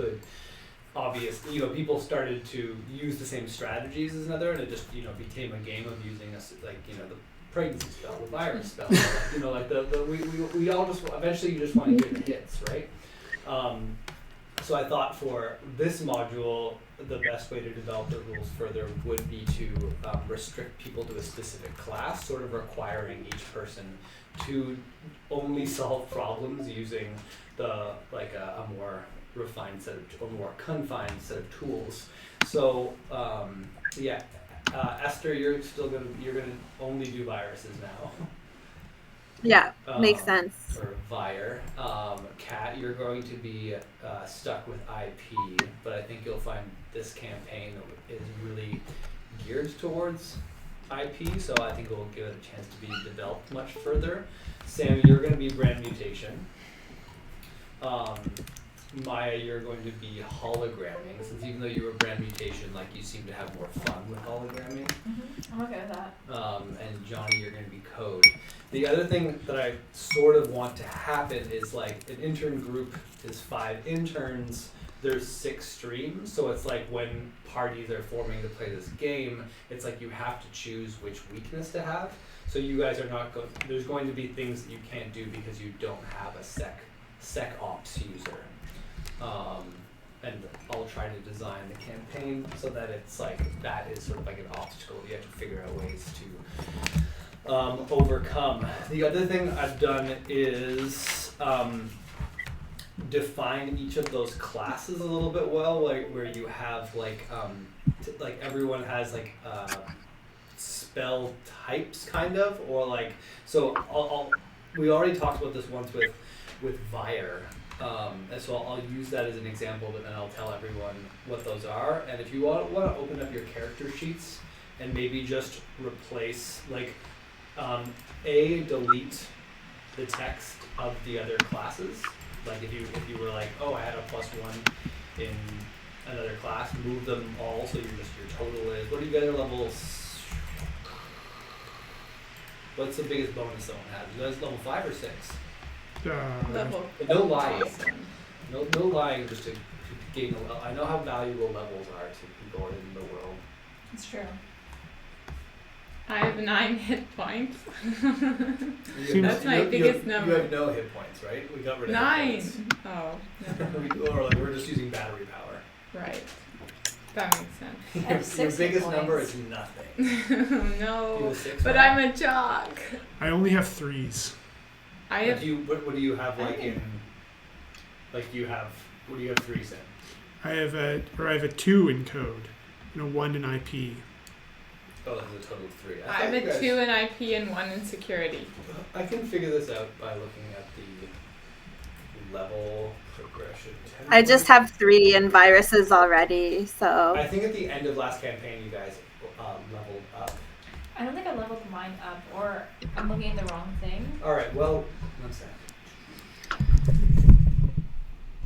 could obviously, people started to use the same strategies as another, and it just, became a game of using the pregnancy spell, the virus spell, we all just, eventually you just want to hear the hits, right? So I thought for this module, the best way to develop the rules further would be to restrict people to a specific class, sort of requiring each person to only solve problems using a more refined set of, or more confined set of tools. So Esther, you're gonna only do viruses now. Yeah, makes sense. Or Vire. Kat, you're going to be stuck with IP, but I think you'll find this campaign is really geared towards IP, so I think it will give it a chance to be developed much further. Sam, you're going to be brand mutation. Maya, you're going to be hologramming, since even though you were brand mutation, you seem to have more fun with hologramming. Mm-hmm. I'm okay with that. And Johnny, you're going to be code. The other thing that I sort of want to happen is an intern group is 5 interns, there's 6 streams, so it's when parties are forming to play this game, it's you have to choose which weakness to have. So you guys are not going, there's going to be things that you can't do because you don't have a SecOps user. And I'll try to design the campaign so that it's that is sort of an obstacle you have to figure out ways to overcome. The other thing I've done is define each of those classes a little bit well, where you have everyone has spell types kind of, or so we already talked about this once with Vire. And so I'll use that as an example, but then I'll tell everyone what those are. And if you want to open up your character sheets and maybe just replace, delete the text of the other classes. If you were oh, I had a +1 in another class, move them all so your total is, what do you guys are levels? What's the biggest bonus someone has? You guys level 5 or 6? Level. No lying. No lying just to gain a level. I know how valuable levels are to people in the world. It's true. I have 9 hit points. That's my biggest number. You have no hit points, right? We got rid of 9. hit points. Oh. Or we're just using battery power. Right. That makes sense. Your biggest number is nothing. No. You have 6, but right? I'm a jock. I only have 3s. I have. What do you have in? What do you have 3s in? I have a 2 in code, and a 1 in IP. Oh, that's a total of 3. I have a 2 in IP and 1 in security. I can figure this out by looking at the level progression. I just have 3 in viruses already, so. I think at the end of last campaign, you guys leveled up. I don't think I leveled mine up, or I'm looking at the wrong thing. All right, well, one sec.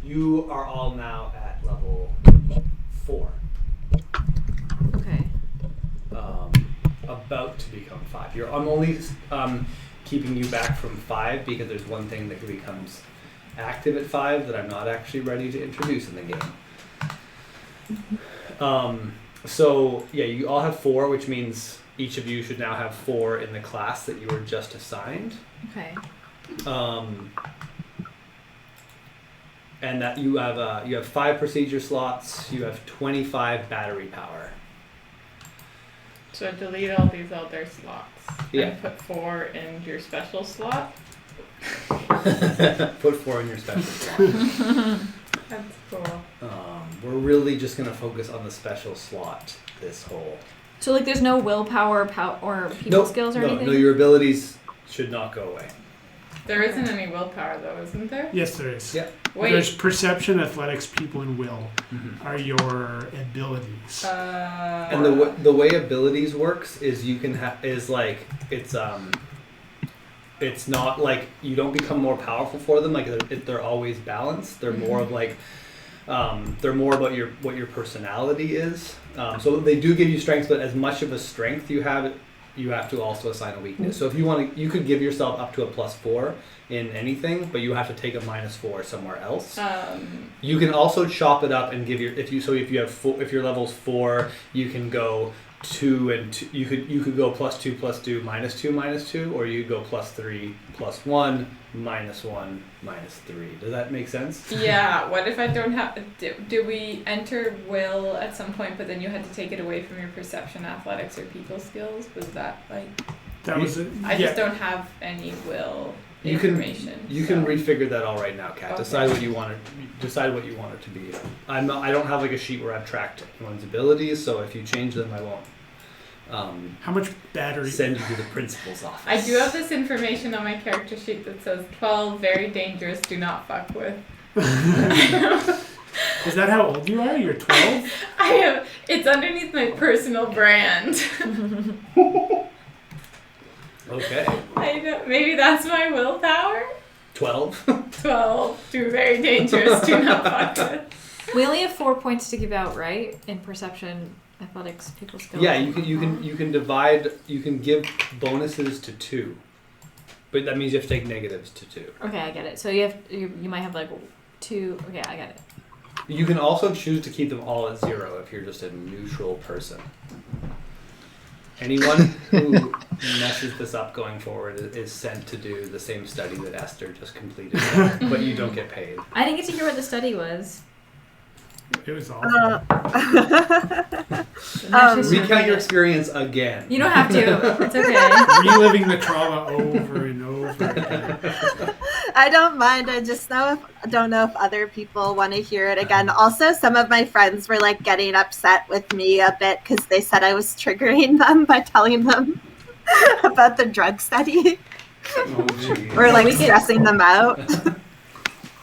You are all now at level 4. Okay. About to become 5. I'm only keeping you back from 5 because there's one thing that becomes active at 5 that I'm not actually ready to introduce in the game. So yeah, you all have 4, which means each of you should now have 4 in the class that you were just assigned. Okay. And that you have 5 procedure slots. You have 25 battery power. So delete all these other slots. Yeah. And put 4 in your special slot. Put 4 in your special slot. That's cool. We're really just gonna focus on the special slot this whole. So there's no willpower or people skills or anything? No, your abilities should not go away. There isn't any willpower though, isn't there? Yes, there is. Yeah. Wait. There's perception, athletics, people, and will are your abilities. And the way abilities works is you can it's not like you don't become more powerful for them. They're always balanced. They're more of they're more about what your personality is. So they do give you strength, but as much of a strength you have you have to also assign a weakness. So if you want to, you could give yourself up to a +4 in anything, but you have to take a -4 somewhere else. You can also chop it up and give if you have if your level's 4, you can go 2 and 2. You could go +2 +2 -2 -2, or you could go +3 +1 -1 -3. Does that make sense? Yeah. What if I don't have? Do we enter will at some point, but then you had to take it away from your perception, athletics, or people skills? Was that like? That was it. I just don't have any will You information. You can refigure that all right now, Kat. Okay. Decide what you want it. Decide what you want it to be. I don't have like a sheet where I've tracked anyone's abilities, so if you change them, I won't. How much battery? Send you to the principal's office. I do have this information on my character sheet that says 12, very dangerous, do not fuck with. Is that how old you are? You're 12? It's underneath my personal brand. Okay. I know, maybe that's my willpower? 12. 12, do very dangerous, do not fuck with. We only have 4 points to give out, right? In perception, athletics, people skills. Yeah, you can divide. You can give bonuses to 2, but that means you have to take negatives to 2. Okay, I get it. So you might have like 2. Okay, I get it. You can also choose to keep them all at 0 if you're just a neutral person. Anyone who messes this up going forward is sent to do the same study that Esther just completed, but you don't get paid. I didn't get to hear what the study was. It was awful. Recount your experience again. You don't have to. It's okay. Reliving the trauma over and over again. I don't mind. I just don't know if other people want to hear it again. Also, some of my friends were like getting upset with me a bit because they said I was triggering them by telling them about the drug study Oh, geez. or like we can- stressing them out.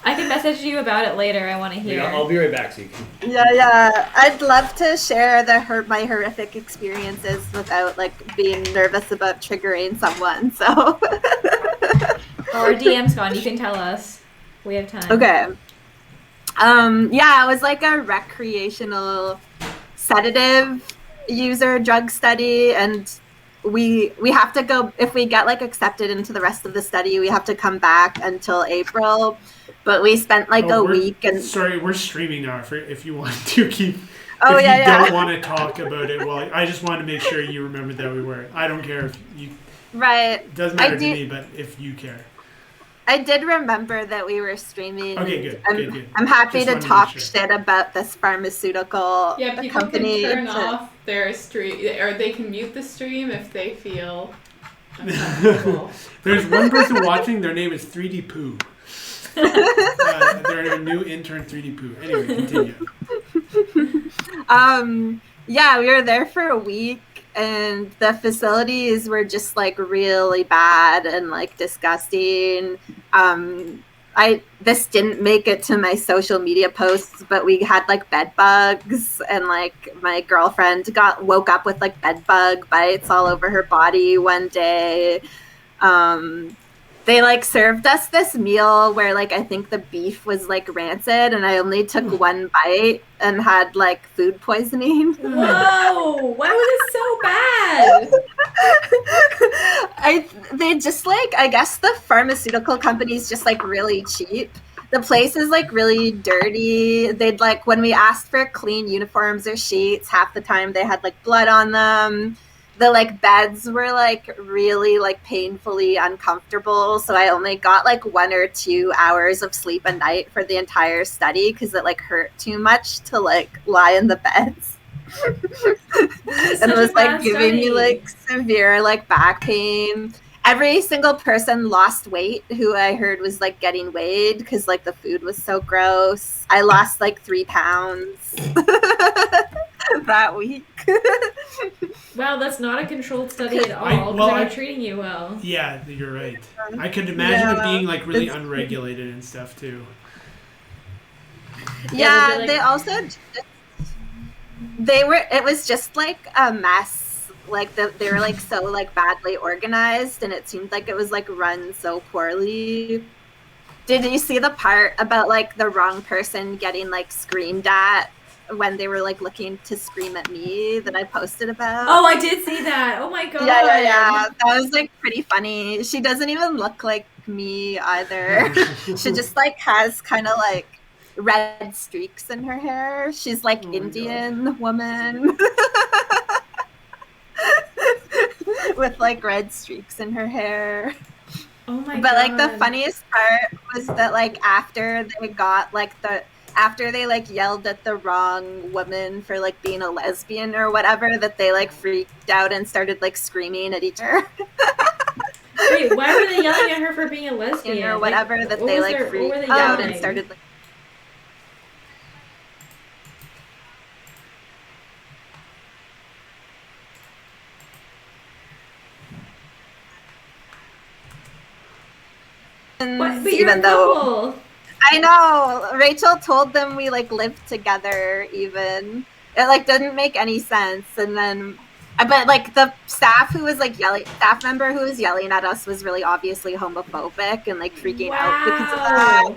I can message you about it later. I want to hear. Yeah, I'll be right back so you can. Yeah. I'd love to share my horrific experiences without like being nervous about triggering someone. So. Our DM's gone. You can tell us. We have time. Okay. Yeah, it was like a recreational sedative user drug study, and we have to go if we get like accepted into the rest of the study. We have to come back until April. But we spent like a week and. Sorry, we're streaming now. If you want to keep. Oh, if yeah, you yeah. don't want to talk about it, well, I just want to make sure you remember that we were. I don't care if you. Right. It doesn't matter to me, but if you care. I did remember that we were streaming. Okay, good. Good. I'm happy Just to wanted to talk make sure. shit about this pharmaceutical Yeah, people company. can turn off their stream, or they can mute the stream if they feel uncomfortable. There's one person watching. Their name is 3D Poo. They're a new intern, 3D Poo. Anyway, continue. Yeah, we were there for a week, and the facilities were just like really bad and like disgusting. This didn't make it to my social media posts, but we had like bed bugs, and like my girlfriend woke up with like bed bug bites all over her body one day. They like served us this meal where like I think the beef was like rancid, and I only took one bite and had like food poisoning. Whoa! Why was it so bad? They just like, I guess the pharmaceutical company's just like really cheap. The place is like really dirty. They'd like, when we asked for clean uniforms or sheets, half the time they had like blood on them. The like beds were like really like painfully uncomfortable, so I only got like 1 or 2 hours of sleep a night for the entire study because it like hurt too much to like lie in the beds. And it was like giving me like severe like back pain. Every single person lost weight who I heard was like getting weighed because like the food was so gross. I lost like 3 pounds that week. Wow, that's not a controlled study at all. well, They're I- not treating you well. Yeah, you're right. I could imagine it being like really It's- unregulated and stuff too. Yeah, they, they also it was just like a mess. Like they were like so like badly organized, and it seemed like it was like run so poorly. Did you see the part about like the wrong person getting like screamed at when they were like looking to scream at me that I posted about. Oh, I did see that. Oh my god. Yeah. That was like pretty funny. She doesn't even look like me either. She just like has kind of like red streaks in her hair. She's like Oh my Indian woman with like red streaks in her hair. Oh my god. But like the funniest part was that like after they like yelled at the wrong woman for like being a lesbian or whatever, that they like freaked out and started like screaming at each other Wait, why were they yelling at her for being a lesbian? or whatever, Like, that what they was like their- what were freaked they out and yelling? started like What? But you're even a though couple. I know Rachel told them we like lived together. Even it like didn't make any sense. And then, but like the staff member who was yelling at us was really obviously homophobic and like freaking out because of that. Wow.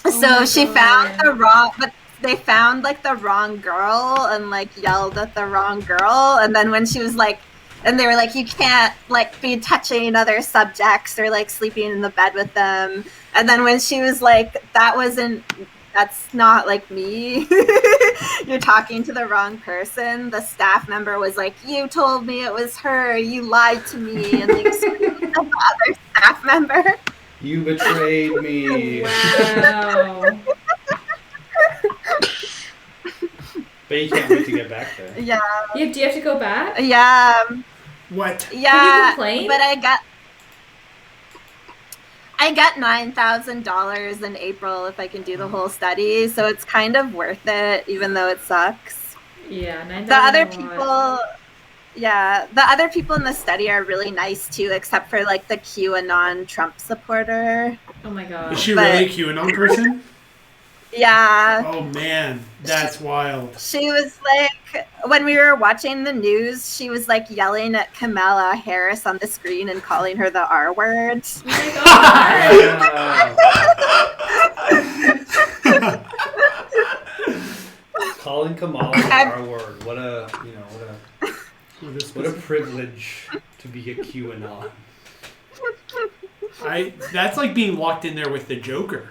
Oh So my she God. found the wrong, but they found like the wrong girl and like yelled at the wrong girl. And then when she was like, and they were like, you can't like be touching other subjects or like sleeping in the bed with them. And then when she was like, that's not like me. You're talking to the wrong person. The staff member was like, you told me it was her. You lied to me. And like screamed at the other staff member. You betrayed me. Wow. But you can't wait to get back there. Yeah. Do you have to go back? Yeah. What? Yeah. complain? But I got $9,000 in April if I can do the whole study, so it's kind of worth it, even though it sucks. Yeah, 9,000 The other is a lot. the other people in the study are really nice too, except for like the QAnon Trump supporter. Oh my god. Is she But- really a QAnon person? Yeah. Oh man, that's wild. She was like, when we were watching the news, she was like yelling at Kamala Harris on the screen and calling her the R word. Oh my god. Calling Kamala the R word. What a privilege to be a QAnon. That's like being locked in there with the Joker.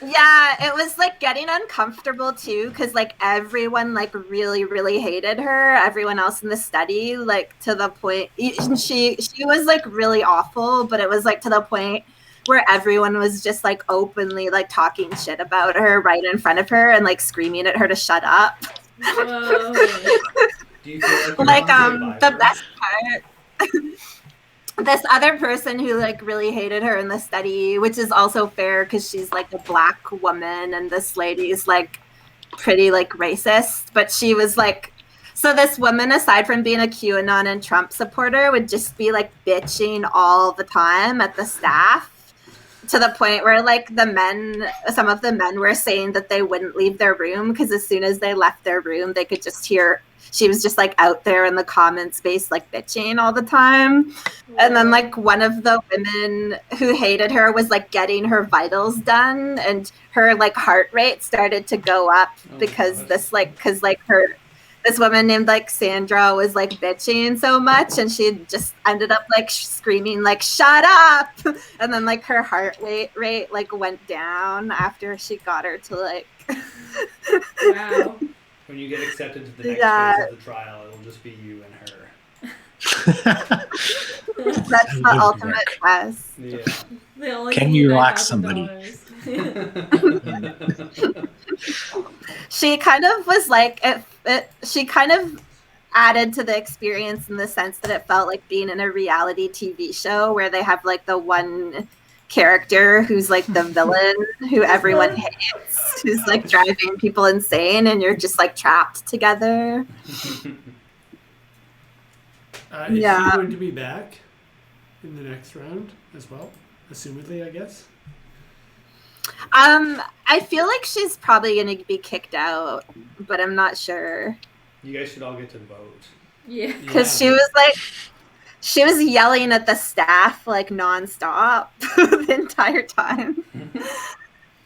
Yeah, it was like getting uncomfortable too, because like everyone like really, really hated her. Everyone else in the study, like to the point she was like really awful, but it was like to the point where everyone was just like openly like talking shit about her right in front of her and like screaming at her to shut up. Whoa. Do you feel Like like the best part. This other person who like really hated her in the study, which is also fair because she's like a black woman and this lady is like pretty like racist, but she was like, so this woman, aside from being a QAnon and Trump supporter, would just be like bitching all the time at the staff, to the point where like some of the men were saying that they wouldn't leave their room because as soon as they left their room they could just hear she was just like out there in the comment space like bitching all the time. And then like one of the women who hated her was like getting her vitals done and her like heart rate started to go up because this woman named like Sandra was like bitching so much and she just ended up like screaming like shut up, and then like her heart rate like went down after she got her to like Wow. when you get accepted to the next phase of the trial, it'll just be you and her. that's the ultimate test. Yeah. They only Can give you you lock $9,000. She kind of was like she kind of added to the experience in the sense that it felt like being in a reality TV show where they have like the one character who's like the villain who everyone hates, who's like driving people insane, and you're just like trapped together. Is Yeah. she going to be back in the next round as well? Assumedly, I guess. I feel like she's probably gonna be kicked out, but I'm not sure. You guys should all get to vote. Yeah. Because she was yelling at the staff like nonstop the entire time.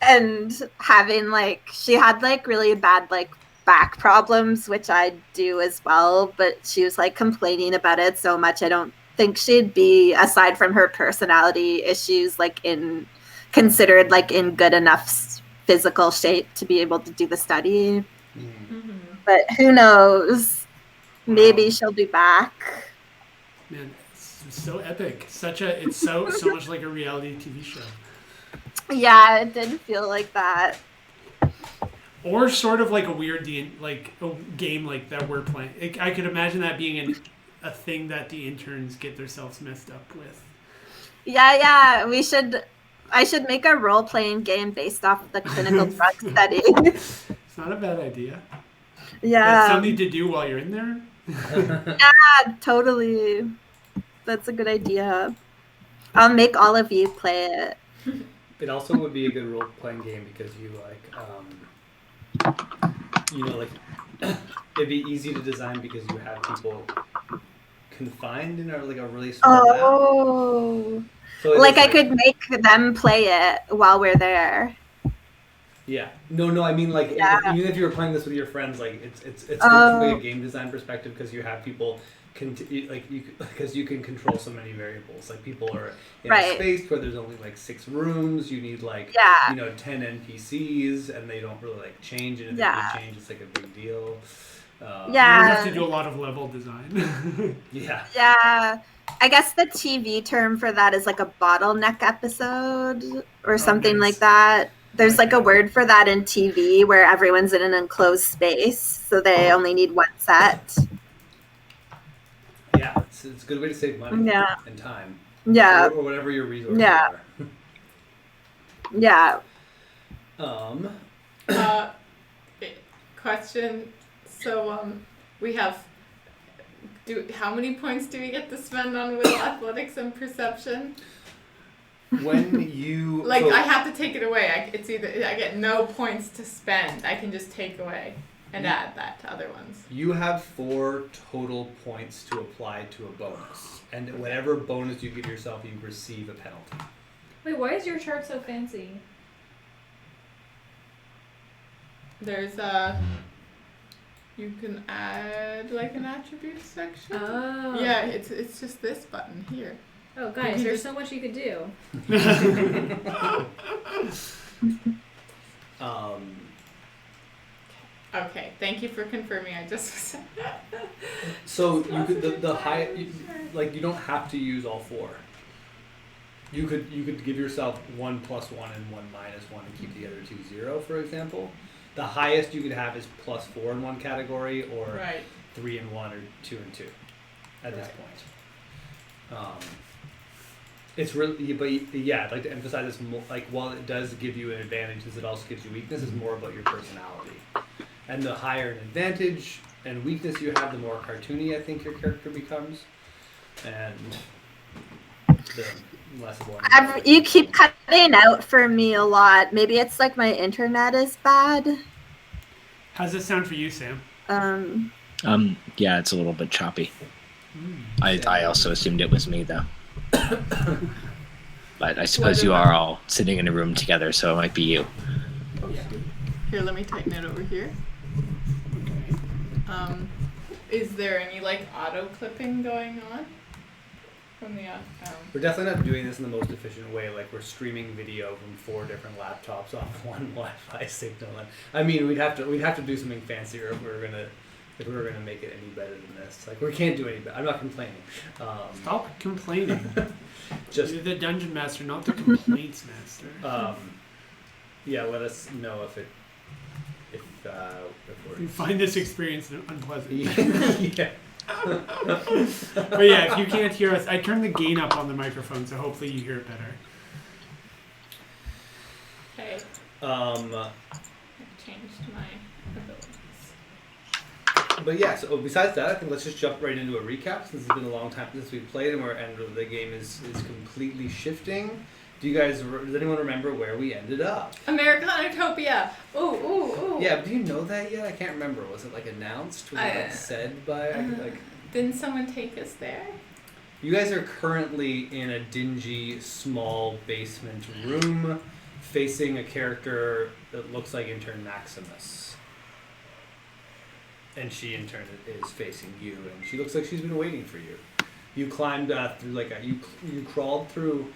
and having like she had like really bad like back problems, which I do as well, but she was like complaining about it so much. I don't think she'd be, aside from her personality issues, like in considered like in good enough physical shape to be able to do the study. Mm-hmm. But who knows? Maybe Wow. she'll be back. Man, it's so epic. It's so much like a reality TV show. Yeah, it did feel like that. Or sort of like a weird like a game like that we're playing. I could imagine that being a thing that the interns get themselves messed up with. Yeah, I should make a role-playing game based off the clinical drug study. It's not a bad idea. That's Yeah. something to do while you're in there. Yeah, totally. That's a good idea. I'll make all of you play it. It also would be a good role playing game because you like, it'd be easy to design because you have people confined in a really small lab. Oh. So it Like is I could make them play it while we're there. Yeah. No. I mean, like, Yeah. even if you were playing this with your friends, like, it's good Oh. from like a game design perspective because you have people because you can control so many variables. Like, people are in a Right. space where there's only like 6 rooms. You need like Yeah. 10 NPCs, and they don't really like change. And if Yeah. they change, it's like a big deal. Yeah. You have to do a lot of level design. Yeah. Yeah. I guess the TV term for that is like a bottleneck episode or something nice. like that. There's like a word for that in TV where everyone's in an enclosed space, so they only need one set. Yeah. It's a good way to save money Yeah. and time. Yeah. Or whatever your resources Yeah. are. Yeah. Question. So we have. How many points do we get to spend on will, athletics, and perception? When you Like, I have to take it away. It's either I get no points to spend. I can just take away and add that to other ones. You have 4 total points to apply to a bonus. And whatever bonus you give yourself, you receive a penalty. Wait, why is your chart so fancy? There's you can add like an attribute section. Oh. Yeah, it's just this button here. Oh, guys, can there's just- so much you could do. Okay, thank you for confirming. I just So you could the high like you don't have to use all 4. You could give yourself 1 + 1 and 1 - 1 and keep the other 2 0, for example. The highest you could have is +4 in one category, or right. 3 and 1, or 2 and 2 at this point. It's really, but yeah, I'd like to emphasize this. Like, while it does give you an advantage, it also gives you weakness. It's more about your personality, and the higher an advantage and weakness you have, the more cartoony I think your character becomes, and the less of one. You keep cutting out for me a lot. Maybe it's like my internet is bad. How's it sound for you, Sam? Yeah, it's a little bit choppy. I also assumed it was me though. But I suppose you are all sitting in a room together, so it might be you. Here, let me tighten it over here. Is there any like auto clipping going on from the? We're definitely not doing this in the most efficient way. Like, we're streaming video from 4 different laptops off one Wi-Fi signal. And I mean, we'd have to do something fancier if we were gonna make it any better than this. Like, we can't do any better. I'm not complaining. Stop complaining. Just You're the dungeon master, not the complaints master. yeah. Let us know if we're You find this experience unpleasant. yeah. But yeah, if you can't hear us, I turned the gain up on the microphone, so hopefully you hear it better. Okay. Um. I've changed my abilities. But yeah, so besides that, I think let's just jump right into a recap since it's been a long time since we've played and the game is completely shifting. Does anyone remember where we ended up? Americana Utopia. Ooh. Yeah, but do you know that yet? I can't remember. Was it like announced? Was it like said by like? Didn't someone take us there? You guys are currently in a dingy, small basement room facing a character that looks like intern Maximus. And she in turn is facing you, and she looks like she's been waiting for you. You climbed through you crawled through.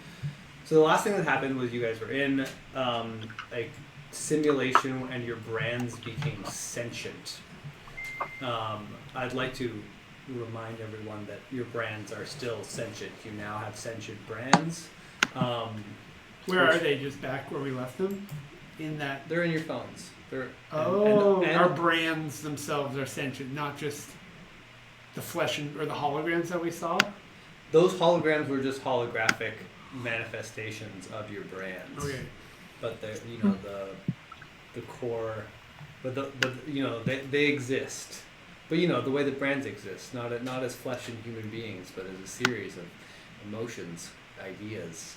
So the last thing that happened was you guys were in a simulation, and your brands became sentient. I'd like to remind everyone that your brands are still sentient. You now have sentient brands. Where are they? Just back where we left them? In that. They're in your phones. They're and our brands themselves are sentient, not just the flesh or the holograms that we saw. those holograms were just holographic manifestations of your brands. Okay. But the the core, but they exist. But the way that brands exist, not as flesh and human beings, but as a series of emotions, ideas,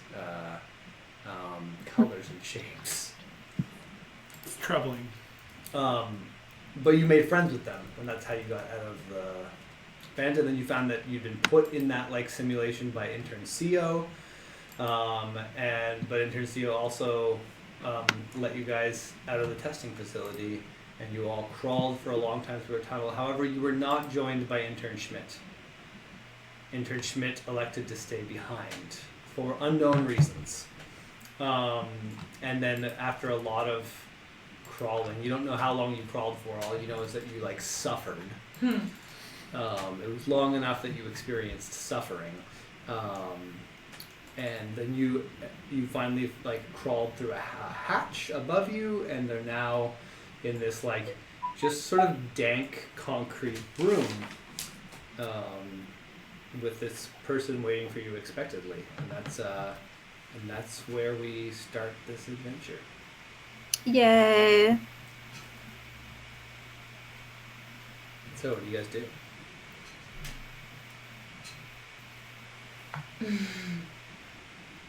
colors and shapes. It's troubling. But you made friends with them, and that's how you got out of the band. And then you found that you'd been put in that simulation by intern CO, but intern CO also let you guys out of the testing facility, and you all crawled for a long time through a tunnel. However, you were not joined by intern Schmidt. Intern Schmidt elected to stay behind for unknown reasons. And then after a lot of crawling, you don't know how long you crawled for. All you know is that you suffered. It was long enough that you experienced suffering, and then you finally crawled through a hatch above you, and they're now in this just sort of dank concrete room, with this person waiting for you expectedly, and that's where we start this adventure. Yay. So, what do you guys do?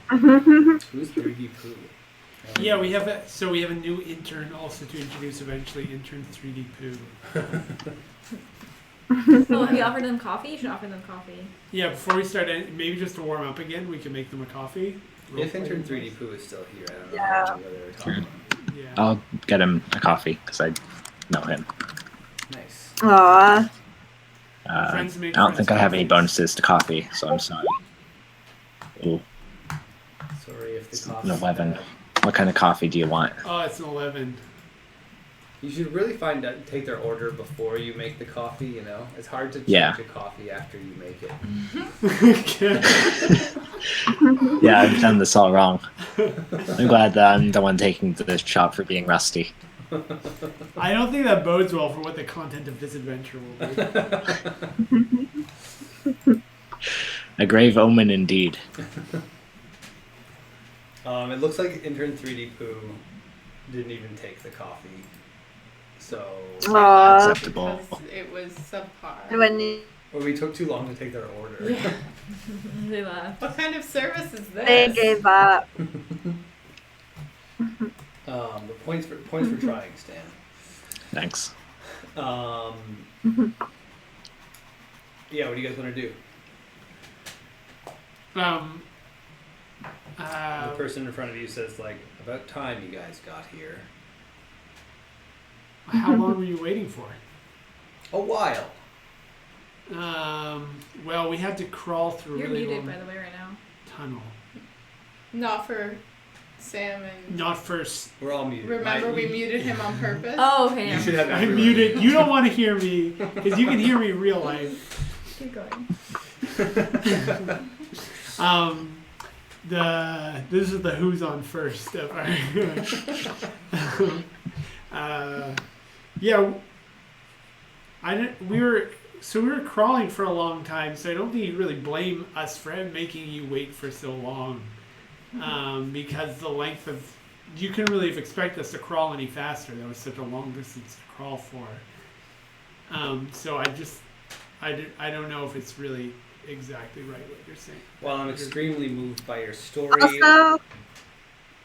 Who's 3D Pooh? Yeah, we have a new intern also to introduce eventually, intern 3D Pooh. Oh, have you offered them coffee? You should offer them coffee. Yeah, before we start, maybe just to warm up again, we can make them a coffee. If intern 3D Pooh is still here, I don't know Yeah. whether they're talking about. Yeah. I'll get him a coffee because I know him. Nice. Aw. Friends make I don't friends think I have any coffees. bonuses to coffee, so I'm sorry. Ooh, Sorry if the it's coffee. an 11. What kind of coffee do you want? Oh, it's an 11. You should really take their order before you make the coffee. It's hard to change Yeah. a coffee after you make it. Yeah, I've done this all wrong. I'm glad that I'm the one taking this shot for being rusty. I don't think that bodes well for what the content of this adventure will be. A grave omen indeed. It looks like intern 3D Pooh didn't even take the coffee. So, Aw. Acceptable. Because it was subpar. When you- or we took too long to take their order. Yeah. They laughed. What kind of service is this? they gave up. But points for trying, Stan. Thanks. Yeah, what do you guys want to do? The person in front of you says, about time you guys got here. How long were you waiting for? A while. Well, we had to crawl through You're a really muted, long by the way, right now. tunnel. Not for Sam and. Not first. We're all muted. Remember, we muted him on purpose. Oh, okay. You should have I'm everyone muted. You don't want to hear me because you can hear me real life. Keep going. This is the who's on first of our. Yeah, we were crawling for a long time, so I don't think you really blame us for making you wait for so long, because the length of you couldn't really have expected us to crawl any faster. That was such a long distance to crawl for. So I don't know if it's really exactly right what you're saying. Well, I'm extremely moved by your story. Also,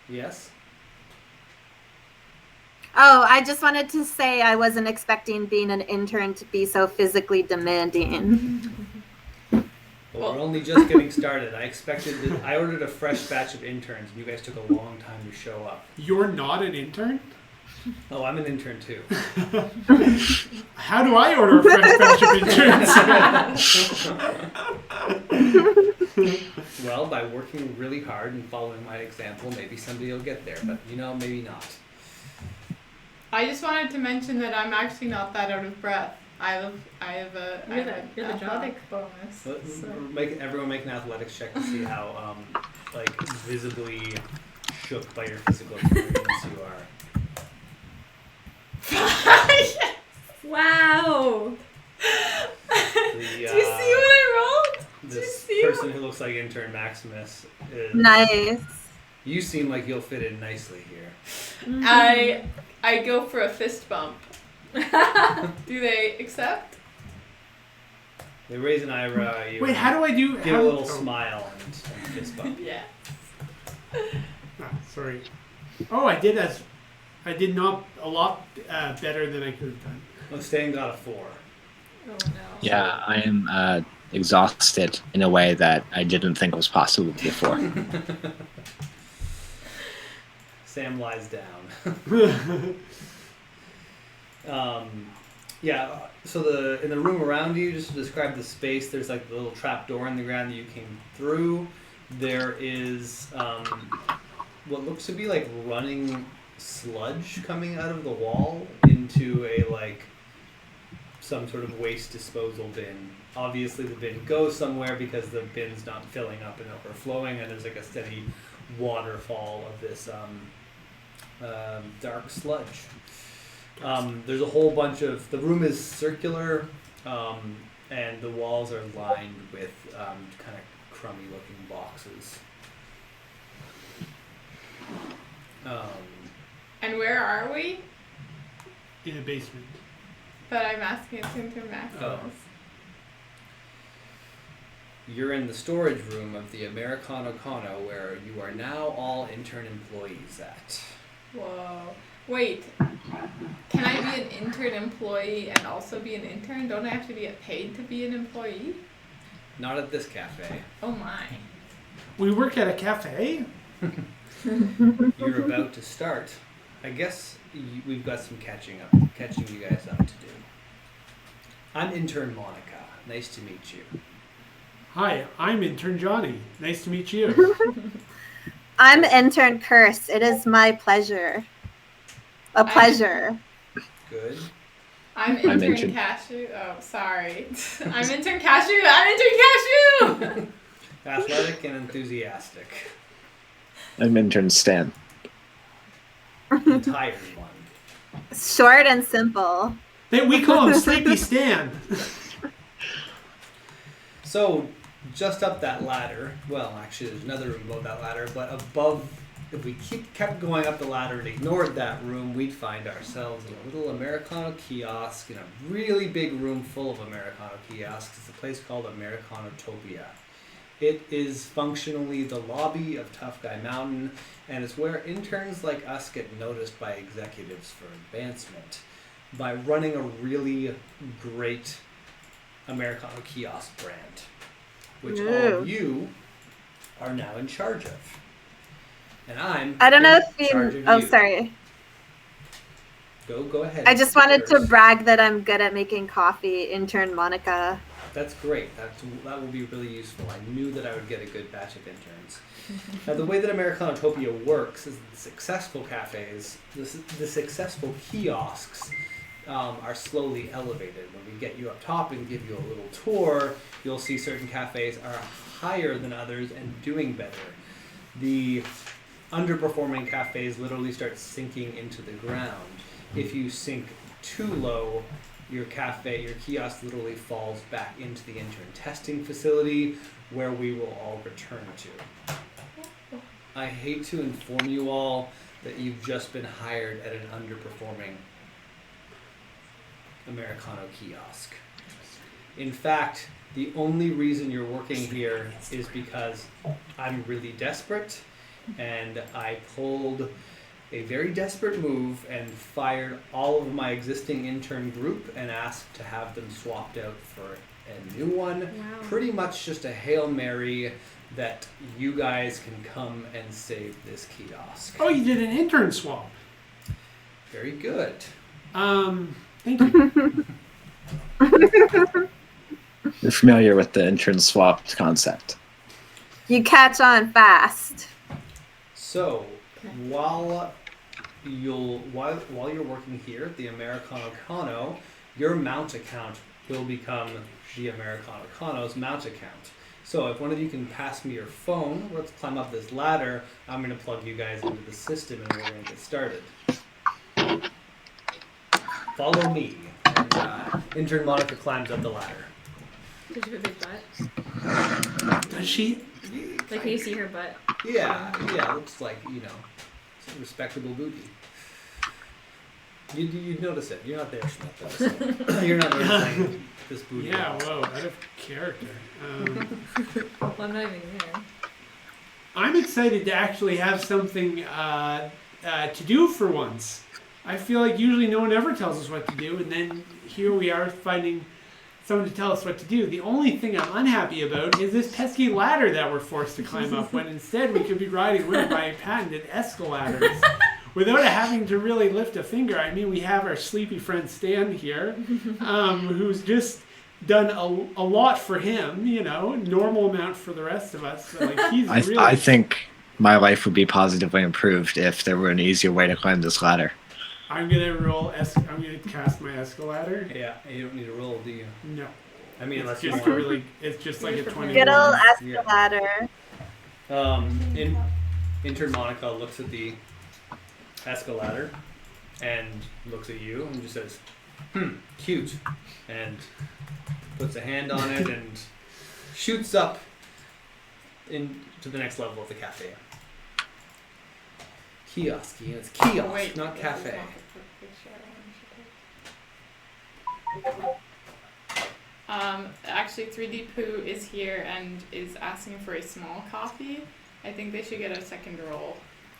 Yes? I just wanted to say I wasn't expecting being an intern to be so physically demanding. But Well- we're only just getting started. I ordered a fresh batch of interns, and you guys took a long time to show up. You're not an intern? Oh, I'm an intern too. How do I order a fresh batch of interns? Well, by working really hard and following my example, maybe somebody will get there. But maybe not. I just wanted to mention that I'm actually not that out of breath. I have You're the job. athletic bonus. Everyone make an athletics check to see how visibly shook by your physical appearance you are. Wow. The, Do you see what I rolled? This see person who looks like intern Maximus is. Nice. You seem like you'll fit in nicely here. I go for a fist bump. Do they accept? They raise an eyebrow at you. Wait, how do I do? Give a little smile and fist bump. Yeah. Ah, sorry. Oh, I did not a lot better than I could have done. Well, Stan got a 4. Oh no. Yeah, I am exhausted in a way that I didn't think was possible before. Sam lies down. So in the room around you, just to describe the space, there's like the little trap door in the ground that you came through. There is what looks to be like running sludge coming out of the wall into some sort of waste disposal bin. Obviously the bin goes somewhere because the bin's not filling up and overflowing, and there's like a steady waterfall of this dark sludge. There's a whole bunch of... The room is circular, and the walls are lined with kind of crummy looking boxes. And where are we? In a basement. But I'm asking it to intern Maximus. You're in the storage room of the Americano Kano, where you are now all intern employees at. Whoa. Wait. Can I be an intern employee and also be an intern? Don't I have to be paid to be an employee? Not at this cafe. Oh my. We work at a cafe? You're about to start. I guess we've got some catching you guys up to do. I'm intern Monica. Nice to meet you. Hi, I'm intern Johnny. Nice to meet you. I'm intern Curse. It is my pleasure. A pleasure. Good. I'm I'm intern intern. Cashew. Oh, sorry. I'm intern Cashew. I'm intern Cashew! Athletic and enthusiastic. I'm intern Stan. The tired one. Short and simple. We call him Sleepy Stan. So, just up that ladder, well, actually there's another room above that ladder, but above, if we kept going up the ladder and ignored that room, we'd find ourselves in a little Americano kiosk in a really big room full of Americano kiosks. It's a place called Americanotopia. It is functionally the lobby of Tough Guy Mountain, and it's where interns like us get noticed by executives for advancement by running a really great Americano kiosk brand, which all of you are now in charge of. And I don't know if in charge you... of Oh, you. sorry. Go ahead. I just wanted to Yours. brag that I'm good at making coffee. Intern Monica. That's great. That will be really useful. I knew that I would get a good batch of interns. Now, the way that Americanotopia works is the successful cafes, the successful kiosks are slowly elevated. When we get you up top and give you a little tour, you'll see certain cafes are higher than others and doing better. The underperforming cafes literally start sinking into the ground. If you sink too low, your kiosk literally falls back into the intern testing facility, where we will all return to. I hate to inform you all that you've just been hired at an underperforming Americano kiosk. In fact, the only reason you're working here is because I'm really desperate, and I pulled a very desperate move and fired all of my existing intern group and asked to have them swapped out for a new one. Wow. Pretty much just a Hail Mary that you guys can come and save this kiosk. Oh, you did an intern swap. Very good. Thank you. You're familiar with the intern swap concept. You catch on fast. So, while you're working here at the Americano Cano, your mount account will become the Americano Cano's mount account. So if one of you can pass me your phone, let's climb up this ladder. I'm going to plug you guys into the system and we're going to get started. Follow me. And intern Monica climbs up the ladder. Does she have a big butt? Does she? Like, can you see her butt? Yeah, looks like, it's a respectable booty. You'd notice it. You're not there, Schmidt, though. So you're not noticing this booty. Yeah, whoa, out of character. Well, I'm not even there. I'm excited to actually have something to do for once. I feel like usually no one ever tells us what to do, and then here we are finding someone to tell us what to do. The only thing I'm unhappy about is this pesky ladder that we're forced to climb up, when instead we could be riding one of my patented escalators without having to really lift a finger. I mean, we have our sleepy friend Stan here, who's just done a lot for him, normal amount for the rest of us. So, like, he's really... I think my life would be positively improved if there were an easier way to climb this ladder. I'm gonna cast my escalator. Yeah, you don't need a roll, do you? No. I mean, unless It's you just want. it's just like a 21. Good old escalator. Intern Monica looks at the escalator and looks at you and just says, cute, and puts a hand on it and shoots up into the next level of the cafe. Kiosk, it's kiosk, not cafe. Actually, 3D Poo is here and is asking for a small coffee. I think they should get a second roll.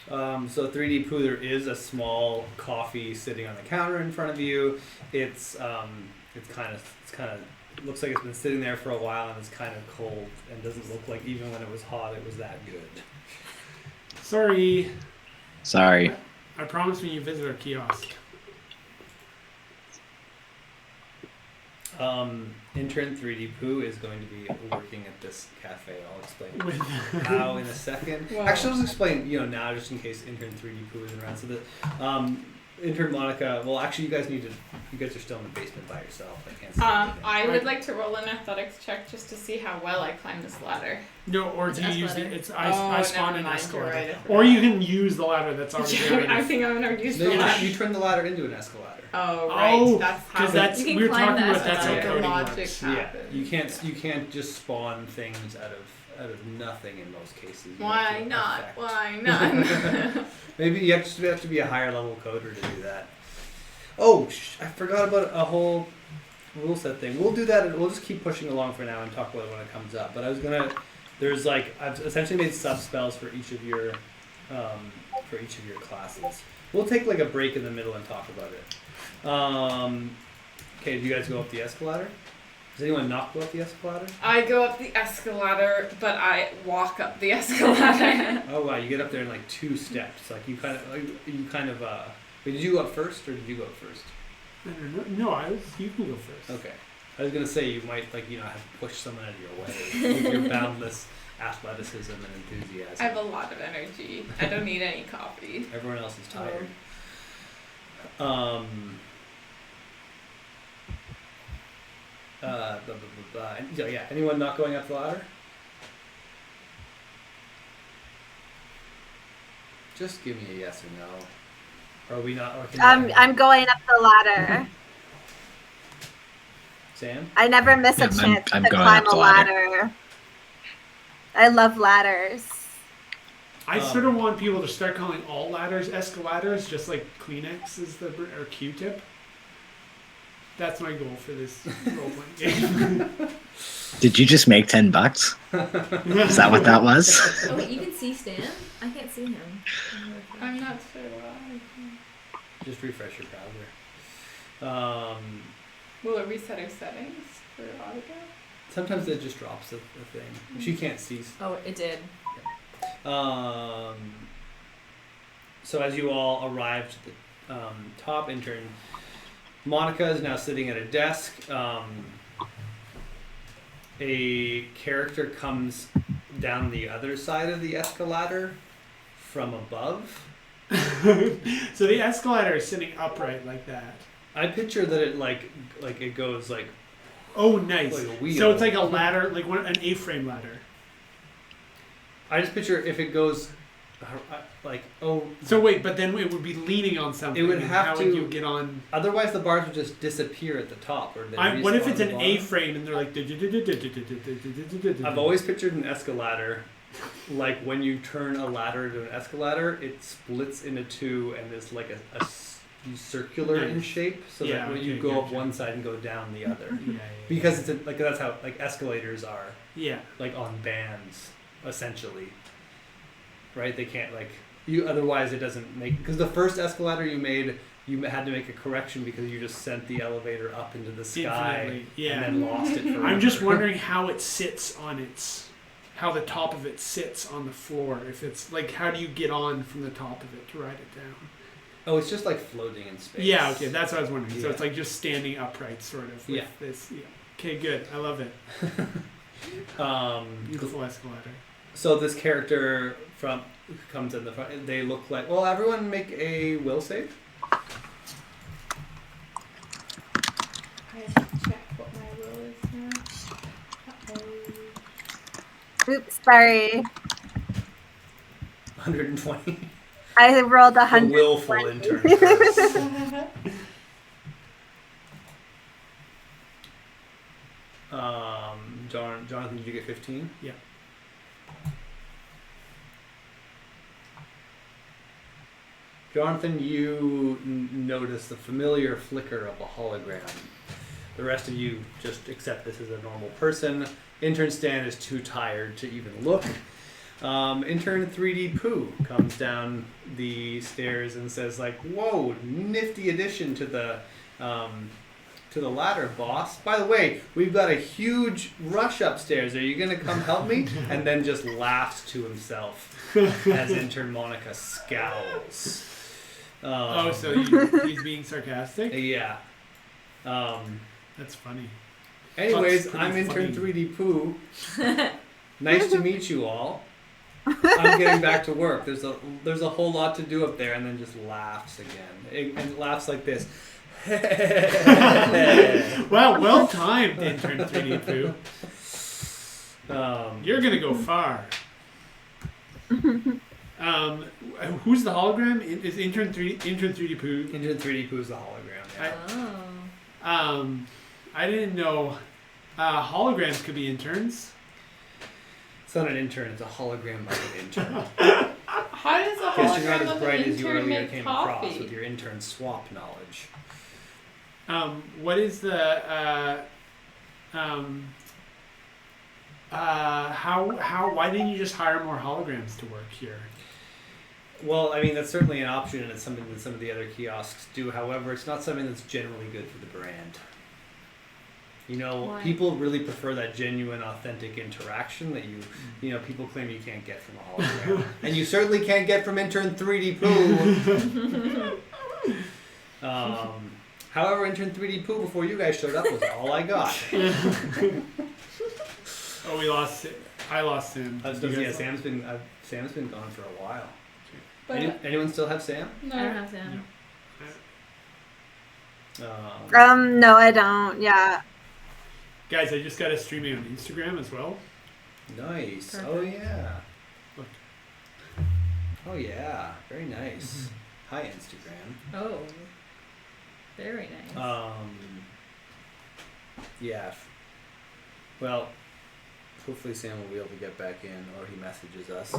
So 3D Poo, there is a small coffee sitting on the counter in front of you. It's kind of looks like it's been sitting there for a while and it's kind of cold and doesn't look like even when it was hot it was that good. Sorry. Sorry. I promise when you visit our kiosk. Intern 3D Poo is going to be working at this cafe. I'll explain how in a second. Wow. Actually, I'll just explain, now just in case Intern 3D Poo isn't around. So that Intern Monica, well, actually, you guys are still in the basement by yourself. I can't see anything. I would like to roll an athletics check just to see how well I climb this ladder. No, or do you use escalator. it? I spawn never an mind, escalator. you're right, I Or forgot. you can use the ladder that's already there. I think I'm gonna use No, the you're not. ladder. You turn the ladder into an escalator. Oh, right. Oh, that's how because that's You can we were climb talking the about that's how escalator. coding logic works. happens. You can't just spawn things out of nothing in most cases. You Why have to not? affect. Why not? Maybe you have to be a higher level coder to do that. Oh, I forgot about a whole rule set thing. We'll do that. We'll just keep pushing along for now and talk about it when it comes up. But I've essentially made sub spells for each of your classes. We'll take like a break in the middle and talk about it. Okay, do you guys go up the escalator? Does anyone not go up the escalator? I go up the escalator, but I walk up the escalator. Oh wow, you get up there in like 2 steps. Like you kind of. Wait, did you go up first or did you go up first? I don't know. No, you can go first. Okay. I was gonna say you might have to push someone out of your way with your boundless athleticism and enthusiasm. I have a lot of energy. I don't need any coffee. Everyone else is tired. Blah, blah, blah, blah. And, so, yeah, anyone not going up the ladder? Just give me a yes or no. Or are we not? Or can I'm going up the ladder. Sam? I never miss a Yeah, chance I'm to going climb up the a ladder. ladder. I love ladders. I sort of want people to start calling all ladders escalators, just like Kleenex is or Q-tip. That's my goal for this role-playing game. Did you just make $10? Is that what that was? Oh, wait, you can see Stan? I can't see him. I'm not sure why. Just refresh your browser. Will it reset our settings for autograph? Sometimes it just drops the thing. She can't see. Oh, it did. So as you all arrive to the top, intern Monica is now sitting at a desk. A character comes down the other side of the escalator from above. So the escalator is sitting upright like that. I picture that it like it goes like Oh, nice. like a wheel. So it's like a ladder, like an A-frame ladder. I just picture if it goes like So wait, but then it would be leaning on something. It would and have how to- would you get on? otherwise the bars would just disappear at the top. Or What if it's an bottom? A-frame and they're like? I've always pictured an escalator like when you turn a ladder to an escalator, it splits into two and is like a circular in Nice. shape, so Yeah, that when you okay, go up gotcha. one side and go down the other. Yeah, Because it's like that's how like escalators are, yeah. like on bands, essentially. Right? They can't like you. Otherwise, it doesn't make because the first escalator you made, you had to make a correction because you just sent the elevator up into the sky Infinitely, yeah. and then lost it forever. I'm just wondering how it sits on how the top of it sits on the floor. If it's like, how do you get on from the top of it to ride it down? Oh, it's just like floating in space. Yeah, okay, that's what I was wondering. So Yeah. it's like just standing upright, sort of. With Yeah. This. Yeah. Okay, good. I love it. Beautiful escalator. So this character comes in the front. They look like. Well, everyone make a will save. I have to check what my will is now. Oops, sorry. 120. I rolled The 100. willful intern curse. Jonathan, did you get 15? Yeah. Jonathan, you notice the familiar flicker of a hologram. The rest of you just accept this as a normal person. Intern Stan is too tired to even look. Intern 3D Pooh comes down the stairs and says like, "Whoa, nifty addition to the ladder, boss. By the way, we've got a huge rush upstairs. Are you gonna come help me?" And then just laughs to himself as intern Monica scowls. So he's being sarcastic? Yeah. That's funny. Anyways, That's pretty I'm intern funny. 3D Pooh. Nice to meet you all. I'm getting back to work. There's a whole lot to do up there, and then just laughs again. And laughs like this. Wow, well timed, intern 3D Pooh. You're gonna go far. Who's the hologram? Is intern 3D Pooh? Intern 3D Pooh is the hologram. Yeah. Oh. I didn't know holograms could be interns. It's not an intern, it's a hologram of an intern. How does a Guess you're not hologram as of bright an as you intern earlier make came across coffee? with your intern swap knowledge. What is the how why didn't you just hire more holograms to work here? Well, I mean, that's certainly an option, and it's something that some of the other kiosks do. However, it's not something that's generally good for the brand. You know, Why? people really prefer that genuine, authentic interaction that people claim you can't get from a hologram. And you certainly can't get from intern 3D Pooh. However, intern 3D Pooh before you guys showed up was all I got. Oh, we lost it. I lost Sam. Did you guys- Sam's been gone for a while. But Anyone still have Sam? I don't no. have Sam. No, I don't. Yeah. Guys, I just got a streaming on Instagram as well. Nice. Perfect. Oh yeah. Look. Oh yeah. Very nice. Hi Instagram. Oh. Very nice. Yeah. Well, hopefully Sam will be able to get back in, or he messages us.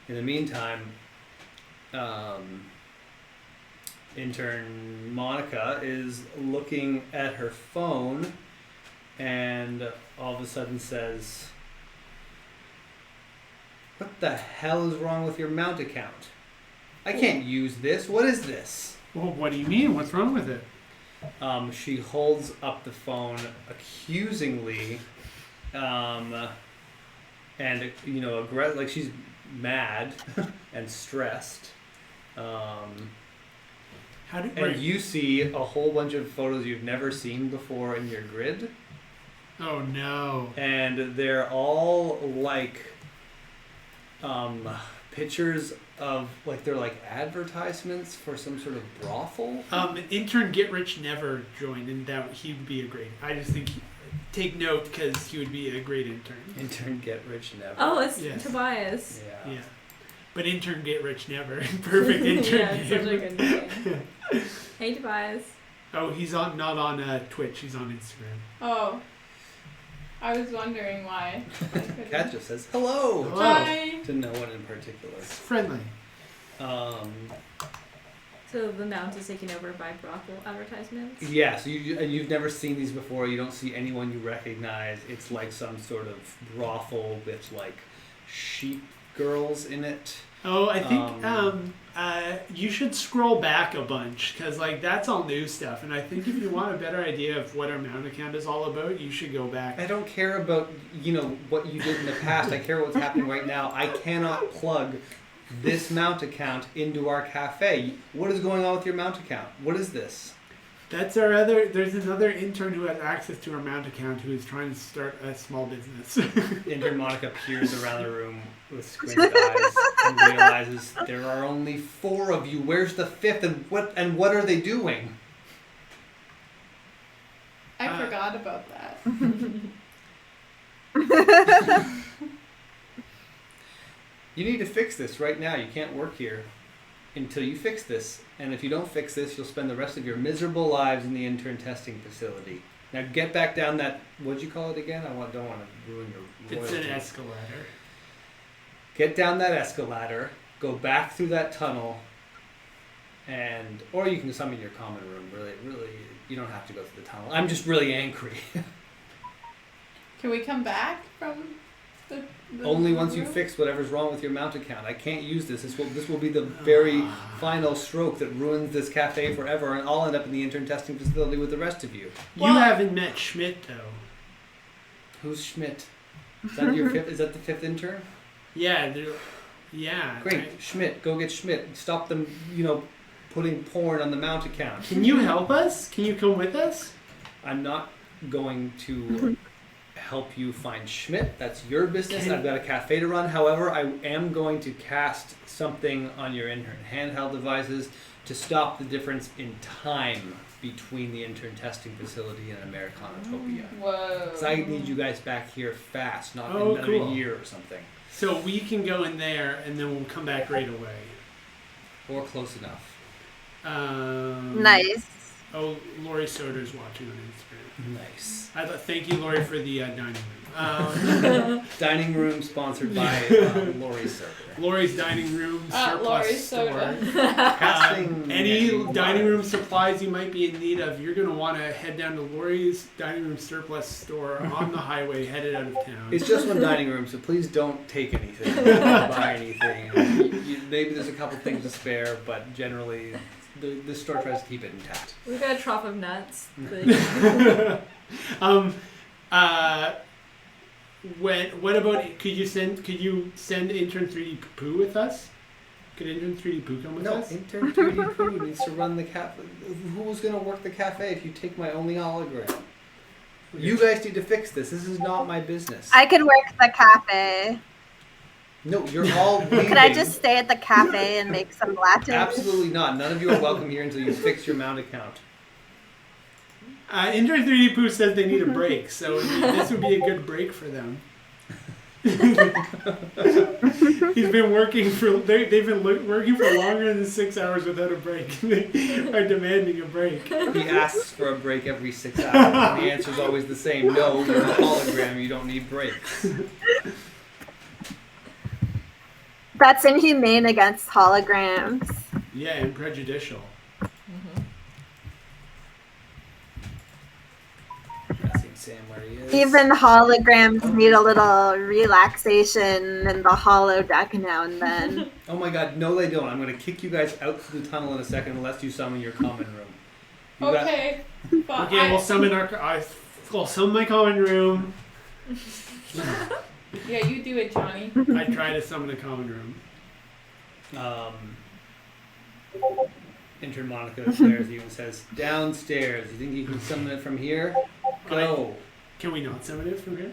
In the meantime, intern Monica is looking at her phone, and all of a sudden says, "What the hell is wrong with your mount account? I can't use this. What is this?" Well, what do you mean? What's wrong with it? She holds up the phone accusingly, and like she's mad and stressed. And you see a whole bunch of photos you've never seen before in your grid. Oh no. And they're all like pictures of they're like advertisements for some sort of brothel. An intern Get Rich Never joined, and that he would be a great. I just think take note because he would be a great intern. Intern Get Rich Never. Oh, it's Yes. Tobias. Yeah. Yeah. But intern Get Rich Never. Perfect intern. Yeah, it's such a name. good name. Hey, Tobias. Oh, he's not on Twitch. He's on Instagram. Oh. I was wondering why. Kat just says hello. Hello. Hi. To no one in particular. Friendly. So the mount is taken over by brothel advertisements? Yeah, so you've never seen these before. You don't see anyone you recognize. It's like some sort of brothel with like sheep girls in it. Oh, I think you should scroll back a bunch because that's all new stuff. And I think if you want a better idea of what our mount account is all about, you should go back. I don't care about what you did in the past. I care what's happening right now. I cannot plug this mount account into our cafe. What is going on with your mount account? What is this? That's our other. There's another intern who has access to our mount account who is trying to start a small business. Intern Monica peers around the room with squinted eyes and realizes there are only 4 of you. Where's the 5th? And what are they doing? I forgot about that. You need to fix this right now. You can't work here until you fix this. And if you don't fix this, you'll spend the rest of your miserable lives in the intern testing facility. Now get back down that, what'd you call it again? Don't want to ruin your loyalty. It's an escalator. Get down that escalator, go back through that tunnel, or you can summon your common room. Really, you don't have to go through the tunnel. I'm just really angry. Can we come back from the Only once you room? fix whatever's wrong with your mount account. I can't use this. This will be the very final stroke that ruins this cafe forever, and I'll end up in the intern testing facility with the rest of you. You haven't met Schmidt though. Who's Schmidt? Is that your 5th? Is that the 5th intern? Yeah. Yeah. Great, Schmidt. Go get Schmidt. Stop them. Putting porn on the mount account. Can you help us? Can you come with us? I'm not going to help you find Schmidt. That's your business. I've got a cafe to run. However, I am going to cast something on your intern handheld devices to stop the difference in time between the intern testing facility and Americanatopia. Whoa. Because I need you guys back here fast, not in another cool. year or something. So we can go in there and then we'll come back right away. Or close enough. Nice. Oh, Lori Soder's watching on Instagram. Nice. Thank you, Lori, for the dining room. Dining room sponsored by Lori Server. Lori's dining room surplus Lori's store. Soda. Any dining room supplies you might be in need of, you're going to want to head down to Lori's dining room surplus store on the highway headed out of town. It's just one dining room, so please don't take anything, don't buy anything. Maybe there's a couple things to spare, but generally the store tries to keep it intact. We've got a trough of nuts. What about, could you send intern 3D Poo with us? Could intern 3D Poo come with No, us? intern 3D Poo needs to run the cafe. Who's going to work the cafe if you take my only hologram? You guys need to fix this. This is not my business. I can work the cafe. No, you're all leaving. Can I just stay at the cafe and make some lattes? Absolutely not. None of you are welcome here until you fix your mount account. Intern 3D Poo says they need a break, so this would be a good break for them. He's been working they've been working for longer than 6 hours without a break. They are demanding a break. He asks for a break every 6 hours, and the answer is always the same. No, you're a hologram. You don't need breaks. That's inhumane against holograms. Yeah, and prejudicial. Asking Sam where he is. Even holograms need a little relaxation in the holodeck now and then. Oh my god, no they don't. I'm going to kick you guys out through the tunnel in a second unless you summon your common room. You got- Okay. But Okay, we'll summon my common room. Yeah, you do it, Johnny. I try to summon a common room. Intern Monica glares at you and says, "Downstairs. You think you can summon it from here? Go." Can we not summon it from here?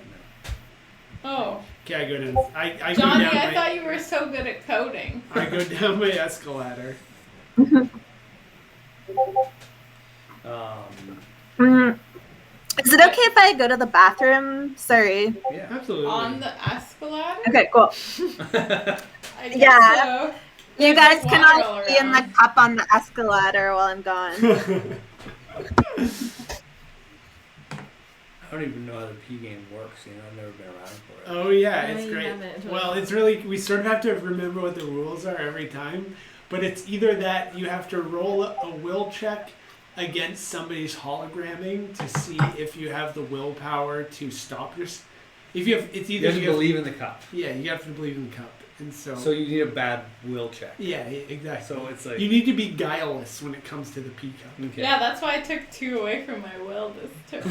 Oh, Okay, I go down. I Johnny, go down I thought you were so good at coding. I go down my escalator. Is it okay if I go to the bathroom? Sorry. Yeah. Absolutely. On the escalator? Okay, cool. I guess Yeah. so. You There's, guys like, can water all all be in the around. cup on the escalator while I'm gone. I don't even know how the P game works. I've never been around for it. Oh yeah, No, it's you great. haven't. Well, it's really we sort of have to remember what the rules are every time, but it's either that you have to roll a will check against somebody's hologramming to see if you have the willpower to stop your. If you have, it's You either have to believe in the cup. Yeah, you have to believe in the cup, and so. So you need a bad will check. Yeah, exactly. So it's like. You need to be guileless when it comes to the P cup. Okay. Yeah, that's why I took 2 away from my will this turn.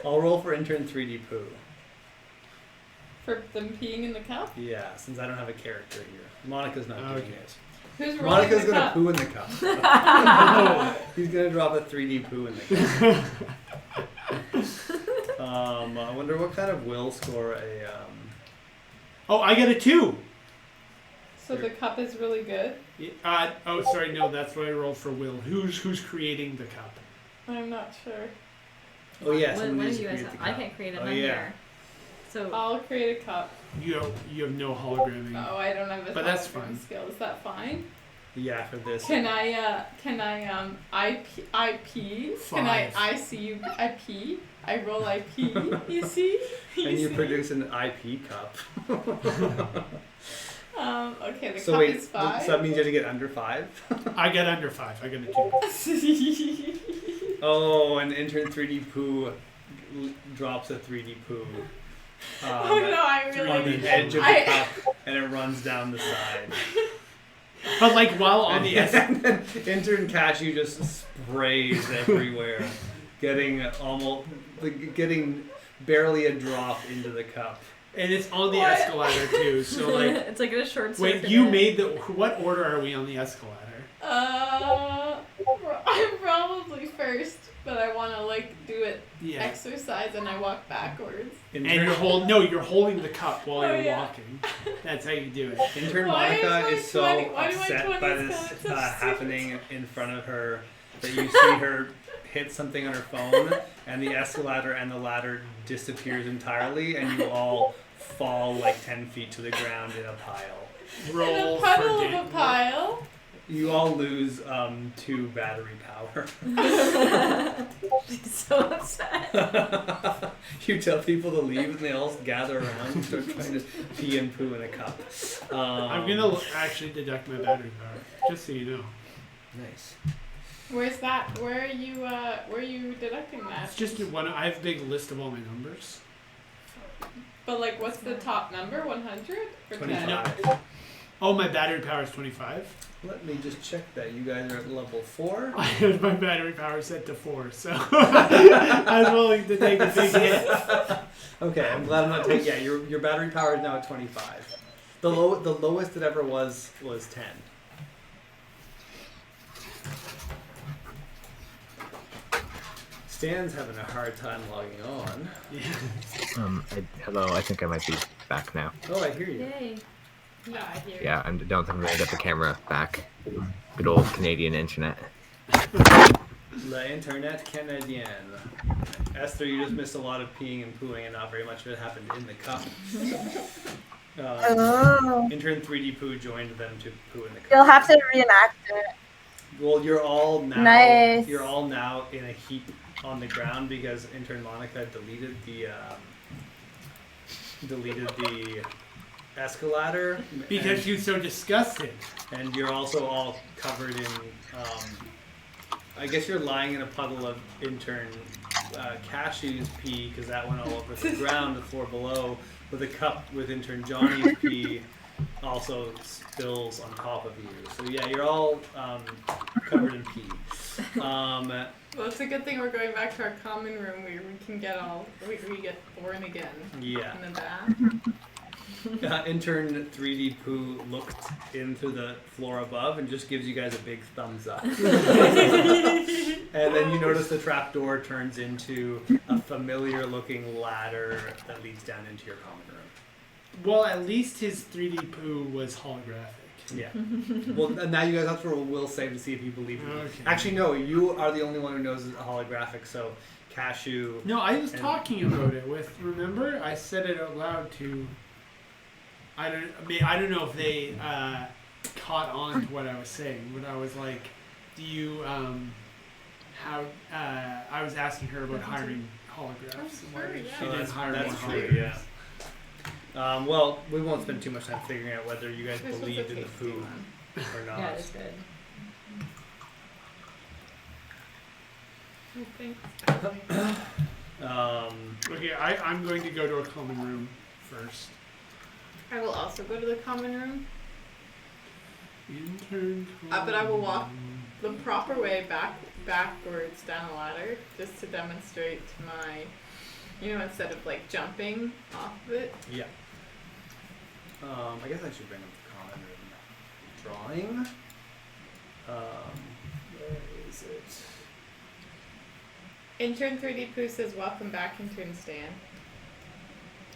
I'll roll for intern 3D poo. For them peeing in the cup? Yeah, since I don't have a character here. Monica's not doing Okay. it. Who's rolling Monica's the gonna cup? poo in the cup. He's gonna drop a 3D poo in the cup. I wonder what kind of will score a. Oh, I get a 2. So the cup is really good? Oh, sorry, no, that's what I rolled for will. Who's creating the cup? I'm not sure. Oh yeah, What someone do needs you to guys create have? the I cup. can't create it. Oh, I'm yeah. here. So I'll create a cup. You have no hologramming. Oh, I don't have a But that's hologram fine. skill. Is that fine? Yeah, for this. Can I IP? Can I 5. IC IP? I roll IP, you see? And you see? produce an IP cup. Okay, the So cup wait, is so 5. that means you have to get under 5? I get under 5. I get a 2. Oh, and intern 3D poo drops a 3D poo. Oh no, I On really. the edge of the I- cup, and it runs down the side. But like while on And the escalator. then intern Cashew just sprays everywhere, getting getting barely a drop into the cup. And it's on the What? escalator too. So like, it's like a short wait, circuit. you made the. What order are we on the escalator? I'm probably first, but I want to do it Yeah. exercise and I walk backwards. And you're holding the cup while Oh, you're yeah. walking. That's how you do it. Intern Why is Monica my is so 20 why do my upset by 20s this count such happening in front of her that you see her hit something on her phone, and the escalator and the ladder disappears entirely, and you all fall like 10 feet to the ground in a pile. Roll In a puddle for of a game. pile. You all lose 2 battery power. She's so upset. You tell people to leave, and they all gather around and start trying to pee and poo in a cup. I'm gonna actually deduct my battery power, just so you know. Nice. Where's that? Where are you deducting that? It's just one. I have a big list of all my numbers. But like, what's the top number? 100 or 10? 25. Oh, my battery power is 25. Let me just check that. You guys are at level 4. I had my battery power set to 4, so I was willing to take a big hit. Okay, I'm glad I'm not taking. Yeah, your battery power is now at 25. The lowest it ever was 10. Stan's having a hard time logging on. Yeah. Hello, I think I might be back now. Oh, I hear you. Yay. Yeah, I hear. Yeah, I don't think I'm gonna get the camera back. Good old Canadian internet. La Internet Canadienne. Esther, you just missed a lot of peeing and pooing, and not very much of it happened in the cup. Oh. Intern 3D Poo joined them to poo in the cup. You'll have to reenact it. Well, you're all now. Nice. You're all now in a heap on the ground because intern Monica deleted the escalator. Because you're so disgusted. and you're also all covered in. I guess you're lying in a puddle of intern Cashew's pee because that went all over the ground, the floor below, with a cup with intern Johnny's pee also spills on top of you. So yeah, you're all covered in pee. Well, it's a good thing we're going back to our common room where we can get we get born again Yeah. in the bath. Intern 3D Poo looked into the floor above and just gives you guys a big thumbs up. And then you notice the trapdoor turns into a familiar looking ladder that leads down into your common room. Well, at least his 3D poo was holographic. Yeah. Well, now you guys have to roll a will save to see if you believe it. Okay. Actually, no, you are the only one who knows it's a holographic, so Cashew... No, I was talking about it with. Remember, I said it out loud to. I don't know if they caught on to what I was saying, but I was like, "Do you how?" I was asking her about hiring holographs. Oh, sure, She yeah. didn't hire that's one true, hologram. yeah. Well, we won't spend too much time figuring out whether you guys This was a believed in the tasty poo one. or not. Yeah, it's good. Oh, thanks. Okay, I'm going to go to a common room first. I will also go to the common room. Intern. But I will walk common the proper way backwards down a ladder just to demonstrate my, instead of like jumping off of it. Yeah. I guess I should bring up the common room drawing. Where is it? Intern 3D Poo says, "Welcome back, Intern Stan."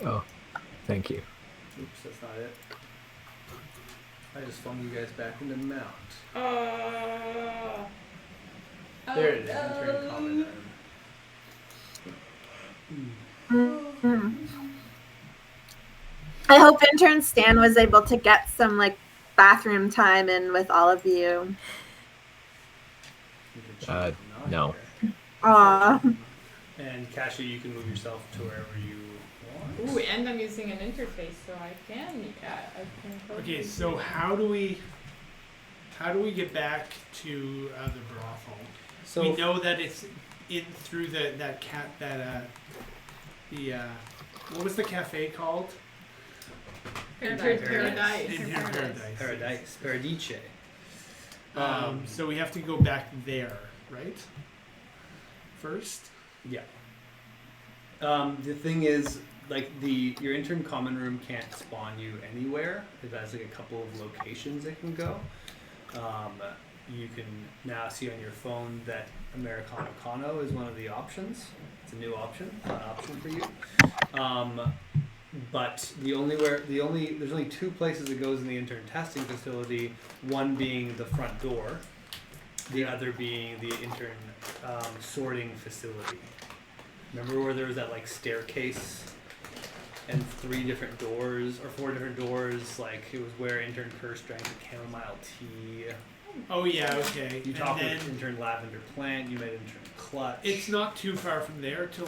Oh, thank you. Oops, that's not it. I just flung you guys back into mount. There it is, intern common room. I hope intern Stan was able to get some like bathroom time in with all of you. You can choose not no. here. Aw. And Cashew, you can move yourself to wherever you want. Ooh, and I'm using an interface, so I can. Okay, so how do we get back to the brothel? So We know that it's in through what was the cafe called? Intern Paradise. Intern Paradise. Paradice. So we have to go back there, right? First. Yeah. The thing is, like your intern common room can't spawn you anywhere. It has like a couple of locations it can go. You can now see on your phone that Americano Kano is one of the options. It's a new option, fun option for you. But there's only two places it goes in the intern testing facility. One being the front door, the other being the intern sorting facility. Remember where there was that like staircase and 3 different doors or 4 different doors? Like it was where intern Curse drank the chamomile tea. Oh yeah, okay. You And talked then with intern Lavender Plant. You met intern Clutch. it's not too far from there to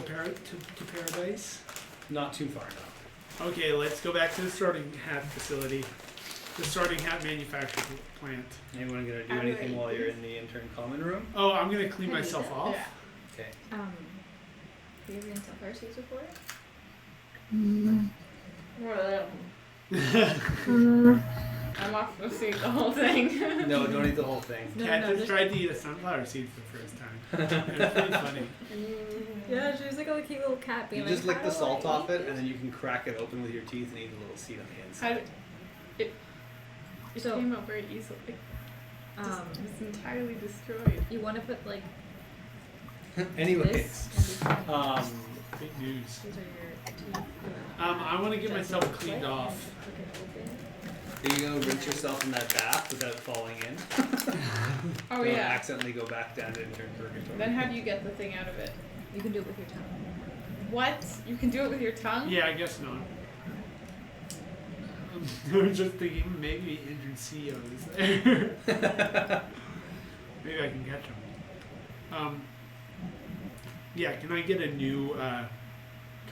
Paradise. not too far now. Okay, let's go back to the sorting hat facility, the sorting hat manufacturing plant. Anyone gonna do anything while you're in the intern common room? Oh, I'm gonna clean myself off. Yeah. Okay. Do you have any fire seats before it? I'm off the seat the whole thing. No, don't eat the whole thing. Kat just just- tried to eat a sunflower seed for the first time. It was pretty funny. Yeah, she was like a cute little cat being You like, just lick "How the do salt I off eat it, and this?" then you can crack it open with your teeth and eat a little seed on the inside. It So- came out very easily. It's entirely destroyed. You want to put like Anyways, this? And Big news. these are your teeth. I want to get myself cleaned Wet, off. and click it open. are you gonna rinse yourself in that bath without falling in? Oh Don't yeah. accidentally go back down to intern purgatory. Then how do you get the thing out of it? You can do it with your tongue. What? You can do it with your tongue? Yeah, I guess not. I was just thinking maybe intern CEO is there. Maybe I can catch him. Yeah, can I get a new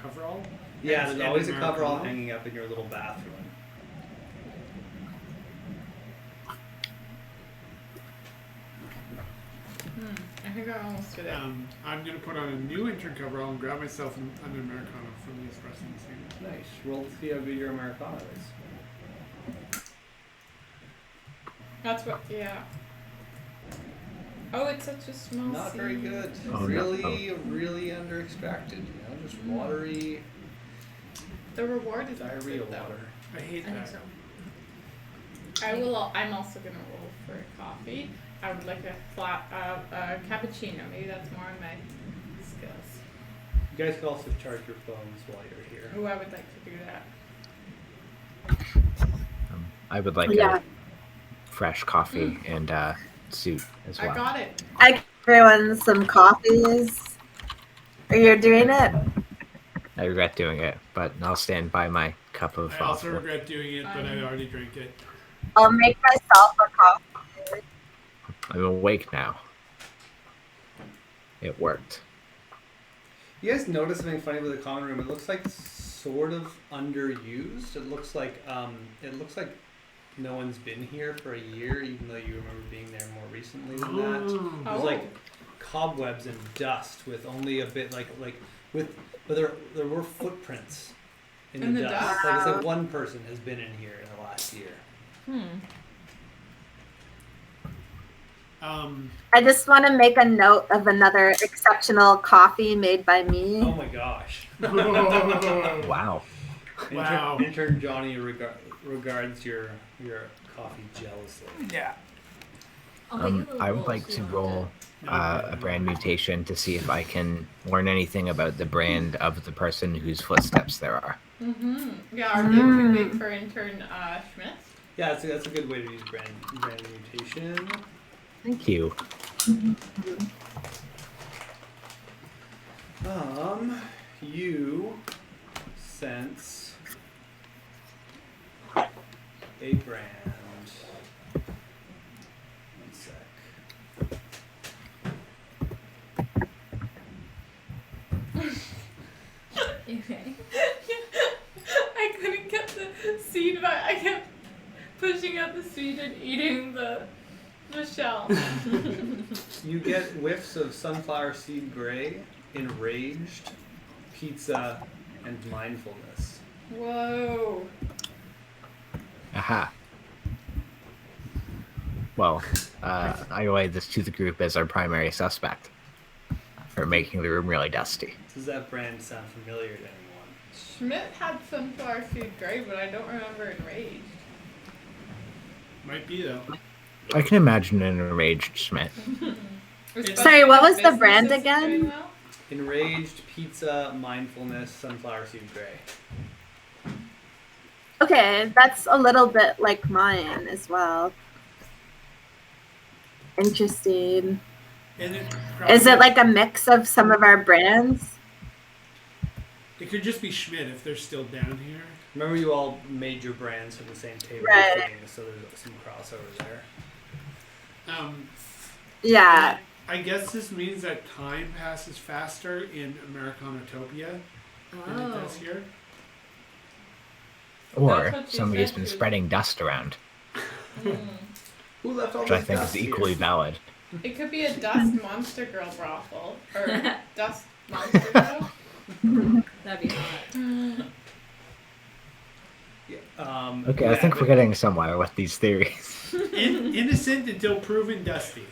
coverall? Yeah, there's And always a Americano? coverall hanging up in your little bathroom. I think I almost did it. I'm gonna put on a new intern coverall and grab myself an Americano from the espresso machine. Nice. Roll to see how good your Americano is. That's what. Yeah. Oh, it's such a small. Not very good. Oh, no. Really under extracted. Just watery The reward is diarrhea good, though. water. I hate I think that. so. I'm also gonna roll for coffee. I would like a flat, a cappuccino. Maybe that's more on my skills. You guys could also charge your phones while you're here. Ooh, I would like to do that. I would like Yeah. a fresh coffee and suit as well. I got it. I give everyone some coffees. Are you doing it? I regret doing it, but I'll stand by my cup of I also waffle. regret doing it, but I already drank it. I'll make myself a coffee. I'm awake now. It worked. You guys notice something funny with the common room? It looks like sort of underused. It looks like no one's been here for a year, even though you remember being there more recently than that. There's like cobwebs and dust with only a bit but there were footprints in the dust. Like it's like one person has been in here in the last year. I just want to make a note of another exceptional coffee made by me. Oh my gosh. Wow. Wow. Intern Johnny regards your coffee jealously. Yeah. I'll make you a little I would bowl like so you to don't roll a brand mutation to see if I can learn anything about the brand of the person whose footsteps there are. Yeah, are they too big for intern Schmidt? Yeah, that's a good way to use brand mutation. Thank you. You sense a brand. One sec. Okay. I couldn't get the seed, but I kept pushing out the seed and eating the shell. You get whiffs of sunflower seed gray, enraged, pizza, and mindfulness. Whoa. Aha. Well, I relay this to the group as our primary suspect for making the room really dusty. Does that brand sound familiar to anyone? Schmidt had sunflower seed gray, but I don't remember enraged. Might be though. I can imagine an enraged Schmidt. Sorry, what was the Business brand is again? doing well. Enraged, pizza, mindfulness, sunflower seed gray. Okay, that's a little bit like mine as well. Interesting. And it Is it like a mix of some of our brands? It could just be Schmidt if they're still down here. Remember, you all made your brands from the same table Right. of things, so there's some crossover there. Yeah. I guess this means that time passes faster in Americanatopia than it does here. Or That's what she somebody's said been too. spreading dust around, Who left all which I this think dust is here? equally valid. It could be a dust monster girl brothel. Or dust monster girl. That'd be hot. Yeah, Okay, I yeah, think but- we're getting somewhere with these theories. Innocent until proven dusty.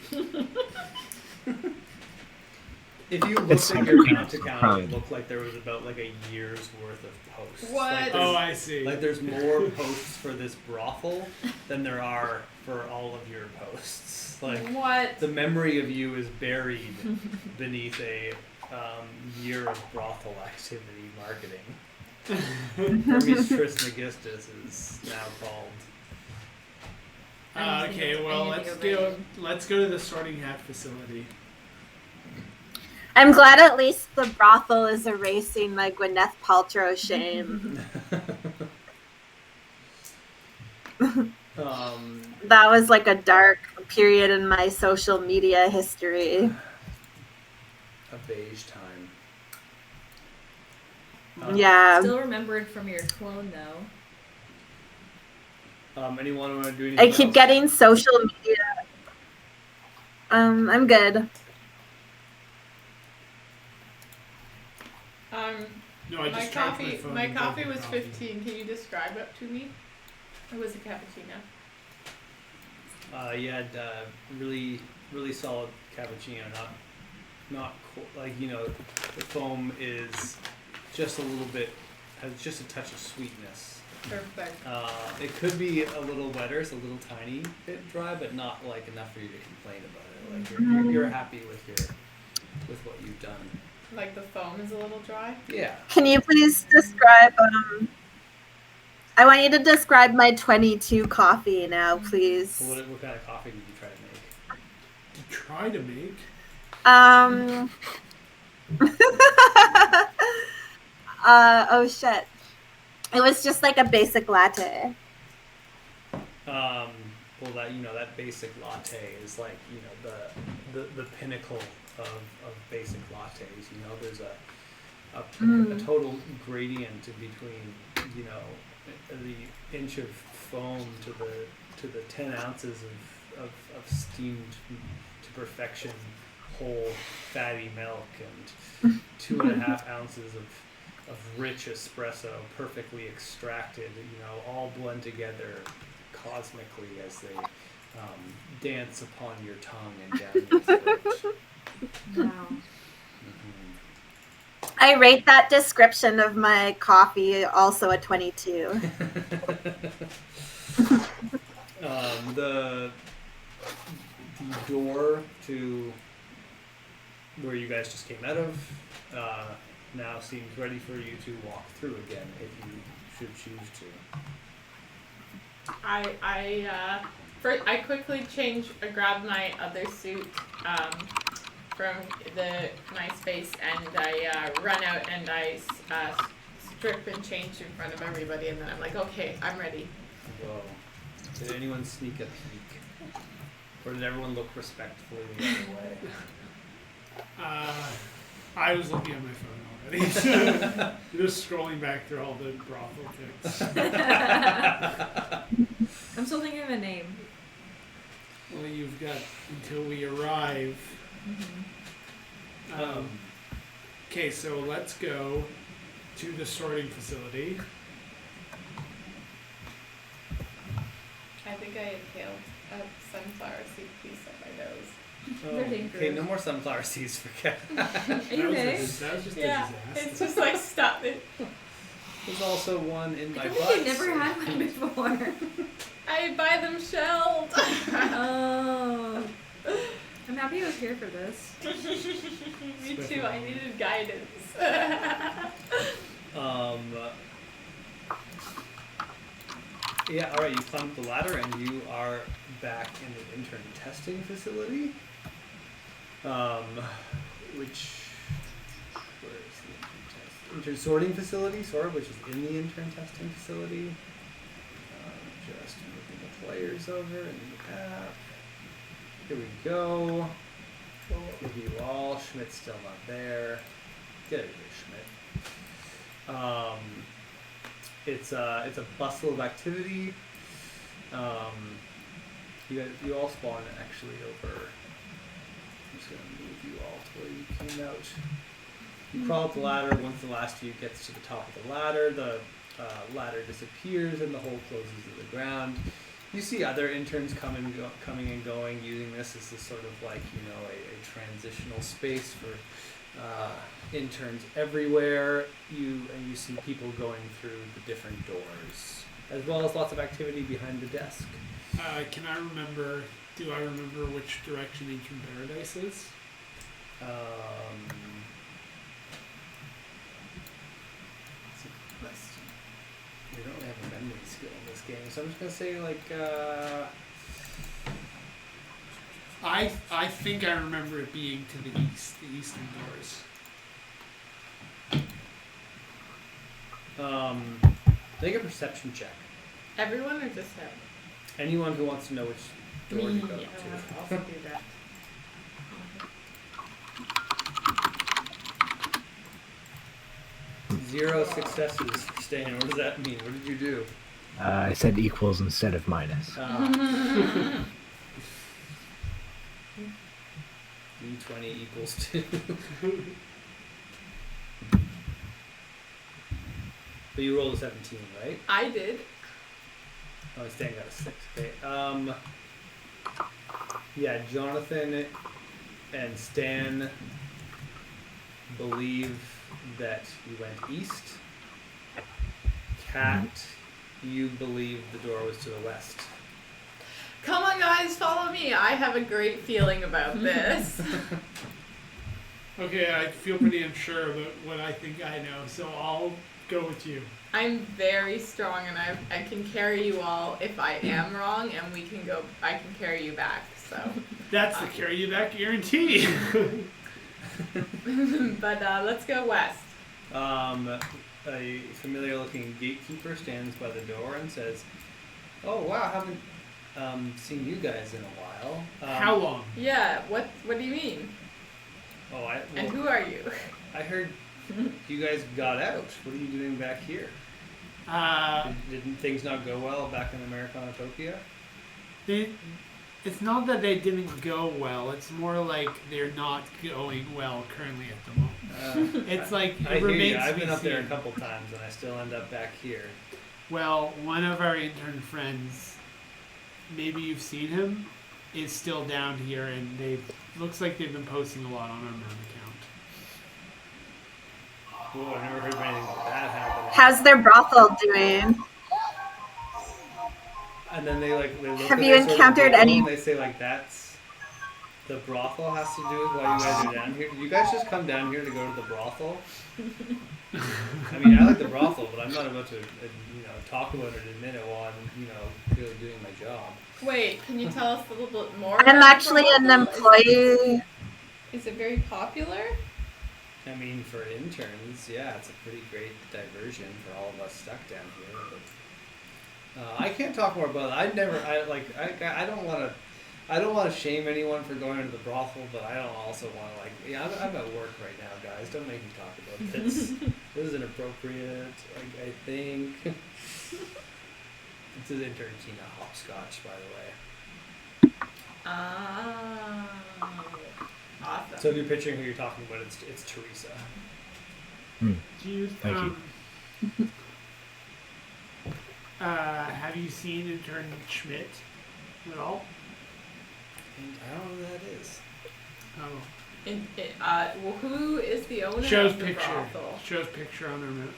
If you It's looked at your something bank account, crime. it looked like there was about like a year's worth of posts. What? Like Oh, there's, I see. like there's more posts for this brothel than there are for all of your posts. Like What? the memory of you is buried beneath a year of brothel activity marketing. Hermes Trismegistus is now called. Okay, well let's go to the sorting hat facility. I'm glad at least the brothel is erasing my Gwyneth Paltrow shame. That was like a dark period in my social media history. A beige time. Yeah. Still remembered from your clone though. Anyone want to do anything I keep else? getting social media. I'm good. No, I My just charged coffee. phone My and coffee drank was coffee. 15. Can you describe it to me? It was a cappuccino. You had really solid cappuccino, not like the foam is just a little bit, has just a touch of sweetness. Perfect. It could be a little wetter, it's a little tiny bit dry, but not like enough for you to complain about it. Like you're happy with what you've done. Like the foam is a little dry. Yeah. Can you please describe? I want you to describe my 22 coffee now, please. What kind of coffee did you try to make? Try to make. Oh shit. It was just like a basic latte. Well, that basic latte is like the pinnacle of basic lattes. There's a total gradient between the inch of foam to the 10 ounces of steamed to perfection whole fatty milk and 2.5 ounces of rich espresso perfectly extracted, all blend together cosmically as they dance upon your tongue and down your throat. Wow. I rate that description of my coffee also a 22. The door to where you guys just came out of now seems ready for you to walk through again if you should choose to. I quickly grabbed my other suit from the my space, and I run out and I strip and change in front of everybody, and then I'm like, okay, I'm ready. Whoa. Did anyone sneak a peek? Or did everyone look respectfully the other way? I was looking at my phone already. Just scrolling back through all the brothel pics. I'm still thinking of a name. Well, you've got until we arrive. Okay, so let's go to the sorting facility. I think I inhaled a sunflower seed piece up my nose. They're dangerous. Okay, no more sunflower seeds for Kat. Are you okay? That was just Yeah, a disaster. it's just like stop it. There's also one in my I butt. feel like I've never had one before. I buy them shelled. Oh. I'm happy I was here for this. Me too. I needed guidance. Yeah, alright, you climb up the ladder and you are back in the intern testing facility. Where is the intern sorting facility, which is in the intern testing facility. Just moving the players over in the app. Here we go. Give you all. Schmidt's still not there. Get out of here, Schmidt. It's a bustle of activity. You all spawn actually over. I'm just gonna move you all to where you came out. You crawl up the ladder. Once the last of you gets to the top of the ladder ladder disappears and the hole closes to the ground. You see other interns coming and going, using this as a sort of like a transitional space for interns everywhere. You see people going through the different doors, as well as lots of activity behind the desk. Do I remember which direction Intern Paradise is? That's a good question. We don't really have a memory skill in this game, so I'm just gonna say I think I remember it being to the east, the eastern doors. Make a perception check. Everyone or just him? Anyone who wants to know which door to go Yeah, to. I'll also do that. 0 successes. Stan, what does that mean? What did you do? I said equals instead of minus. D20 equals 2. But you rolled a 17, right? I did. Oh, Stan got a 6. Okay. Yeah, Jonathan and Stan believe that you went east. Kat, you believe the door was to the west. Come on, guys, follow me. I have a great feeling about this. Okay, I feel pretty unsure about what I think I know, so I'll go with you. I'm very strong, and I can carry you all if I am wrong, and we can go. I can carry you back. So. That's the carry you back guarantee. But let's go west. A familiar-looking gatekeeper stands by the door and says, "Oh wow, haven't seen you guys in a while." How long? Yeah. What do you mean? And who are you? I heard you guys got out. What are you doing back here? Didn't things not go well back in Americanatopia? It's not that they didn't go well. It's more like they're not going well currently at the moment. It's like it I hear remains you. I've to be been up there a seen. couple times, and I still end up back here. Well, one of our intern friends, maybe you've seen him, is still down here, and looks like they've been posting a lot on our main account. Whoa, I've never heard of anything like that happen. How's their brothel doing? And then they look Have at you their sort of encountered giggle, any- and they say like, that's the brothel has to do with why you guys are down here. Did you guys just come down here to go to the brothel? I mean, I like the brothel, but I'm not about to talk about it and admit it while I'm really doing my job. Wait, can you tell us a little bit more? I'm about the actually an brothel? employee. Is it very popular? I mean, for interns, yeah, it's a pretty great diversion for all of us stuck down here. But, I can't talk more about it. I don't want to shame anyone for going to the brothel, but I don't also want to I'm at work right now, guys. Don't make me talk about this. This is inappropriate. I think. This is Intertina hopscotch, by the way. Awesome. So if you're picturing who you're talking about, it's Teresa. Thank you. Have you seen intern Schmidt at all? And I don't know who that is. Oh. Well, who is the owner Shows of the picture. brothel? Shows picture on their mount.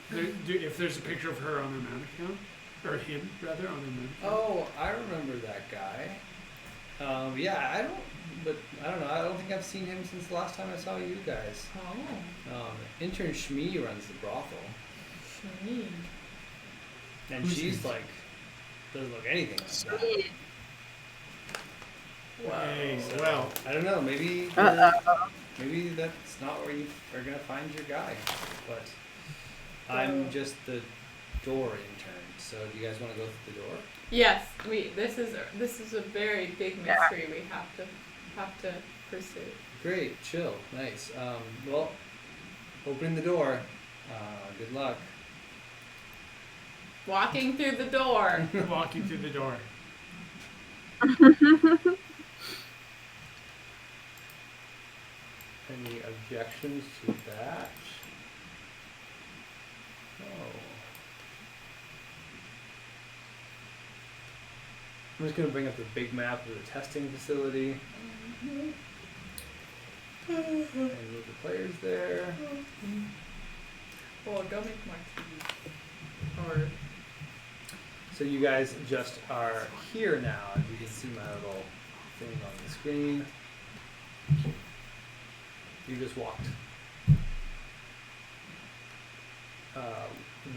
If there's a picture of her on their mount account, or him rather on their mount account. Oh, I remember that guy. Yeah, I don't know. I don't think I've seen him since the last time I saw you guys. Oh. Intern Shmi runs the brothel, Shmi. and Who's she's he? doesn't look anything like that. Sweet. Hey, So, well, I don't know. Maybe Uh-oh. maybe that's not where you are gonna find your guy. But I'm just the door intern. So do you guys want to go through the door? Yes, this is a very big mystery we have to pursue. Great, chill, nice. Well, opening the door. Good luck. Walking through the door. walking through the door. Any objections to that? Oh. I'm just going to bring up the big map of the testing facility. And move the players there. Well, go make more tea. Or So you guys just are here now. As you can see my little thing on the screen. You just walked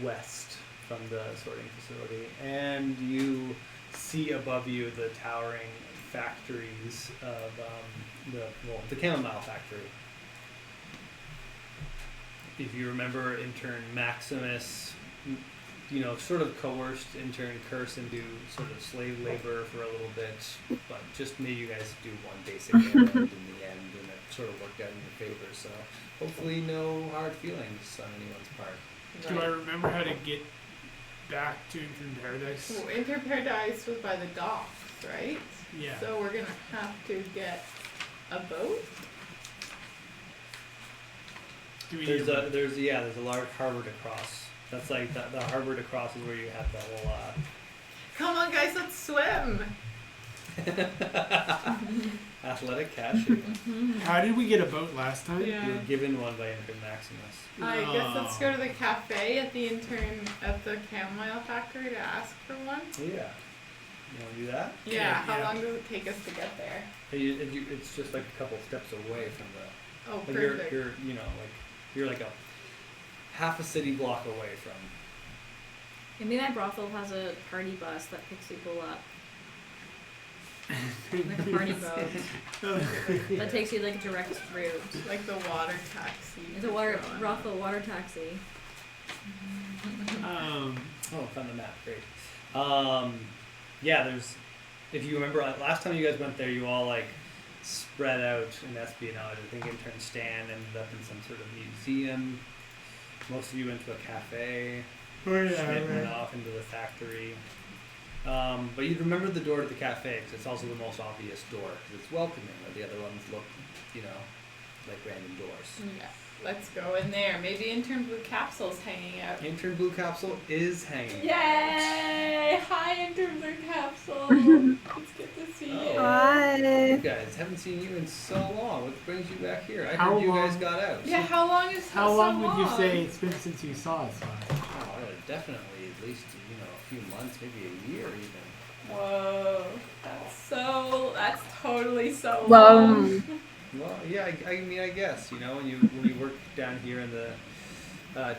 west from the sorting facility, and you see above you the towering factories of the chamomile factory. If you remember, intern Maximus, sort of coerced intern Curse into sort of slave labor for a little bit, but just made you guys do one basic errand in the end, and it sort of worked out in your favor. So hopefully, no hard feelings on anyone's part. Do I remember how to get back to Intern Paradise? Well, Intern Paradise was by the docks, right? Yeah. So we're gonna have to get a boat. Do we There's a large harbor to cross. That's like the harbor to cross is where you have the whole Come on, guys, let's swim. Athletic cashier. How did we get a boat last time? Yeah. You were given one by Intern Maximus. I guess let's go to the cafe at the chamomile factory to ask for one. Yeah. You want to do that? Yeah. How yeah. long does it take us to get there? It's just like a couple steps away from the. Oh, Like perfect. you're like a half a city block away from. Maybe that brothel has a party bus that picks people up. Like a party boat. That takes you like a direct route. Like the water taxi. It's a brothel water taxi. Oh, found the map. Great. Yeah, there's. If you remember, last time you guys went there, you all like spread out in espionage. I think Intern Stan ended up in some sort of museum. Most of you went to a cafe. Schmidt went off into the factory. But you remember the door to the cafe because it's also the most obvious door because it's welcoming. Where the other ones look, like random doors. Yeah. Let's go in there. Maybe Intern Blue Capsule's hanging out. Intern Blue Capsule is hanging. Yay! Hi, Intern Blue Capsule. It's good to see you. Hi. You guys haven't seen you in so long. What brings you back here? I How heard you guys long? got out. Yeah, how long is How so long would you long? say it's been since you saw us last? Oh, definitely at least a few months, maybe a year even. Whoa, that's totally so Whoa. long. Well, yeah, I mean, I guess when you work down here in the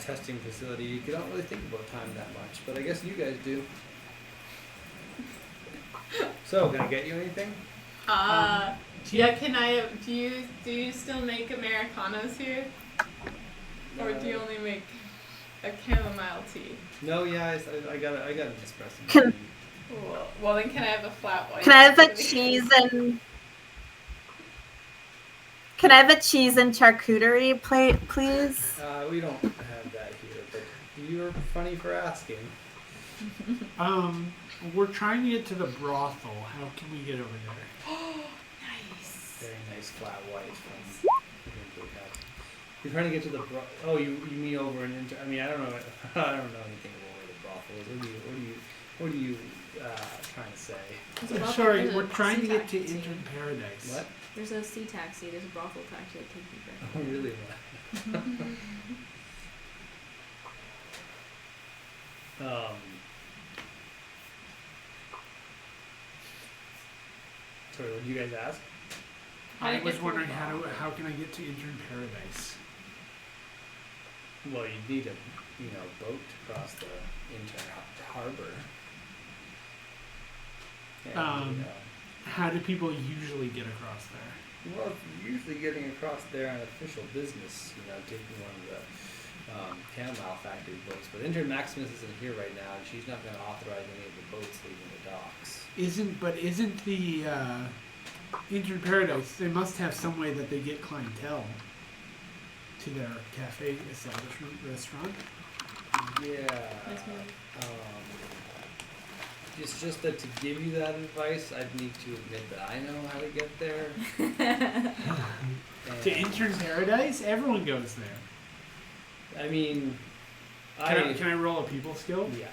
testing facility, you don't really think about time that much. But I guess you guys do. So, can I get you anything? Yeah, can I, do you still make Americanos here? Or do you only make a chamomile tea? No, yeah, I got an espresso. Can- Well, then can I have a flat white? Can I have a cheese and charcuterie plate, please? We don't have that here, but you're funny for asking. We're trying to get to the brothel. How can we get over there? Nice. Very nice flat white from. You're trying to get to the oh, you mean over an I mean, I don't know anything about where the brothel is. What are you trying to say? There's a brothel- Sorry, there's a we're trying to sea get to taxi. Intern Paradise. What? There's a sea taxi. There's a brothel taxi that takes you there. Oh, really? Sorry, what did you guys ask? I was wondering how can I get to Intern Paradise? Well, you need a boat to cross the Intern Harbor. And, How do people usually get across there? well, usually getting across there on official business, taking one of the chamomile factory boats. But Intern Maximus isn't here right now, and she's not going to authorize any of the boats leaving the docks. Isn't the Intern Paradise? They must have some way that they get clientele to their cafe establishment restaurant. Yeah. Nice move. It's just that to give you that advice, I'd need to admit that I know how to get there. To Intern Paradise, everyone goes there. I mean, Can I roll a people skill? Yeah.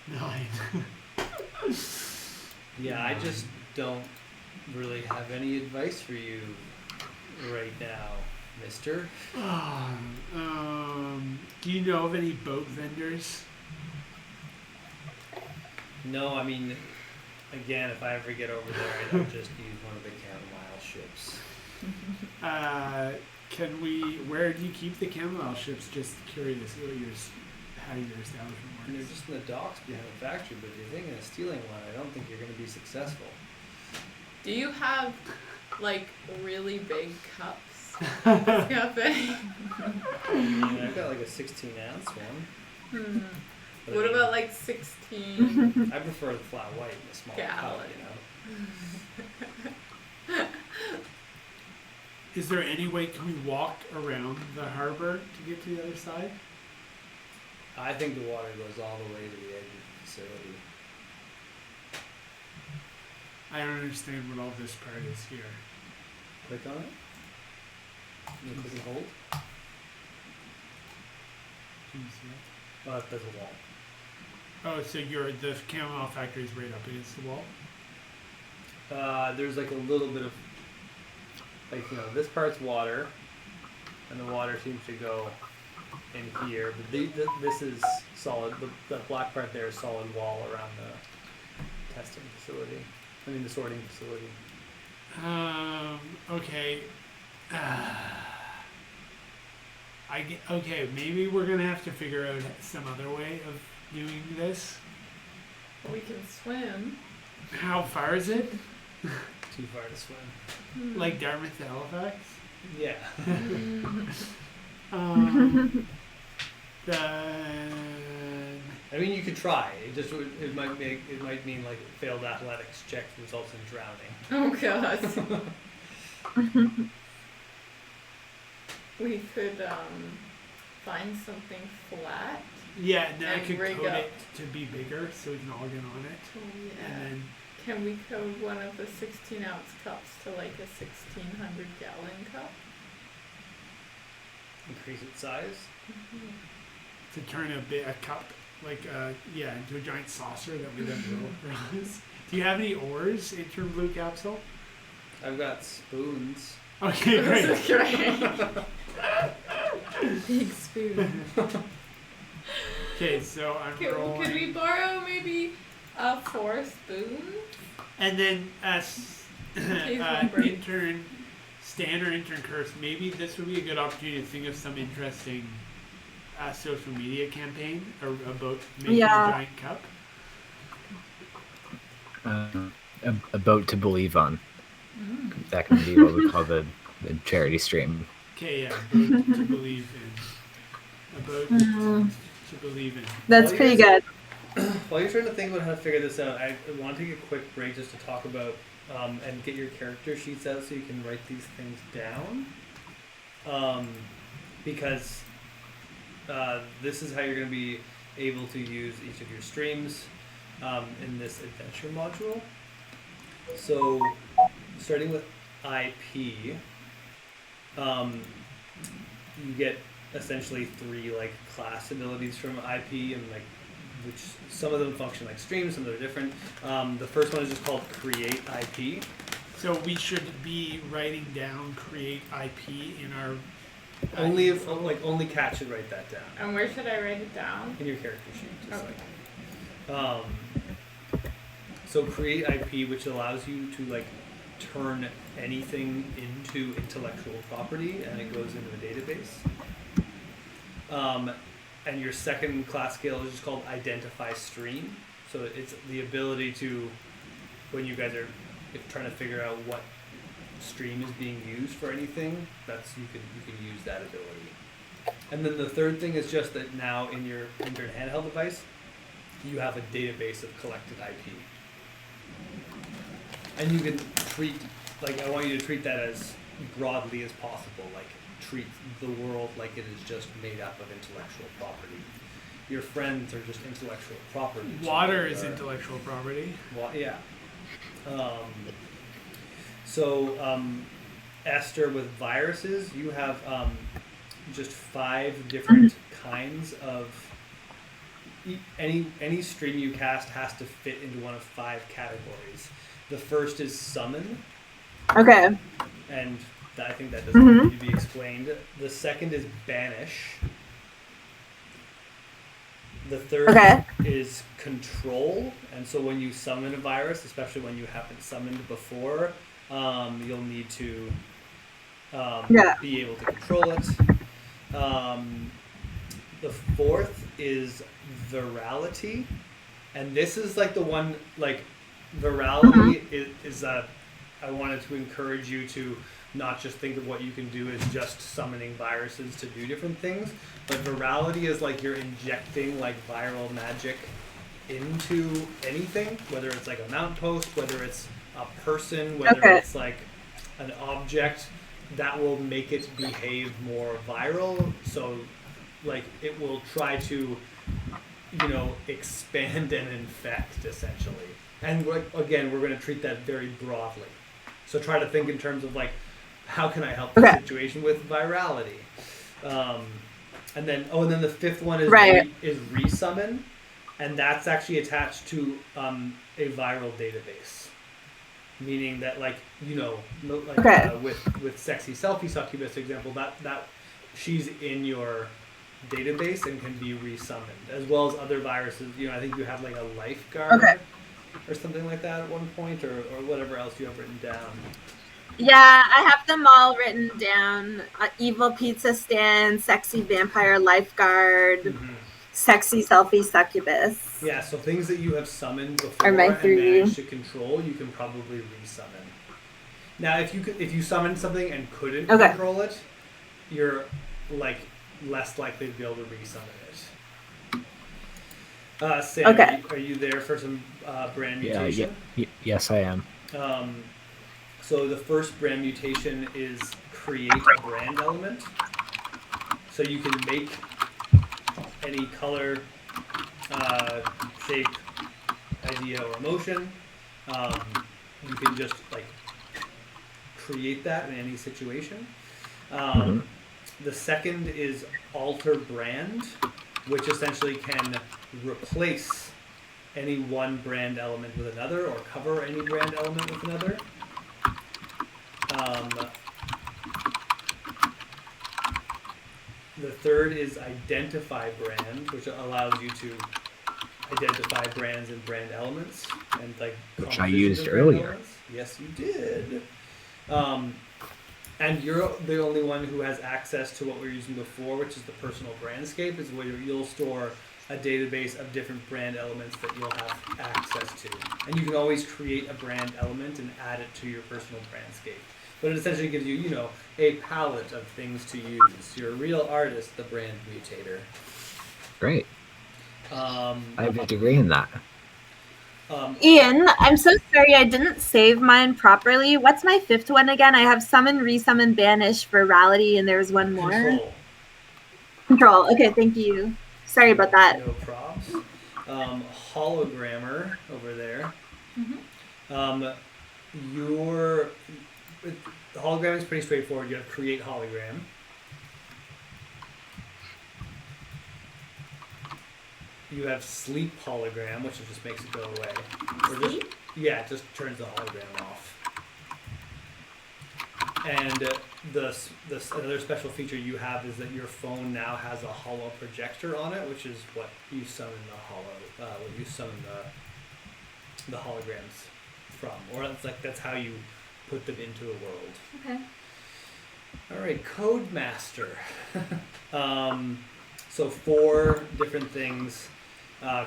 9. Yeah, I just don't really have any advice for you right now, mister. Do you know of any boat vendors? No, I mean, again, if I ever get over there, I'd just use one of the chamomile ships. Where do you keep the chamomile ships? Just curious how your establishment And they're works. just in the docks behind the factory, but if you're thinking of stealing one, I don't think you're going to be successful. Do you have, like, really big cups at this cafe? I mean, I've got like a 16-ounce one. But I What mean, about, like, 16? I prefer the flat white in a small cup, Gallon. Is there any way can we walk around the harbor to get to the other side? I think the water goes all the way to the edge of the facility. I don't understand what all this part is here. Click on it. You click and hold. There's a wall. Oh, so the chamomile factory is right up against the wall? There's like a little bit of, like, this part's water, and the water seems to go in here, but this is solid. The black part there is solid wall around the testing facility. The sorting facility. Okay. Okay, maybe we're gonna have to figure out some other way of doing this. We can swim. How far is it? Too far to swim. Like Dartmouth to Halifax? Yeah. Then You could try. It might mean like failed athletics check results in drowning. Oh god. We could find something flat. yeah, then I And could rig code up. it to be bigger so we can all get on it. Oh, yeah. And then Can we code one of the 16-ounce cups to like a 1,600-gallon cup? Increase its size. to turn a cup into a giant saucer that we then roll across. Do you have any oars in your blue capsule? I've got spoons. Okay, great. Big spoon. Okay, so I'm rolling. Could we borrow maybe 4 spoons? And then case one breaks. intern Stan or intern Curse, maybe this would be a good opportunity to think of some interesting social media campaign about making a giant cup. A boat to believe on. That can be what we call the charity stream. Okay, yeah, a boat to believe in. A boat to believe in. That's pretty good. While you're trying to think about how to figure this out, I want to take a quick break just to talk about and get your character sheets out so you can write these things down. Because this is how you're going to be able to use each of your streams in this adventure module. So, starting with IP, you get essentially 3 like class abilities from IP, and like which some of them function like streams, some of them are different. The first one is just called Create IP. So we should be writing down Create IP in our Only Kat should write that down And where should I write it down? in your character sheet. Just Okay. So Create IP, which allows you to like turn anything into intellectual property, and it goes into a database. And your second class skill is just called Identify Stream. So it's the ability to, when you guys are trying to figure out what stream is being used for anything, you can use that ability. And then the third thing is just that now in your intern handheld device, you have a database of collected IP. And you can treat, I want you to treat that as broadly as possible, treat the world like it is just made up of intellectual property. Your friends are just intellectual property. Water is intellectual property. Yeah. Esther, with viruses, you have just 5 different kinds of. Any stream you cast has to fit into one of 5 categories. The first is summon. Okay. And I think that doesn't need to be explained. The second is banish. The third is control. And so when you summon a virus, especially when you haven't summoned before, you'll need to be able to control it. The fourth is virality. And this is the one, virality is I wanted to encourage you to not just think of what you can do as just summoning viruses to do different things, but virality is you're injecting viral magic into anything, whether it's a mount post, whether it's a person, whether it's an object, that will make it behave more viral. So it will try to expand and infect essentially. And again, we're going to treat that very broadly. So try to think in terms of how can I help the Okay. situation with virality? And then the fifth one is Right. resummon, and that's actually attached to a viral database, meaning that like Okay. with sexy selfie succubus example, that she's in your database and can be resummoned, as well as other viruses. I think you have like a lifeguard Okay. or something like that at one point, or whatever else you have written down. Yeah, I have them all written down. Evil pizza stand, sexy vampire lifeguard, Mhm. sexy selfie succubus. Yeah, so things that you have summoned Are before my and three. managed to control, you can probably resummon. Now, if you summoned something and couldn't Okay. control it, you're like less likely to be able to resummon it. Sam, Okay. are you there for some brand Yeah, mutation? yes, I am. So the first brand mutation is create a brand element. So you can make any color, shape, idea, or emotion. You can just like create that in any situation. The second is alter brand, which essentially can replace any one brand element with another, or cover any brand element with another. The third is identify brand, which allows you to identify brands and brand elements, and like Which I compositions used of brand earlier. elements. Yes, you did. And you're the only one who has access to what we were using before, which is the personal brandscape, is where you'll store a database of different brand elements that you'll have access to. And you can always create a brand element and add it to your personal brandscape. But it essentially gives you, a palette of things to use. You're a real artist, the brand mutator. Great. I I have a degree in that. Ian, I'm so sorry I didn't save mine properly. What's my fifth one again? I have summon, resummon, banish, virality, and there was one more. Control. Control. Okay, thank you. Sorry about that. No props. Hologrammer over there. The hologram is pretty straightforward. You have to create hologram. You have sleep hologram, which just makes it go away. It just turns the hologram off. And another special feature you have is that your phone now has a holo projector on it, which is what you summon the holograms from, or that's how you put them into the world. Okay. All right, Codemaster. So 4 different things.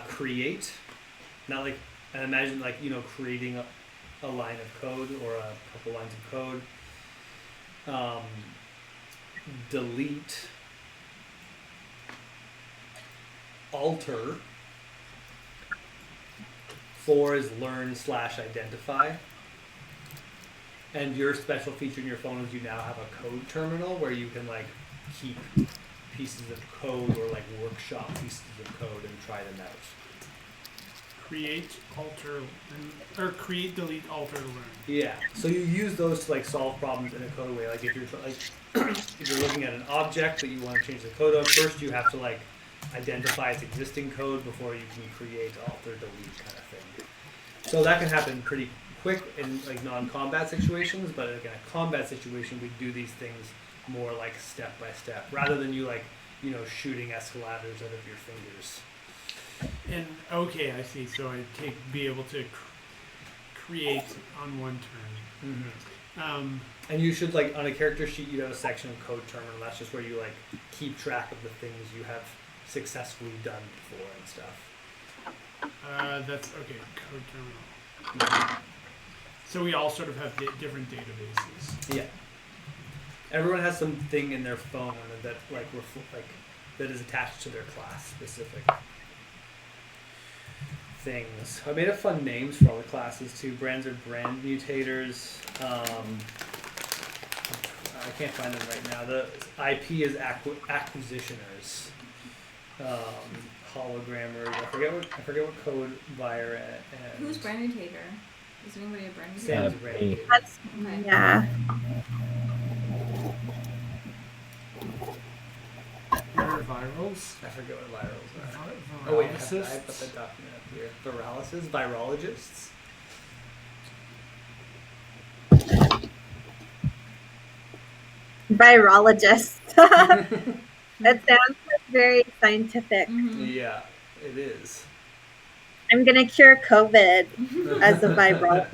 Create, not like, and imagine like creating a line of code or a couple lines of code. Delete, alter. 4 is learn/identify. And your special feature in your phone is you now have a code terminal where you can like keep pieces of code or like workshop pieces of code and try them out. Create, alter, or create, delete, alter, learn. Yeah. So you use those to like solve problems in a code way. Like if you're if you're looking at an object that you want to change the code of, first you have to like identify its existing code before you can create, alter, delete kind of thing. So that can happen pretty quick in like non-combat situations, but in a combat situation we do these things more like step by step, rather than you shooting escalators out of your fingers. And okay, I see. So I be able to create on one turn. Mm-hmm. And you should on a character sheet you have a section of code terminal. That's just where you keep track of the things you have successfully done before and stuff. That's okay. Code terminal. Mm-hmm. So we all sort of have different databases. Yeah. Everyone has something in their phone that that is attached to their class specific things. I made up fun names for all the classes too. Brands are brand mutators. I can't find them right now. The IP is acquisitioners. Hologrammers. I forget what code buyer and Who's brand mutator? Is anybody a brand mutator? Sam's a brand me. mutator. That's Okay. yeah. Virals. I forget what virals are. Vi- Oh wait, I put virologists? that document up here. Virologists? Virologists? Virologist. That sounds very scientific. Yeah, it is. I'm gonna cure COVID as a viral.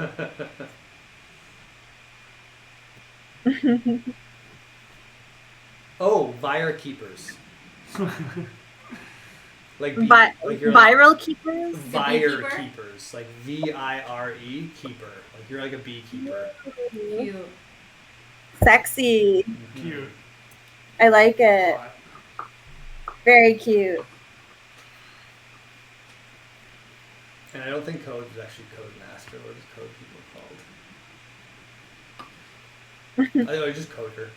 Oh, Vire keepers. Like But like you're like viral keepers? Vire beekeeper? keepers, like VIRE keeper. Like you're like a beekeeper. Cute. Sexy. Cute. I like it. Hot. Very cute. And I don't think code is actually code master. What is code people called? I know, it's just coder.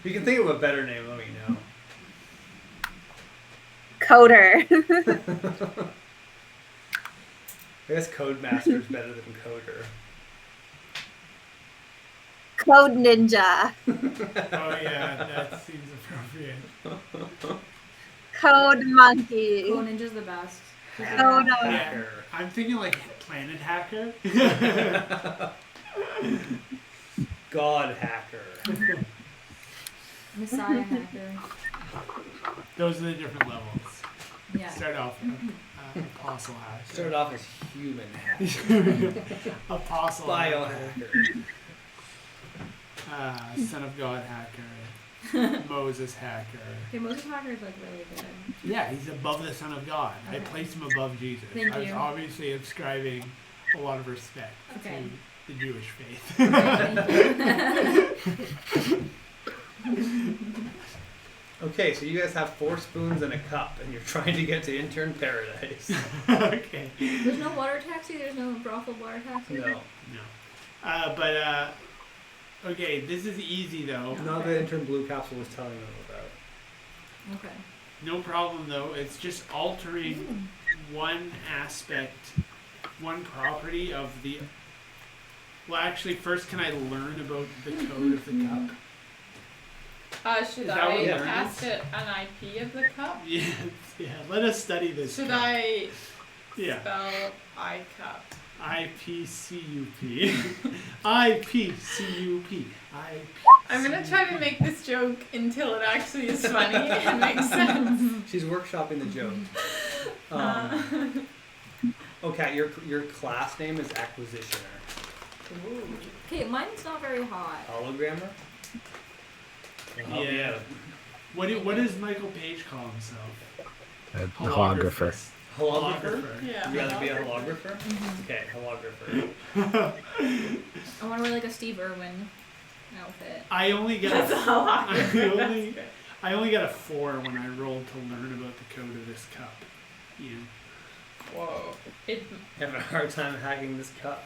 You can think of a better name, let me know. Coder. I guess code master is better than coder. Code ninja. Oh yeah, that seems appropriate. Code monkey. Cool Ninja's the best. Code Hacker. I'm thinking like Planet Hacker. God hacker. Messiah hacker. Those are the different levels. Yeah. Start off Apostle Hacker. Started off as human hacker. Apostle Hacker. Biohacker. Son of God Hacker. Moses Hacker. Okay, Moses Hacker is like really good. Yeah, he's above the Son of God. I Okay. place him above Jesus. Thank I was you. obviously ascribing a lot of respect Okay. to the Jewish faith. Okay, so you guys have 4 spoons and a cup, and you're trying to get to intern paradise. Okay. There's no water taxi. There's no brothel water taxi. No. No. Okay, this is easy though. Not the intern blue capsule was telling them about. Okay. No problem though. It's just altering one aspect, one property of the. Well, actually, first, can I learn about the code of the cup? Should Is that what I it cast is? it an IP of the cup? Yeah, yeah. Let us study this. Should cup. I Yeah. spell I cup? IPCUP. IPCUP. I'm gonna try to make this joke until it actually is funny and makes sense. She's workshopping the joke. Okay, your class name is Acquisitioner. Okay, mine's not very hot. Hologrammer? Yeah. What does Michael Page call himself? A holographer. Holographer? Yeah. You gotta be a holographer? Okay, holographer. I want to wear like a Steve Irwin outfit. I only got That's a lot. I only got a 4 when I rolled to learn about the code of this cup. You know. Whoa. It Having a hard time hacking this cup.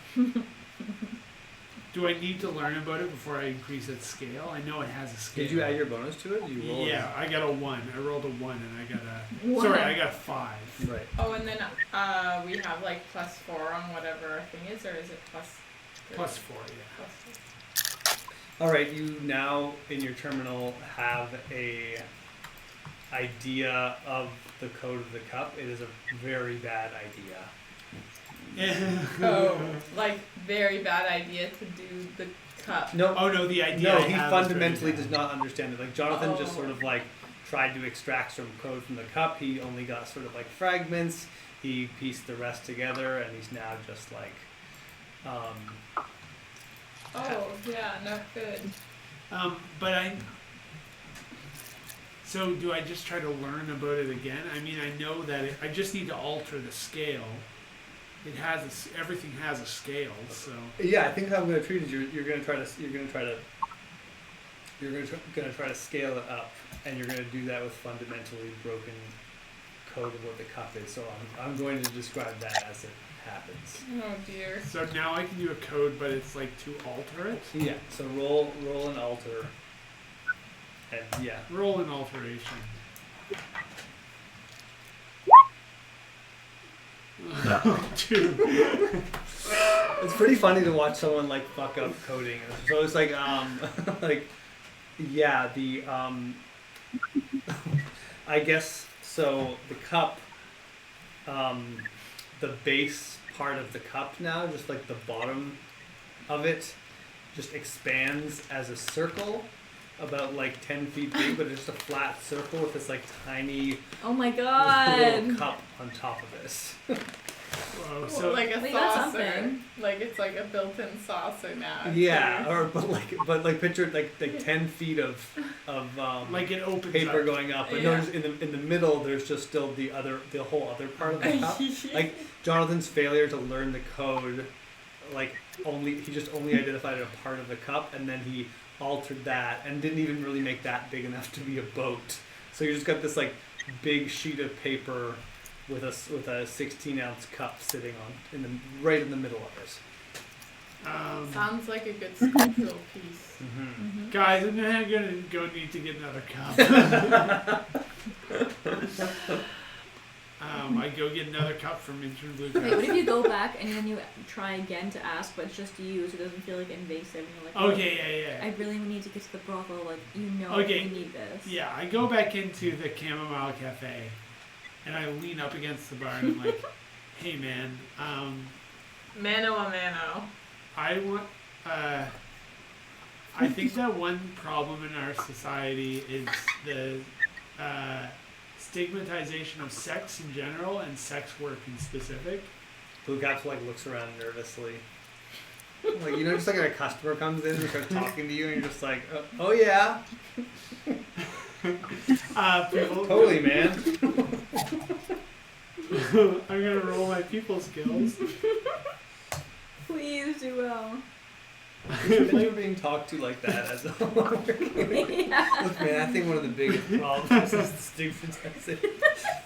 Do I need to learn about it before I increase its scale? I know it has a scale. Did you add your bonus to it? You rolled. Yeah, I got a 1. I rolled a 1 and I got a. One. Sorry, I got 5. Right. oh, and then we have like +4 on whatever our thing is, or is it plus? Plus 4, yeah. Plus 4? All right. You now in your terminal have a idea of the code of the cup. It is a very bad idea. Oh, like very bad idea to do the cup. No. Oh no, the idea. No, I he have is fundamentally very does not understand it. Like Jonathan just Oh. sort of like tried to extract some code from the cup. He only got sort of like fragments. He pieced the rest together, and he's now just like, Oh, yeah, not good. But I. So do I just try to learn about it again? I mean, I know that I just need to alter the scale. It has everything has a scale, so. yeah. I think how I'm going to treat it is you're going to try to scale it up, and you're going to do that with fundamentally broken code of what the cup is. So I'm going to describe that as it happens. Oh dear. So now I can do a code, but it's like to alter it. Yeah. So roll an alter, and yeah. Roll an alteration. Two. It's pretty funny to watch someone like fuck up coding. So it's like like Yeah, the I guess so. The cup, the base part of the cup now, just like the bottom of it, just expands as a circle, about like 10 feet big, but it's just a flat circle with this like tiny Oh my little god. cup on top of this. Whoa, Well, so like a Wait, that's saucer. something. Like it's like a built-in saucer now. Yeah, too. or but like picture like 10 feet of like it opens paper up. going up, but Yeah. notice in the middle there's just still the whole other part of the cup. Like Jonathan's failure to learn the code, like he just only identified a part of the cup, and then he altered that and didn't even really make that big enough to be a boat. So you just got this like big sheet of paper with a 16-ounce cup sitting right in the middle of it. Sounds like a good sculptural piece. Mm-hmm. Guys, I'm gonna go need to get another cup. I go get another cup from Intern Blue Okay, what Cup. if you go back and then you try again to ask, but it's just you, so it doesn't feel like invasive, and you're like, Okay, yeah. I really need to get to the brothel, like, Okay. we need this. Yeah, I go back into the Chamomile Cafe, and I lean up against the bar and I'm like, hey man, Mano a mano. I want, I think that one problem in our society is the stigmatization of sex in general and sex work in specific. Blue Caps like looks around nervously. Like, you know, just like a customer comes in and starts talking to you, and you're just like, oh yeah, People, totally, man. I'm gonna roll my people skills. Please do well. Imagine you're being talked to like that as a Yeah. Look, man, I think one of the biggest problems is the stigmatization.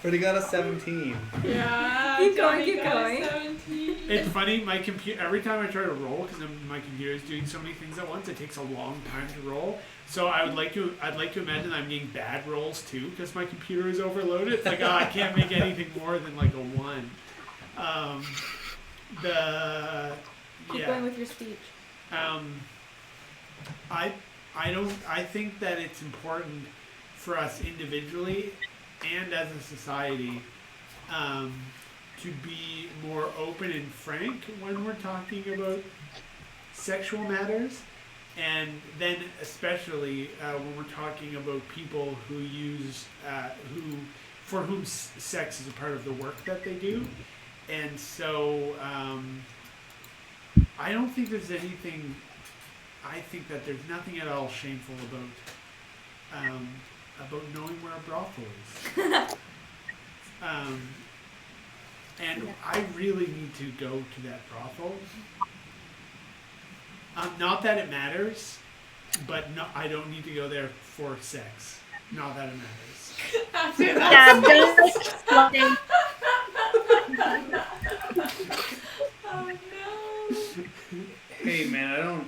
But he got a 17. Yeah. Keep going, Johnny keep got a going. 17. It's funny, my computer, every time I try to roll, because my computer is doing so many things at once, it takes a long time to roll. So I'd like to imagine I'm getting bad rolls too, because my computer is overloaded. It's like, I can't make anything more than like a 1. Keep going with your speech. I think that it's important for us individually and as a society to be more open and frank when we're talking about sexual matters, and then especially when we're talking about people who use for whom sex is a part of the work that they do. And so I don't think there's anything. I think that there's nothing at all shameful about knowing where a brothel is. And I really need to go to that brothel. Not that it matters, but no, I don't need to go there for sex. Not that it matters. After Yeah, that. just exploding. Oh no. Hey, man,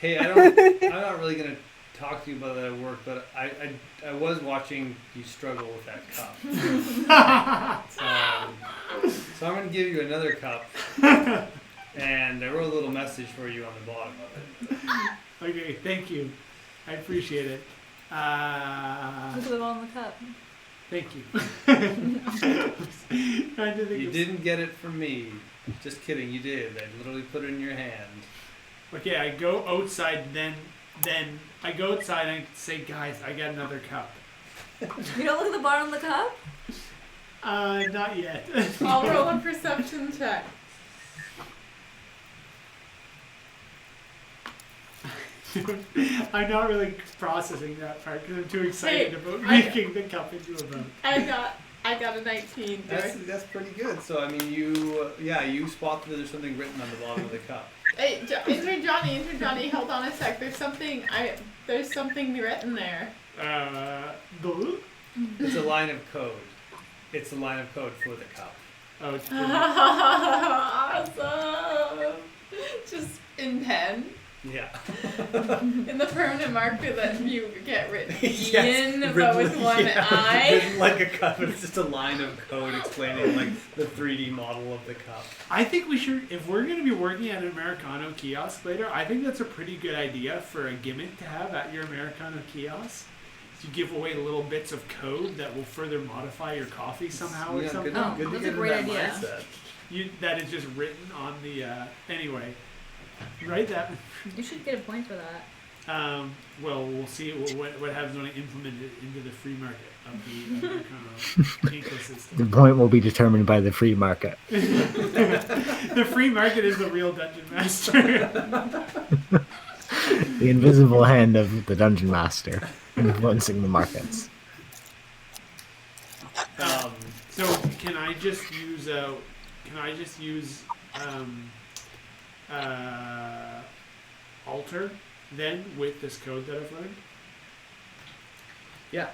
I'm not really gonna talk to you about that at work, but I was watching you struggle with that cup. So I'm gonna give you another cup, and I wrote a little message for you on the bottom of it. Okay, thank you. I appreciate it. Look at the ball in the cup. Thank you. Trying to think You of- didn't get it from me. Just kidding, you did. I literally put it in your hand. Okay, I go outside, then I go outside and I say, guys, I got another cup. You don't look at the bottom of the cup? Not yet. I'll roll a perception check. I'm not really processing that part because I'm too excited Hey, about I- making the cup into a boat. I got a 19. That's pretty good. So I mean, you spot that there's something written on the bottom of the cup. Hey, Intern Johnny, hold on a sec. There's something written there. Blue? It's a line of code. It's a line of code for the cup. Oh, it's blue. Awesome. Just in pen. Yeah. In the permanent marker that you get written Yes, Ian, but written- with one yeah, eye. written like a cup, but it's just a line of code explaining like the 3D model of the cup. I think we should, if we're going to be working at an Americano kiosk later, I think that's a pretty good idea for a gimmick to have at your Americano kiosk. You give away little bits of code that will further modify your coffee somehow or Yeah, something. Oh, good to that's get a in great that idea. mindset. That is just written on the, anyway. Right? That. You should get a point for that. Well, we'll see what happens when I implement it into the free market of the Americano ecosystem. The point will be determined by the free market. The free market is the real dungeon master. The invisible hand of the dungeon master influencing the markets. So can I just use alter then with this code that I've learned? Yeah.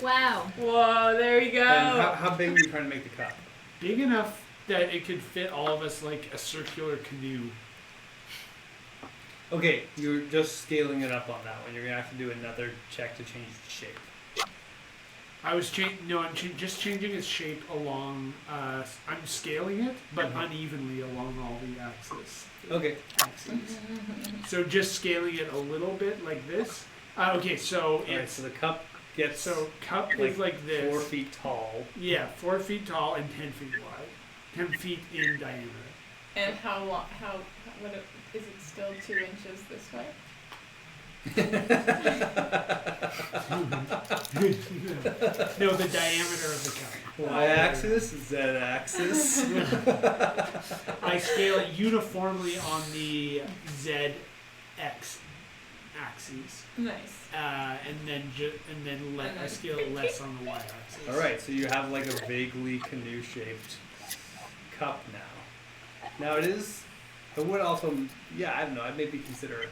Wow. Whoa, there you go. And how big are you trying to make the cup? Big enough that it could fit all of us like a circular canoe. Okay, you're just scaling it up on that one. You're gonna have to do another check to change the shape. I'm just changing its shape along. I'm scaling it, but unevenly along all the axes. Okay. So just scaling it a little bit like this. Okay, so Alright, it's so the cup gets cup is like this. 4 feet tall. Yeah, 4 feet tall and 10 feet wide. 10 feet in diameter. And how long? Is it still 2 inches this way? No, the diameter of the cup. Y-axis, Z-axis. I scale it uniformly on the ZX axes, Nice. and then I scale it less on the Y-axis. All right, so you have like a vaguely canoe-shaped cup now. Now it is. I would also, yeah, I don't know. I'd maybe consider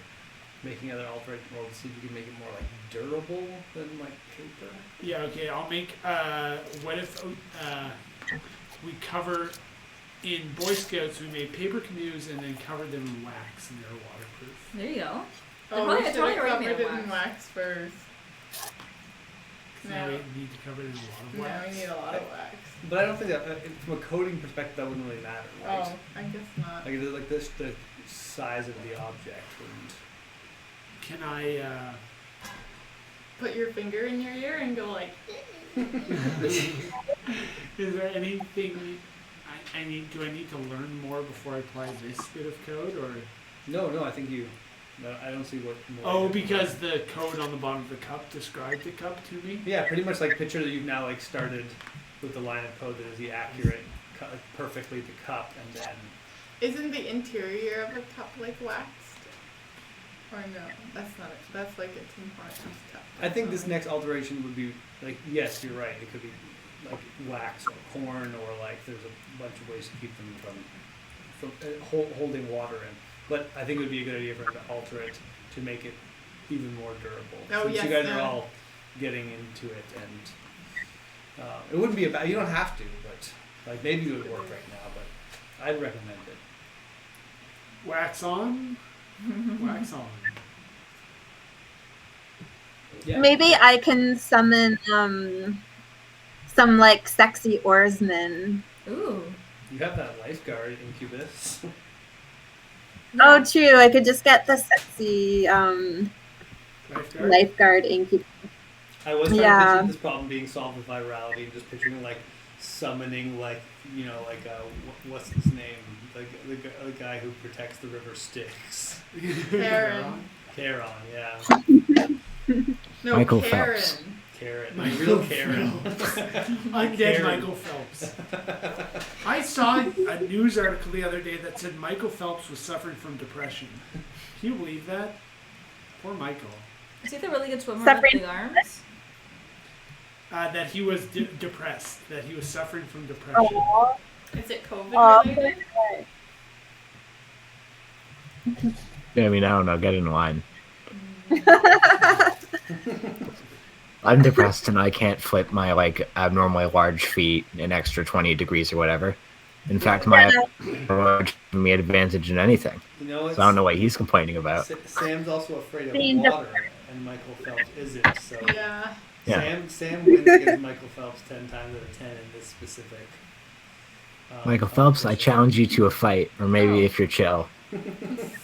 making other alternate molds, see if you can make it more like durable than like paper. Yeah. Okay. I'll make. What if we cover in Boy Scouts? We made paper canoes and then covered them in wax, and they're waterproof. There you go. Oh, probably- we it's should probably have already covered made it of in wax first. Now No. we need to cover it in a lot of No, wax. we need a lot of wax. But I don't think that from a coding perspective that wouldn't really matter, right? Oh, I guess not. Like this, the size of the object wouldn't. Can I? Put your finger in your ear and go like. Is there anything I need? Do I need to learn more before I apply this bit of code, or? No, I think you. No, I don't see what more. Oh, you- because the code on the bottom of the cup described the cup to me. Yeah, pretty much like picture that you've now like started with the line of code that is the accurate, perfectly the cup, and then. Isn't the interior of a cup like waxed? Or no, that's not it. That's like a Tim Hortons cup. I think this next alteration would be like, yes, you're right. It could be like wax or corn, or like there's a bunch of ways to keep them from holding water in. But I think it would be a good idea for him to alter it to make it even more durable. Oh, Since yes, you guys yeah. are all getting into it, and it wouldn't be a bad. You don't have to, but like maybe it would work right now. But I'd recommend it. Wax on, wax on. Yeah. Maybe I can summon some like sexy oarsmen. Ooh. You have that lifeguard incubus. Oh, true. I could just get the sexy Lifeguard? lifeguard incubus. I was trying to Yeah. picture this problem being solved with virality, and just picturing like summoning like what's his name, like the guy who protects the river Styx. Karen. Charon, yeah. No, Michael Karen. Phelps. Karen. Michael Real Karen. Undead Karen. Michael Phelps. I saw a news article the other day that said Michael Phelps was suffering from depression. Can you believe that? Poor Michael. Is he the really good swimmer with Suffering- big arms? That he was depressed. That he was suffering from depression. Aw. Is it COVID Aw, related? I mean, I don't know. Get in line. I'm depressed and I can't flip my like abnormally large feet an extra 20 degrees or whatever. In fact, my giving me advantage in anything. You know, So I don't know what he's complaining about. Sam's also afraid of Being water, and Michael Phelps isn't. So Yeah. Yeah. Sam wins against Michael Phelps 10 times out of 10 in this specific. Michael Phelps, I challenge you to a fight, or maybe if you're chill,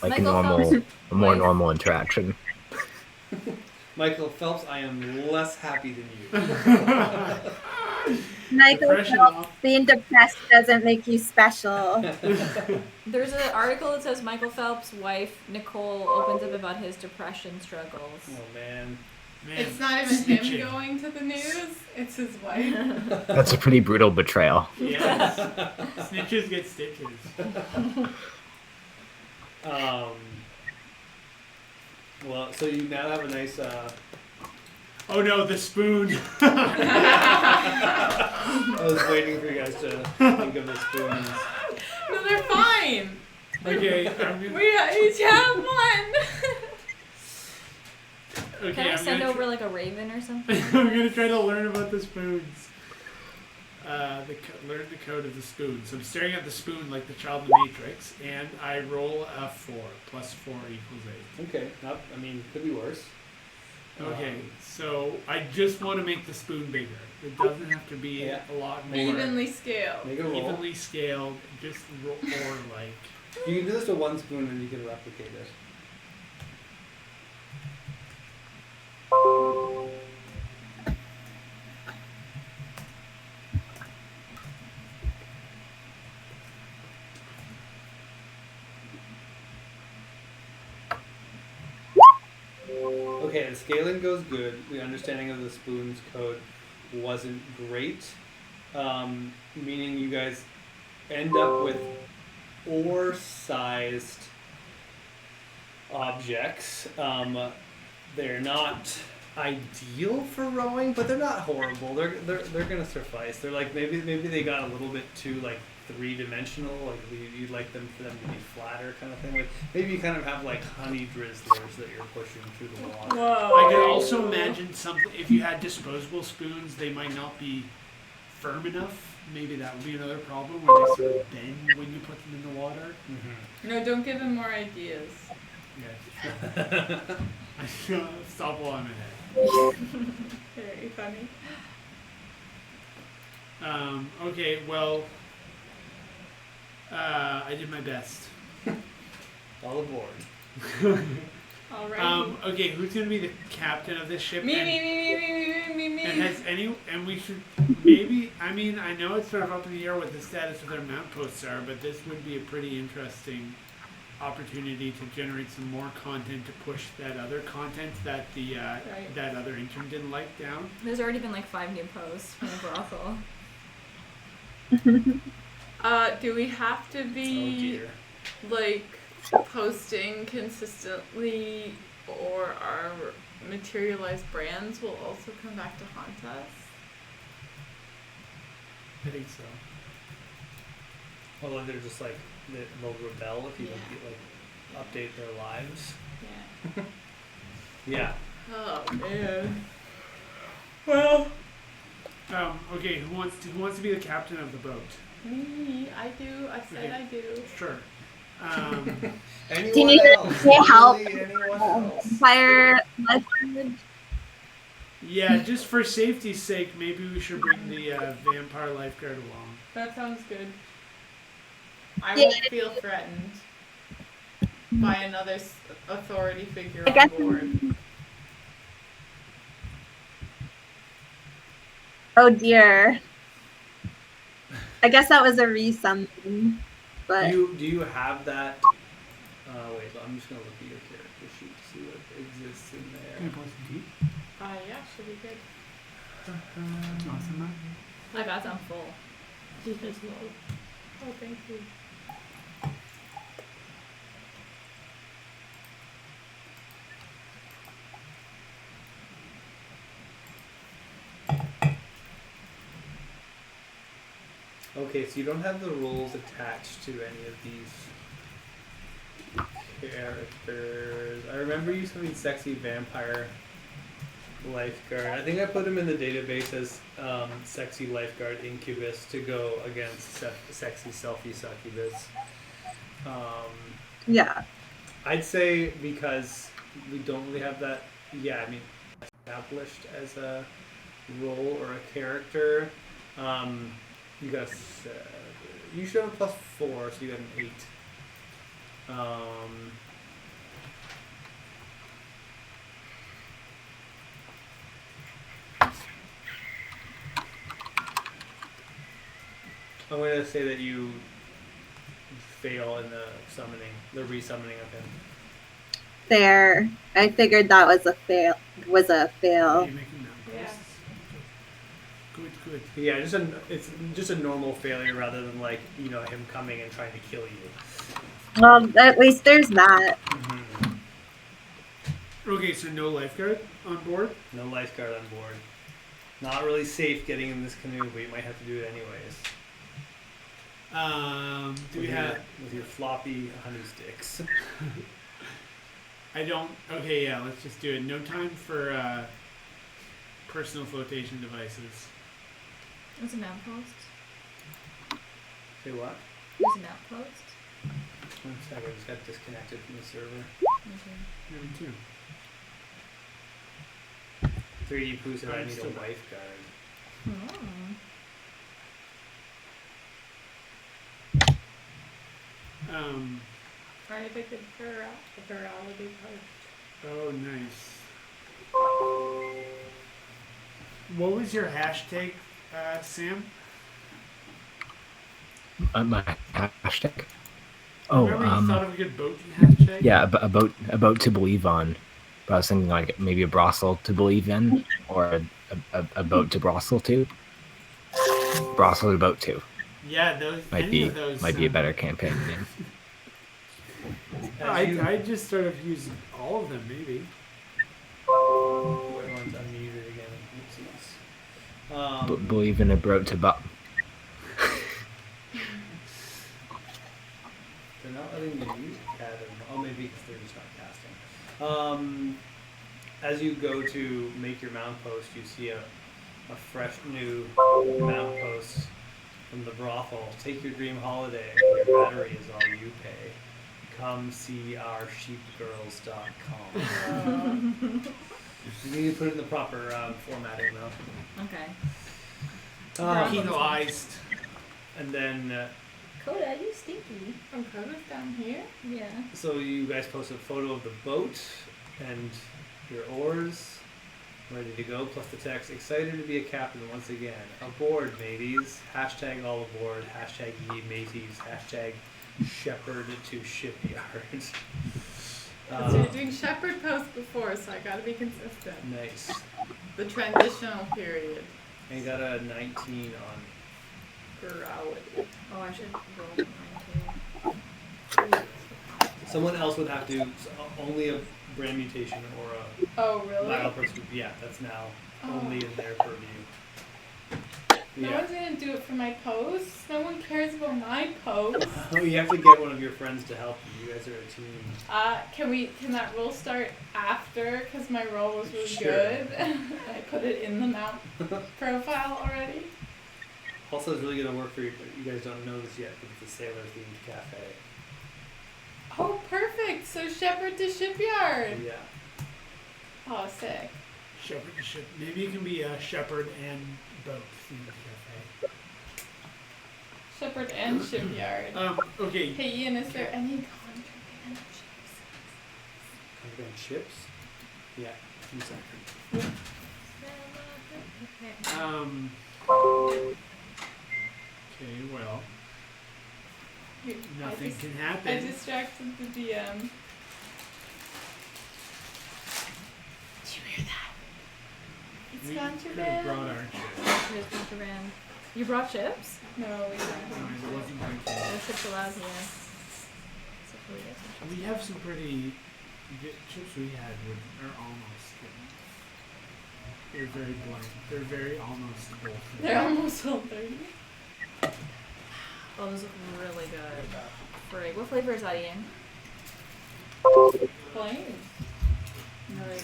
like Michael a more Wife. normal interaction. Michael Phelps, I am less happy than you. Michael Depression Phelps, off. being depressed doesn't make you special. There's an article that says Michael Phelps' wife, Nicole, opens up about his depression struggles. Oh man. Man, It's not even snitching. him going to the news, it's his wife. That's a pretty brutal betrayal. Yes. Snitches get stitches. Well, so you now have a nice. Oh no, the spoon. I was waiting for you guys to think of the spoons. No, they're fine. Okay, We each have one. okay, Can I I'm send gonna over like a raven or something? I'm gonna try to learn about the spoons. Learn the code of the spoon. So I'm staring at the spoon like the child in the Matrix, and I roll a 4. Plus 4 equals 8. Okay, I mean, could be worse. Okay, so I just want to make the spoon bigger. It doesn't have to be Yeah. a lot more. Evenly scaled. Make a roll. Evenly scaled, just or like. You can do this with one spoon and you can replicate it. Okay, the scaling goes good. The understanding of the spoons code wasn't great, meaning you guys end up with ore-sized objects. They're not ideal for rowing, but they're not horrible. They're gonna suffice. They're like maybe they got a little bit too like 3-dimensional. Like you'd like them for them to be flatter kind of thing. Like maybe you kind of have like honey drizzlers that you're pushing through the water. Whoa. I could also imagine something. If you had disposable spoons, they might not be firm enough. Maybe that would be another problem where they sort of bend when you put them in the water. Mm-hmm. No, don't give him more ideas. Yes. Stop while I'm ahead. Very funny. Okay, well, I did my best. All aboard. Alright. Okay, who's gonna be the captain of this ship? Me. And has any? And we should maybe. I mean, I know it's sort of up in the air what the status of their mount posts are, but this would be a pretty interesting opportunity to generate some more content to push that other content that the that other intern didn't like down. There's already been like 5 new posts from the brothel. Do we have to Oh be dear. like posting consistently, or our materialized brands will also come back to haunt us? I think so. Although they're just like they'll rebel if you Yeah. don't like update their lives. Yeah. Yeah. Oh man. Well, Okay, who wants to be the captain of the boat? me. I do. I said Okay. I do. Sure. Anyone Do you need else? any help? Really, anyone else? Fire lifeguard. Yeah, just for safety's sake, maybe we should bring the vampire lifeguard along. That sounds good. I Yeah. won't feel threatened by another authority figure I on guess- board. Oh dear. I guess that was a resummon, but Do you have that? Wait, I'm just gonna look at your character sheet to see what exists in there. Yeah, should be good. Awesome. I got some full. Oh, thank you. Okay, so you don't have the rules attached to any of these characters. I remember you something sexy vampire lifeguard. I think I put him in the database as sexy lifeguard incubus to go against sexy selfie succubus. Yeah. I'd say because we don't really have that. Yeah, I mean, established as a role or a character. You got you should have a +4, so you got an 8. I'm going to say that you fail in the resummoning of him. Fair. I figured that was a fail. Are you making that Yeah. posts? Good. Yeah, it's just a normal failure rather than like, you know, him coming and trying to kill you. At least there's that. Mm-hmm. Okay, so no lifeguard on board? No lifeguard on board. Not really safe getting in this canoe, but you might have to do it anyways. Do we have... with your floppy honey sticks? I don't... Okay, yeah, let's just do it. No time for personal flotation devices. There's an outpost. Say what? There's an outpost. 1 second, I just got disconnected from the server. Okay. Number 2. 3D Poo said I I'm need a still- lifeguard. Oh. Trying to pick the virality part. Oh, nice. What was your hashtag, Sam? My hashtag. Oh, Remember you thought of a good boat hashtag? yeah, about to believe on. But I was thinking like maybe a brothel to believe in, or a boat to brothel to. Brothel to boat to Yeah, those might be a better campaign name. I just sort of use all of them, maybe. Everyone's unmuted again. Oopsies. Believe in a boat to butt. They're not letting me use CAD. Oh, maybe because they're just not casting. As you go to make your mount post, you see a fresh new mount post from the brothel. Take your dream holiday. Your battery is all you pay. Come see our sheepgirls.com. You need to put it in the proper formatting though. Okay. Penalized. And then, Coda, you stinky. Oh, Coda's down here? Yeah. so you guys post a photo of the boat and your oars ready to go, plus the text, excited to be a captain once again. Aboard, mateys. Hashtag all aboard. Hashtag ye mateys. Hashtag shepherd to shipyard. So you're doing shepherd posts before, so I gotta be consistent. Nice. The transitional period. And you got a 19 on. Virality. Oh, I should roll mine too. Someone else would have to, only a brand mutation or Oh, a really? viral person. Yeah, that's now Oh. only in their purview. No Yeah. one's gonna do it for my posts. No one cares about my posts. Oh, you have to get one of your friends to help you. You guys are a team. Can that role start after? Cause my role was really Sure. good. I put it in the mount profile already. Also, it's really going to work for you, but you guys don't know this yet, but it's a sailor-themed cafe. Oh, perfect. So shepherd to shipyard. Yeah. Oh, sick. Shepherd to ship. Maybe it can be a shepherd and boat themed cafe. Shepherd and shipyard. Okay. Hey Ian, is there any contraband ships? Contraband ships? Yeah. Exactly. Okay, well, Here, nothing can I happen. distracted the DM. Did you hear that? It's We could have contraband. brought our chips. Here's contraband. You brought chips? No, we No, didn't. it wasn't going to. No chips allowed here. Except for we get some chips. We have some pretty good chips we had are almost good. They're very blank. They're very almost full. They're almost all 30. Oh, those look really good. Frig. What flavor is that, Ian? Plain. Nice.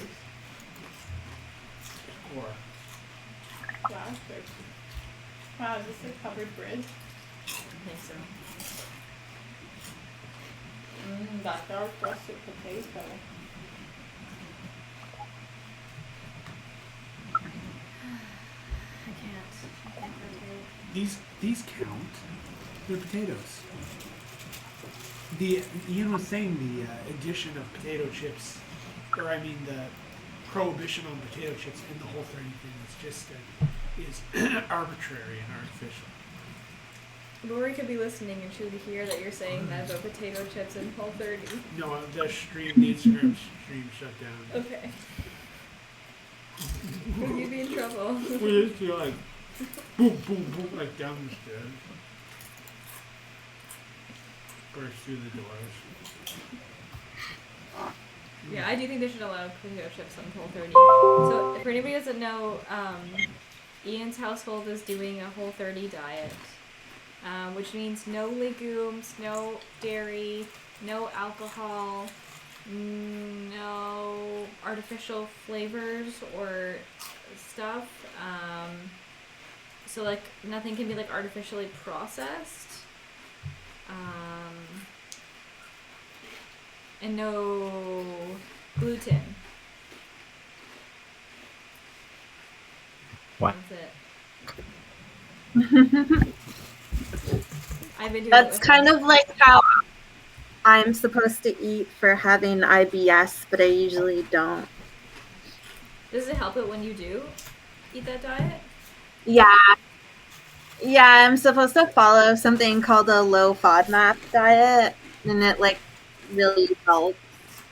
covered bread? I think so. That dark russet potato. I can't partake. These count. They're potatoes. Ian was saying the addition of potato chips, or I mean the prohibition on potato chips in the Whole 30 thing is arbitrary and artificial. Lori could be listening and she would hear that you're saying that about potato chips in Whole30. No, the Instagram stream shut down. Okay. Would you be in trouble? We just feel like boom, boom, boom, like down the stairs. Burst through the doors. Yeah, I do think they should allow potato chips on Whole30. So, for anybody who doesn't know, Ian's household is doing a Whole30 diet, which means no legumes, no dairy, no alcohol, no artificial flavors or stuff. So, like, nothing can be, like, artificially processed. And no gluten. What? That's it. I've been doing That's kind of like how I'm supposed to eat for having IBS, but I usually don't. Does it help it when you do eat that diet? Yeah. Yeah, I'm supposed to follow something called a low FODMAP diet, and it like really helps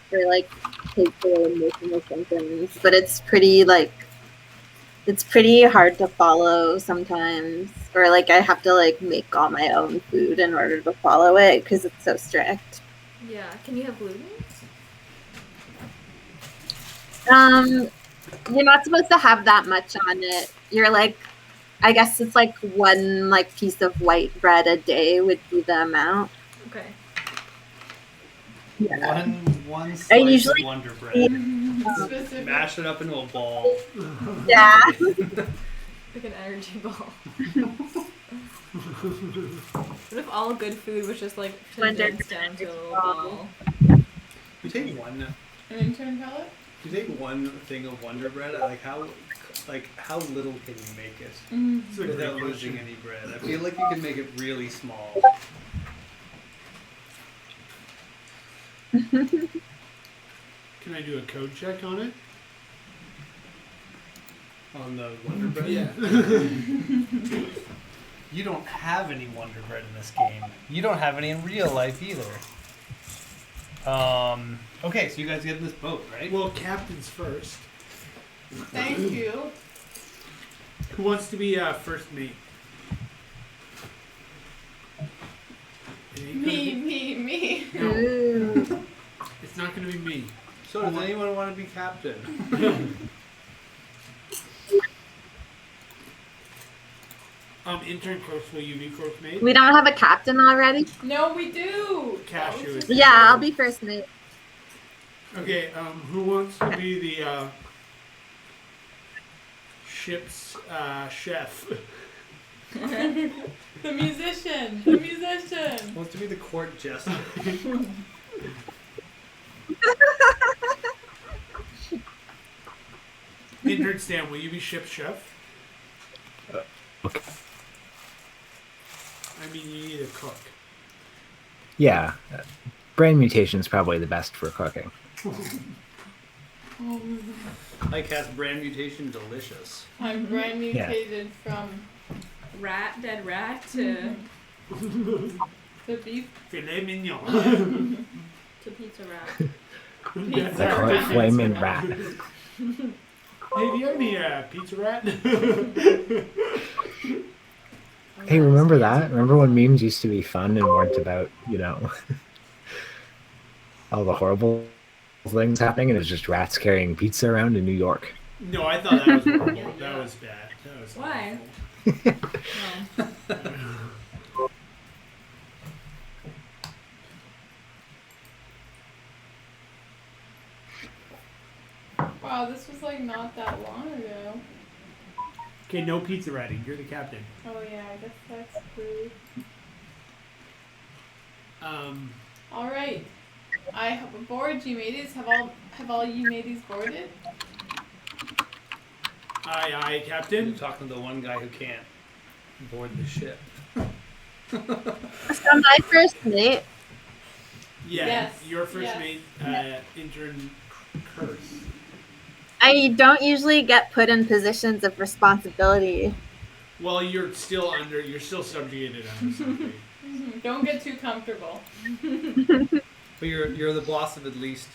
for like takes away emotional symptoms. But it's pretty hard to follow sometimes, or like I have to like make all my own food in order to follow it because it's so strict. Yeah. Can you have gluten? You're not supposed to have that much on it. You're like, I guess it's like one like piece of white bread a day would be the amount. Okay. Yeah. One slice usually of Wonder Bread. Specific. Mash it up into a ball. Yeah. Like an energy ball. What if all good food was just like condensed down to a little ball? You take one. An intern pellet? You take one thing of Wonder Bread. How little can you make it It's a great without question. losing any bread? I feel like you can make it really small. Can I do a code check on it? On the Wonder Bread? Yeah. You don't have any Wonder Bread in this game. You don't have any in real life either. Okay, so you guys get in this boat, right? Well, captain's first. Thank you. Who wants to be first mate? It ain't gonna be- Me. No, Ooh. it's not going to be me. So does anyone want to be captain? Intern close, will you be first mate? We don't have a captain already? No, we do. Cashew is. Yeah, I'll be first mate. Okay, who wants to be the ship's chef? The musician. Wants to be the court jester. Intern Stan, will you be ship's chef? Okay. I mean, you need a cook. Yeah. Brain mutation is probably the best for cooking. Like has brand mutation delicious. I'm brand mutated from Dead rat to the beef. Filet mignon. pizza rat. The flaming rat. Hey, do you have any pizza rat? Hey, remember that? Remember when memes used to be fun and weren't about, all the horrible things happening, and it was just rats carrying pizza around in New York? No, I thought that was horrible. That was bad. That was Why? awful. No. Wow, this was like not that long ago. Okay, no pizza ready. You're the captain. Oh yeah, I guess that's rude. All right. I have a board. You mateys have all you mateys boarded? Aye, You're Captain. talking to the one guy who can't board the ship. So my first mate. Yeah, Yes, your first yes. mate, intern Curse. I don't usually get put in positions of responsibility. Well, you're still subjugated under something. Don't get too comfortable. But you're the boss of at least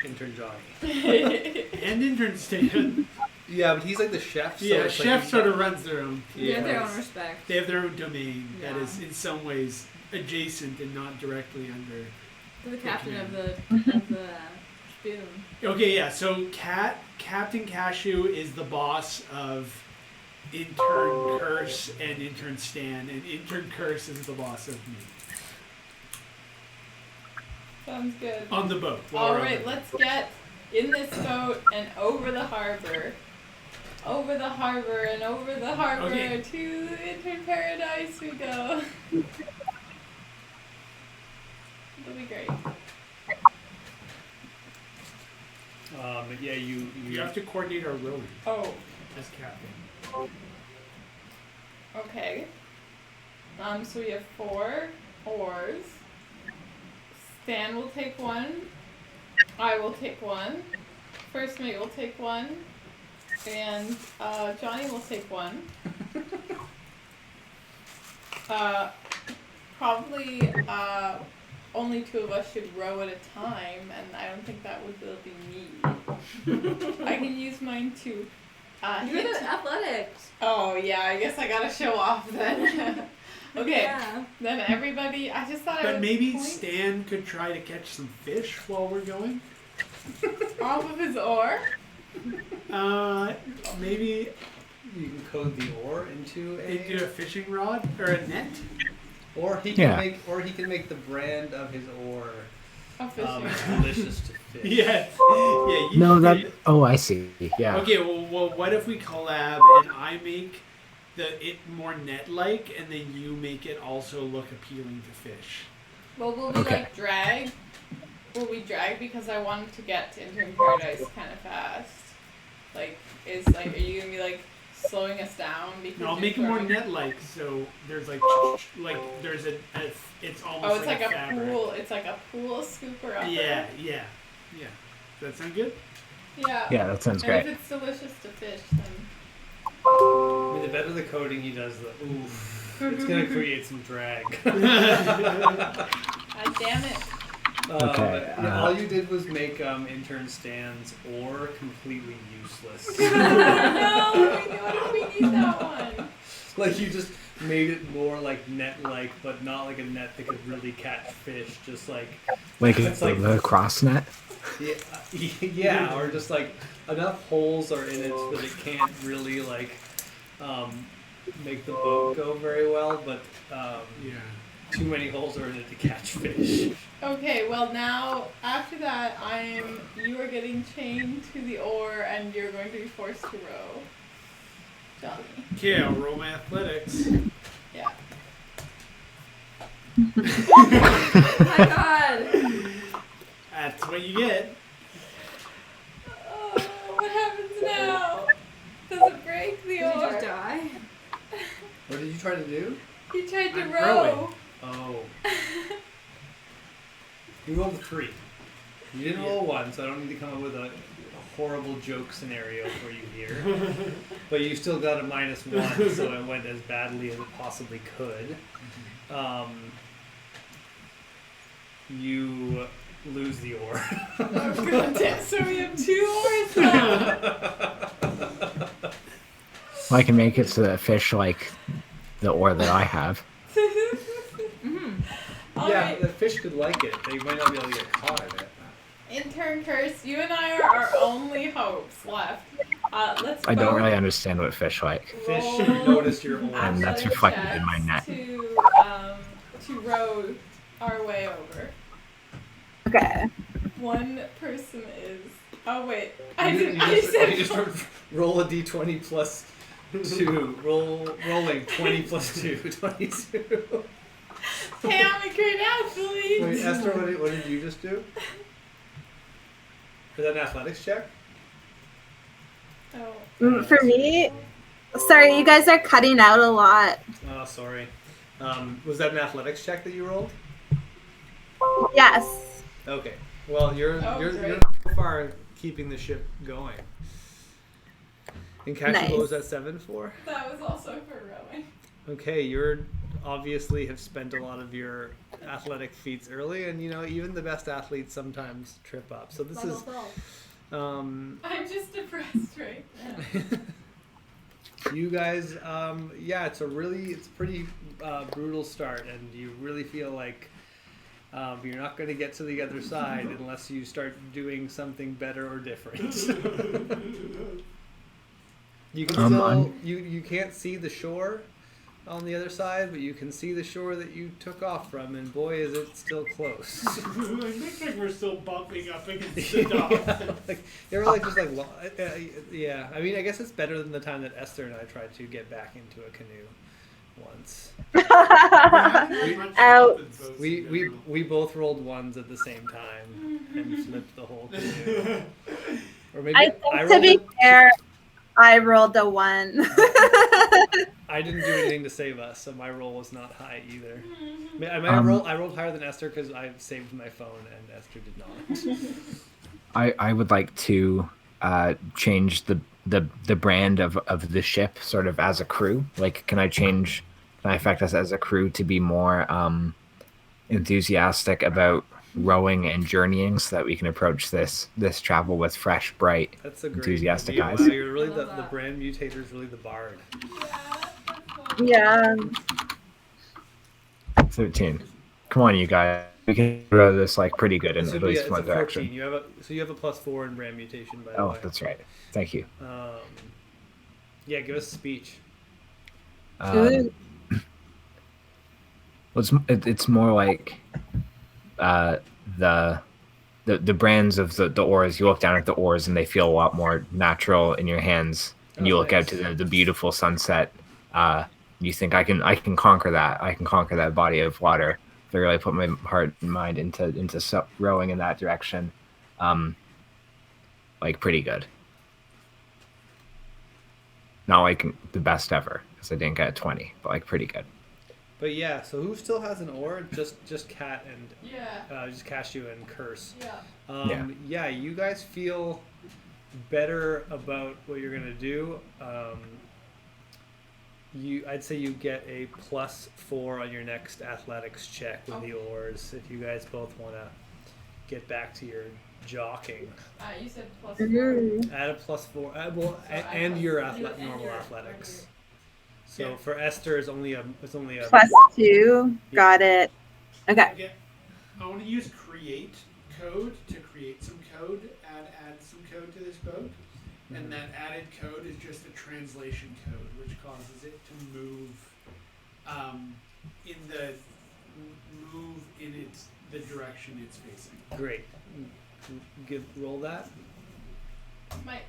intern Johnny. And intern Stan. Yeah, but he's like the chef. So Yeah, it's chef like sort of runs their own. They have their place. own respect. They have their own domain that Yeah. is in some ways adjacent and not directly under. To the captain of the spoon. Okay, yeah. So Captain Cashew is the boss of intern Curse and intern Stan, and intern Curse is the boss of me Sounds good. on the boat. while All we're on right, the boat. let's get in this boat and over the harbor. Over the harbor and over the harbor Okay. to intern paradise we go. It'll be great. But yeah, you You have to coordinate our rowing Oh, as captain. okay. So we have 4 oars. Stan will take 1. I will take 1. First mate will take 1. And Johnny will take 1. Probably only 2 of us should row at a time, and I don't think that would be me. I can use mine to You're hit. the athletics. Oh yeah, I guess I gotta show off then. Okay, Yeah. then everybody. I just thought I But would maybe point Stan could try to catch some fish while we're going. off of his oar. Maybe you can code the oar into do a fishing rod or a net. or he can make the brand of his oar A fishing. delicious to fish. Yeah. No, that. Oh, I see. Yeah. Okay, well, what if we collab and I make it more net-like, and then you make it also look appealing to fish? Well, will we Okay. like drag? Will we drag because I wanted to get to intern paradise kind of fast? Are you gonna be like slowing us down because? No, I'll you're make it more throwing- net-like. So there's there's it's almost Oh, it's like a fabric. pool. It's like a pool scooper upper. Yeah. Does that sound good? Yeah. Yeah, that sounds And great. if it's delicious to fish, then. I mean, the better the coding he does, the oof. It's gonna create some drag. God damn it. Okay, But, yeah, all you did was make intern Stan's oar completely useless. No, what if we need that one? Like you just made it more like net-like, but not like a net that could really catch fish. Just like Like It's like- the cross net. yeah, or just like enough holes are in it that it can't really like make the boat go very well, but too many holes are in it to catch fish. Okay, well now, after that, you are getting chained to the oar and you're going to be forced to row. Johnny. Okay, I'll roll my athletics. Yeah. My God. That's what you get. Oh, what happens now? Does it break the Did you just oar? die? What did you try to do? He tried to I'm row. rowing. Oh. You rolled a 3. You didn't roll a 1, so I don't need to come up with a horrible joke scenario for you here. But you still got a -1, so it went as badly as it possibly could. You lose the oar. Oh, goddamn. So we have 2 oars now. Well, I can make it so that fish like the oar that I have. All Yeah, right. the fish could like it. They might not be able to get caught in it. Intern Curse, you and I are our only hopes left. Let's I don't both really understand what fish like. Fish roll noticed your oar. And that's athletic reflected in my checks net. To row our way over. Okay. One person is. Oh wait, You I just said. roll a d20 plus rolling 20 plus 2, 22. Hey, I'm a great athlete. Wait, Esther, what did you just do? Is that an athletics check? Oh. For me, sorry, you guys are cutting out a lot. Oh, sorry. Was that an athletics check that you rolled? Yes. Okay. Well, you're great. so far keeping the ship going. And Cassie, Nice. what was that 7 for? That was also for rowing. Okay, you're obviously have spent a lot of your athletic feats early, and even the best athletes sometimes trip up. So this is. I'm just depressed right now. You guys, it's a pretty brutal start, and you really feel like you're not going to get to the other side unless you start doing something better or different. You can still you can't see the shore on the other side, but you can see the shore that you took off from, and boy, is it still close. It looks like we're still bumping up against the dock. They were like just like yeah. I mean, I guess it's better than the time that Esther and I tried to get back into a canoe once. Out. We both rolled 1s at the same time and flipped the whole canoe. Or maybe I think to be fair, I rolled a 1. I didn't do anything to save us, so my roll was not high either. I rolled higher than Esther because I saved my phone and Esther did not. I would like to change the brand of the ship sort of as a crew. Like, can I affect us as a crew to be more enthusiastic about rowing and journeying so that we can approach this travel with fresh, bright, That's a great enthusiastic idea. eyes? Wow, you're really the brand mutator is really the bard. Yeah. 13. Come on, you guys. We can row this like pretty good in at least It's one a 14. direction. You have a +4 in brand mutation, by the Oh, way. that's right. Thank you. Yeah, give us a speech. Good. Well, it's more like the brands of the oars. You look down at the oars and they feel a lot more natural in your hands. And you look out to the beautiful sunset. You think I can conquer that. I can conquer that body of water. If I really put my heart and mind into rowing in that direction, like pretty good. Not like the best ever because I didn't get a 20, but like pretty good. But yeah, so who still has an oar? Just Cat and Yeah. just Cashew and Curse. Yeah. Yeah, you guys feel better about what you're gonna do. I'd say you get a +4 on your next athletics check with the oars if you guys both want to get back to your jockeying. You said +4. Mhm. Add a +4, and your normal athletics. So Yeah. for Esther, it's only a +2. Got it. Okay. I want to use create code to create some code, add some code to this boat. And that added code is just a translation code, which causes it to move in the direction it's facing. great. Roll that. My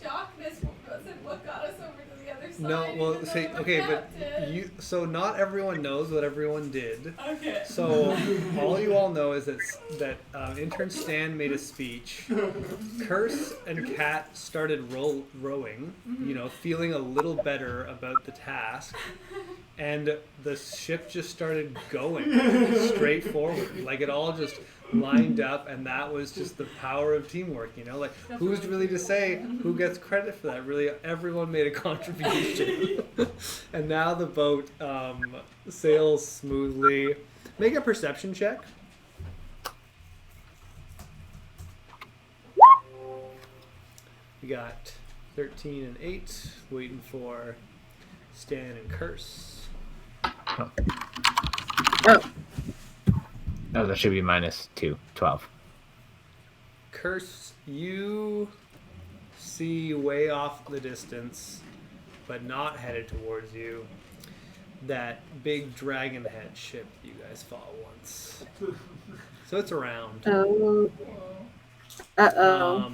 jockness wasn't what got us over to the other side. No, well, even say though I'm a okay, but captain. so not everyone knows what everyone did. Okay. So all you all know is that intern Stan made a speech. Curse and Kat started rowing. Feeling a little better about the task, and the ship just started going straight forward. Like it all just lined up, and that was just the power of teamwork. Like who's really to say who gets credit for that? Really, everyone made a contribution, and now the boat sails smoothly. Make a perception check. We got 13 and 8, waiting for Stan and Curse. Oh. No, that should be -2, 12. Curse, you see way off the distance, but not headed towards you, that big dragon head ship you guys fought once. So it's around. Oh. Uh-oh.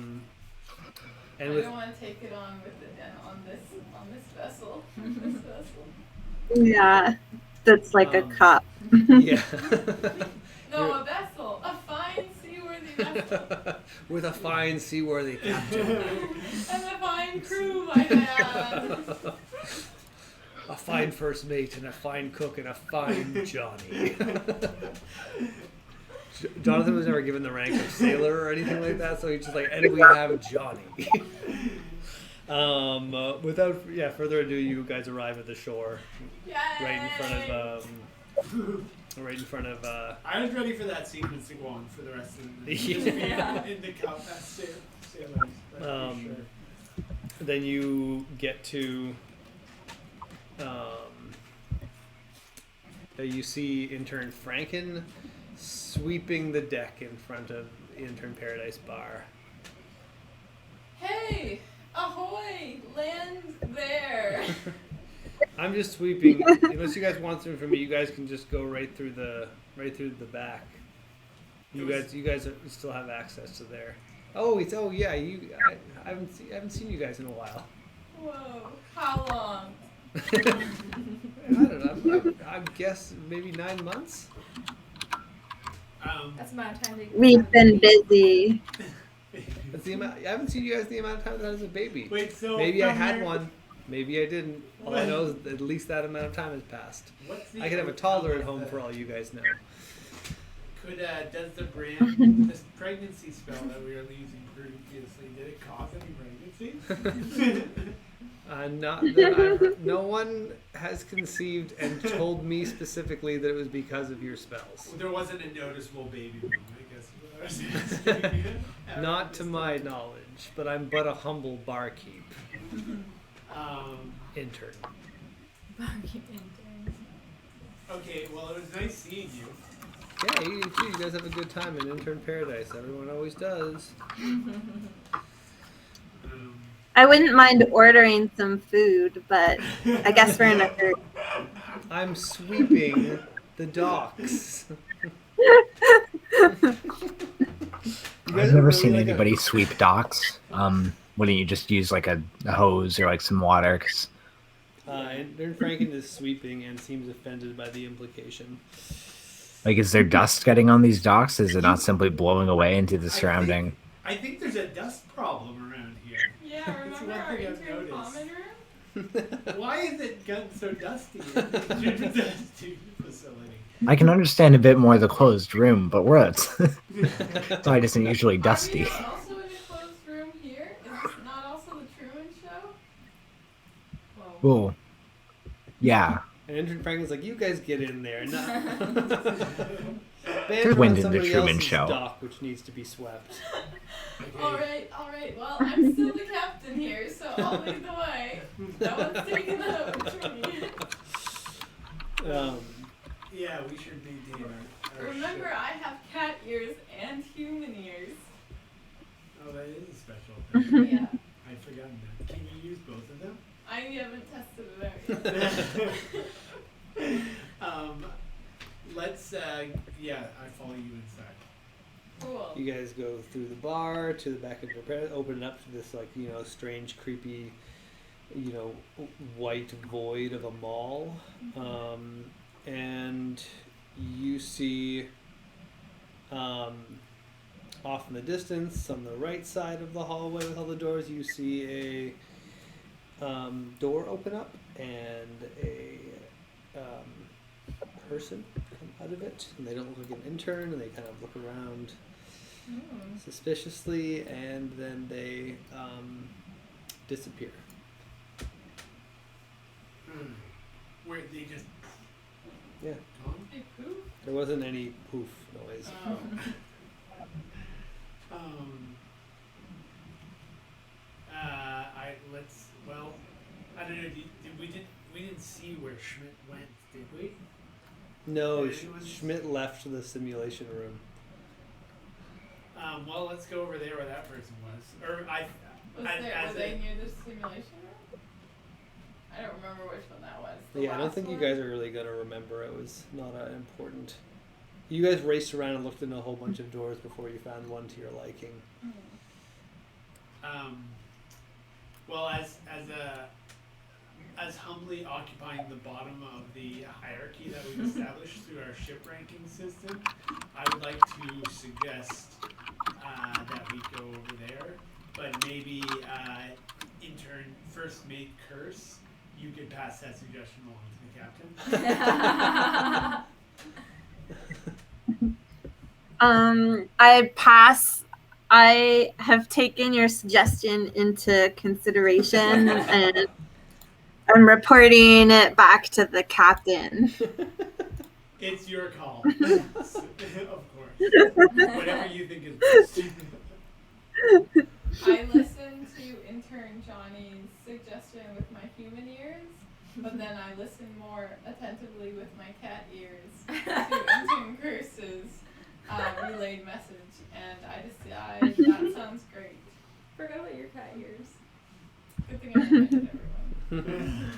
And I with don't want to take it on with the on this vessel. This vessel. Yeah, that's like a Um, cup. yeah. No, a vessel, a fine seaworthy vessel, With a fine seaworthy captain. and a fine crew, might I add. A fine first mate and a fine cook and a fine Johnny. Jonathan was never given the rank of sailor or anything like that, so he's just like, and we have Johnny. Without further ado, you guys arrive at the shore, Yay! right in front of. I was ready for that sequence to go on for the rest of the Yeah. in the cup as sailors. That's for sure. Then you get to. You see intern Franken sweeping the deck in front of Intern Paradise Bar. Hey, ahoy! Land there. I'm just sweeping. Unless you guys want something from me, you guys can just go right through the back. You guys still have access to there. I haven't seen you guys in a while. Whoa! How long? I don't know. I guess maybe 9 months. That's the amount of time they We've been busy. That's the amount. I haven't seen you guys the amount of time that I was a baby. Wait, so Maybe I from had your- one. Maybe I didn't. All I know is that at least that amount of time has passed. What's the I could have a outcome toddler at of home the- for all you guys know. Does the brand, this pregnancy spell that we were using previously, did it cause any pregnancies? No one has conceived and told me specifically that it was because of your spells. There wasn't a noticeable baby boom, I guess. Is what I was asking. Not to my knowledge, but I'm but a humble barkeep intern. Okay, well, it was nice seeing you. Yeah, you too. You guys have a good time in intern paradise. Everyone always does. I wouldn't mind ordering some food, but I guess we're in a hurry. I'm sweeping the docks. I've never seen anybody sweep docks. Wouldn't you just use like a hose or like some water? 'Cause Intern Franken is sweeping and seems offended by the implication. like, is there dust getting on these docks? Is it not simply blowing away into the surrounding? I think there's a dust problem around here. Yeah, That's remember one our thing I've intern noticed. common room? Why is it gotten so dusty in the student facility? I can understand a bit more the closed room, but where it's why isn't usually dusty. Are we also in a closed room here? Is this not also the Truman Show? Whoa. Whoa. Yeah. And intern Franken's like, you guys get in there. There's wind in the Truman Show. Dock, which needs to be swept. All right. Well, I'm still the captain here, so I'll lead the way. No one's taking that over from me. Yeah, we should be doing our Remember, shit. I have cat ears and human ears. Oh, that is a special thing. Yeah, I'd forgotten that. Can you use both of them? I haven't tested it out yet. Let's, I follow you inside. Cool. You guys go through the bar to the back of your paradise, open it up to this strange, creepy, white void of a mall, and you see off in the distance on the right side of the hallway with all the doors, you see a door open up and a person come out of it, and they don't look like an intern, and they kind of look around suspiciously, and then they disappear. Where they just Yeah, gone? Hey, poof. there wasn't any poof noise. I don't know. We didn't see where Schmidt went, did we? No, Yeah, it was- Schmidt left the simulation room. Well, let's go over there where that person was. Or Were they near the simulation room? I don't remember which one that was. The Yeah, I don't last think you one? guys are really gonna remember. It was not important. You guys raced around and looked in a whole bunch of doors before you found one to your liking. Well, as humbly occupying the bottom of the hierarchy that we've established through our ship ranking system, I would like to suggest that we go over there. But maybe intern first mate Curse, you could pass that suggestion along to the captain. I pass. I have taken your suggestion into consideration and I'm reporting it back to the captain. It's your call. Of course. Whatever you think is best. I listened to intern Johnny's suggestion with my human ears, but then I listened more attentively with my cat ears to intern Curse's relayed message, and I decided that sounds great. Forgot about your cat ears. Good thing I reminded everyone.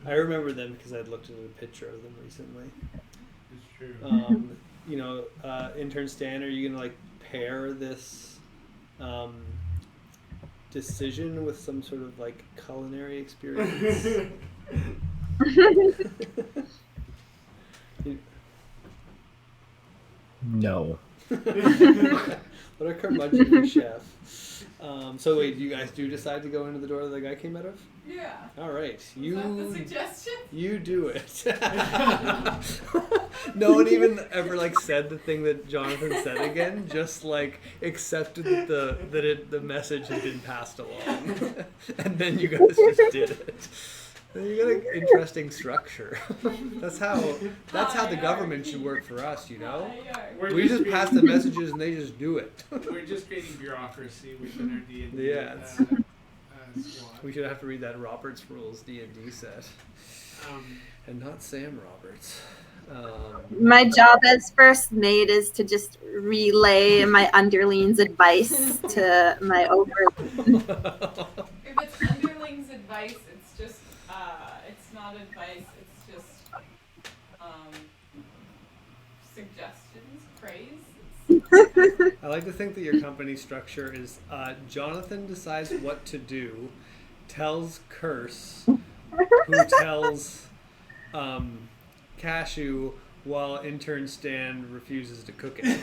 I remember them because I'd looked at a picture of them recently. It's true. Intern Stan, are you gonna like pair this decision with some sort of like culinary experience? No. What a curmudgeon chef. So wait, you guys do decide to go into the door that the guy came out of? Yeah. All right, Is that the suggestion? you do it. No one even ever like said the thing that Jonathan said again. Just like accepted that the message had been passed along, and then you guys just did it. You got an interesting structure. That's how the government should work for us, you know? We just pass the messages and they just do it. We're just creating bureaucracy within our D&D Yeah, squad. We should have to read that Robert's Rules D&D set. And not Sam Roberts. My job as first mate is to just relay my underlings' advice to my over. If it's underlings' advice, it's just it's not advice, it's just suggestions, praise. I like to think that your company structure is Jonathan decides what to do, tells Curse, who tells Cashew, while intern Stan refuses to cook it.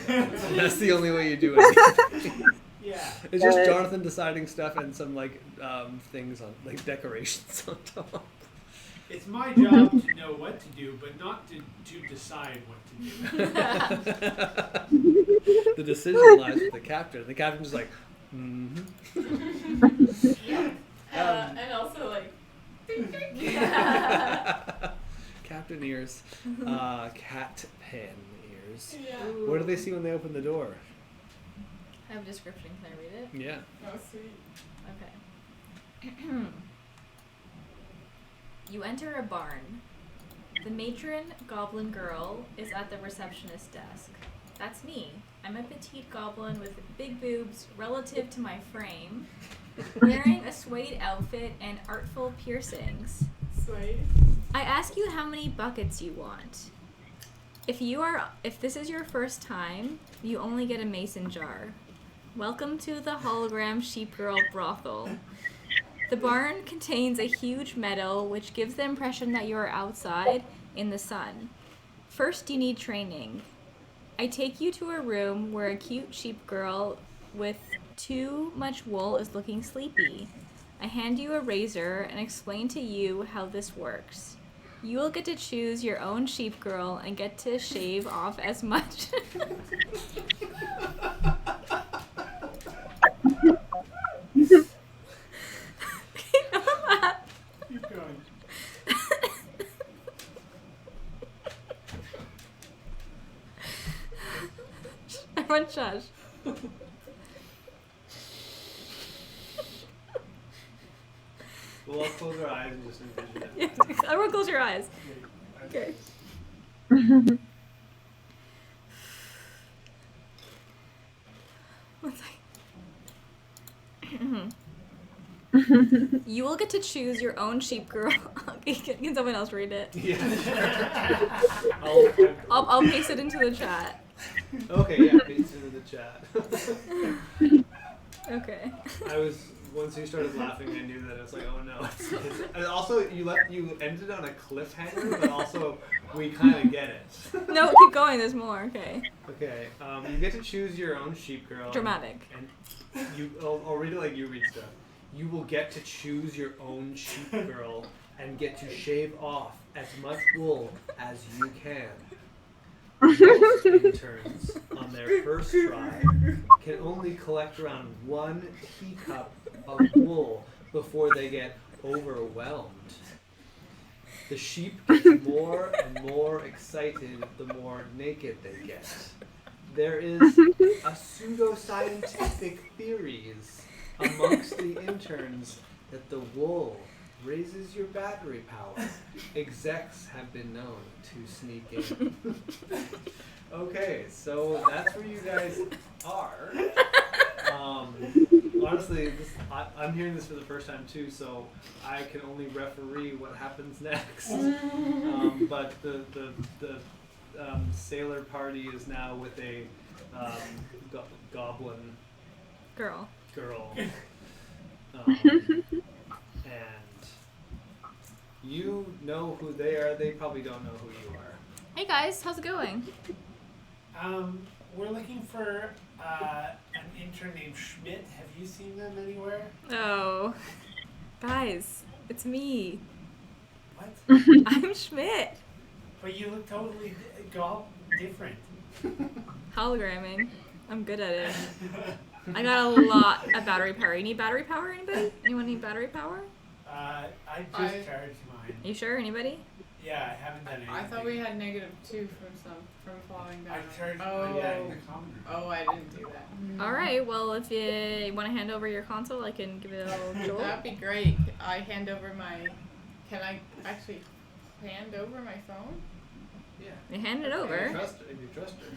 That's the only way you do it. Yeah. It's just Jonathan deciding stuff and some like things on like decorations on top. It's my job to know what to do, but not to decide what to do. The decision lies with the captain. The captain's just like, And also like Captain ears, cat pen ears. yeah. What do they see when they open the door? I have a description. Can I read it? Yeah. Oh sweet. Okay. You enter a barn. The matron, goblin girl, is at the receptionist desk. That's me. I'm a petite goblin with big boobs relative to my frame, wearing a suede outfit and artful piercings. Sweet. I ask you how many buckets you want. If this is your first time, you only get a mason jar. Welcome to the hologram sheep girl brothel. The barn contains a huge meadow, which gives the impression that you are outside in the sun. First, you need training. I take you to a room where a cute sheep girl with too much wool is looking sleepy. I hand you a razor and explain to you how this works. You will get to choose your own sheep girl and get to shave off as much. Keep going. Everyone shush. We'll all close our eyes and just envision it. Everyone close your eyes. Okay. One second. You will get to choose your own sheep girl. Can someone else read it? Yeah. I'll paste it into the chat. Okay, yeah, paste it in the chat. Okay. I was once you started laughing, I knew that I was like, oh no. And also, you ended on a cliffhanger, but also we kind of get it. No, keep going. There's more. Okay. Okay. You get to choose your own sheep girl. Dramatic. And I'll read it like you read stuff. You will get to choose your own sheep girl and get to shave off as much wool as you can. Most interns on their first try can only collect around 1 teacup of wool before they get overwhelmed. The sheep get more and more excited the more naked they get. There is a pseudoscientific theories amongst the interns that the wool raises your battery power. Execs have been known to sneak in. Okay, so that's where you guys are. Honestly, I'm hearing this for the first time too, so I can only referee what happens next. But the sailor party is now with a goblin Girl. And you know who they are. They probably don't know who you are. Hey guys, how's it going? We're looking for an intern named Schmidt. Have you seen them anywhere? Oh, guys, it's me. What? I'm Schmidt. But you look totally different. Hologramming. I'm good at it. I got a lot of battery power. You need battery power, anybody? Anyone need battery power? I just charged mine. You sure? Anybody? Yeah, I haven't done anything. I thought we had -2 from falling down. I charged oh. mine in the common room. Oh, I didn't do that. All right. Well, if you want to hand over your console, I can give it a little jolt. That'd be great. I hand over my. Can I actually hand over my phone? Yeah. You hand it If over. you trust her.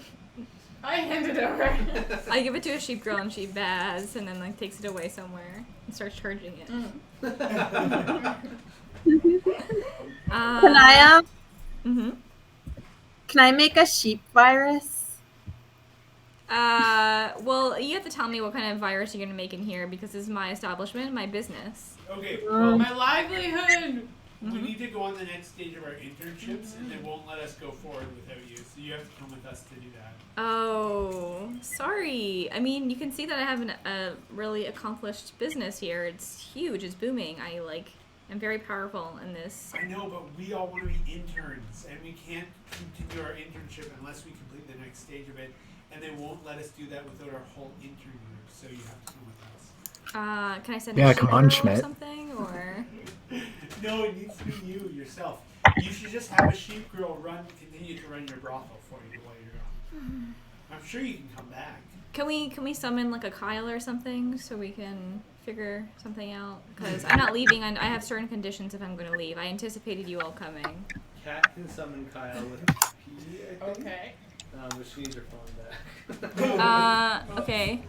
I hand it over. I give it to a sheep girl and she baz and then like takes it away somewhere and starts charging it. Can I Mm-hmm. Can I make a sheep virus? Well, you have to tell me what kind of virus you're gonna make in here because this is my establishment, my business. Okay, well, My livelihood. we need to go on the next stage of our internships, and they won't let us go forward without you. So you have to come with us to do that. Oh, sorry. I mean, you can see that I have a really accomplished business here. It's huge. It's booming. I'm very powerful in this. I know, but we all want to be interns, and we can't continue our internship unless we complete the next stage of it, and they won't let us do that without our whole intern group. So you have to come with us. Can I send Yeah, a come sheep on, girl or Schmidt. something or? No, it needs to be you yourself. You should just have a sheep girl continue to run your brothel for you while you're gone. I'm sure you can come back. Can we summon like a Kyle or something so we can figure something out? Because I'm not leaving. I have certain conditions if I'm going to leave. I anticipated you all coming. Cat can summon Kyle with P, I think. Okay. But she needs her phone back. Okay.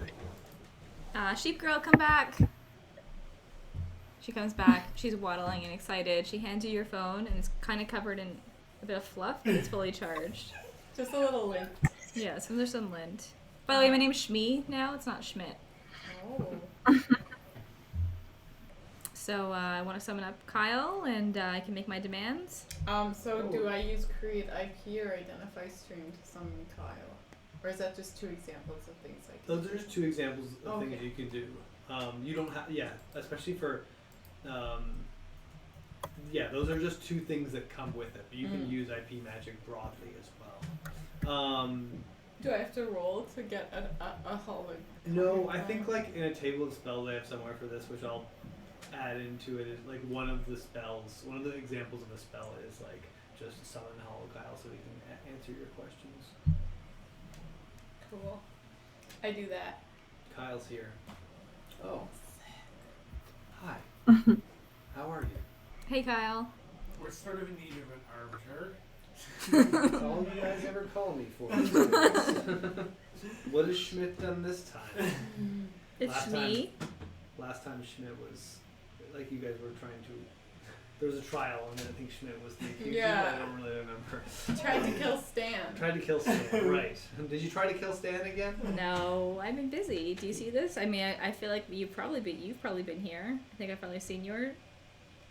Sheep girl, come back. She comes back. She's waddling and excited. She hands you your phone, and it's kind of covered in a bit of fluff, but it's fully charged. Just a little lint. Yeah, so there's some lint. By the way, my name's Shmee now. It's not Schmidt. Oh. So I want to summon up Kyle, and I can make my demands. So do I use create IP or identify stream to summon Kyle? Or is that just 2 examples of things I can Those are just 2 examples of things Okay. you can do. You don't have, especially for, those are just 2 things that come with it. But you can use IP magic broadly as well. Do I have to roll to get a hologram? No, I think like in a table of spells I have somewhere for this, which I'll add into it, is like one of the examples of a spell is like just summon Hollow Kyle so he can answer your questions. Cool. I do that. Kyle's here. Oh. Hi. How are you? Hey, Kyle. We're sort of in need of an arbiter. That's all you guys ever call me for. What has Schmidt done this time? It's Last me. Last time Schmidt was, like you guys were trying to there was a trial, and I think Schmidt was the accuser. Yeah. I don't really remember. Tried to kill Stan. Tried to kill Stan, right. Did you try to kill Stan again? No, I've been busy. Do you see this? I mean, I feel like you've probably been here. I think I've probably seen your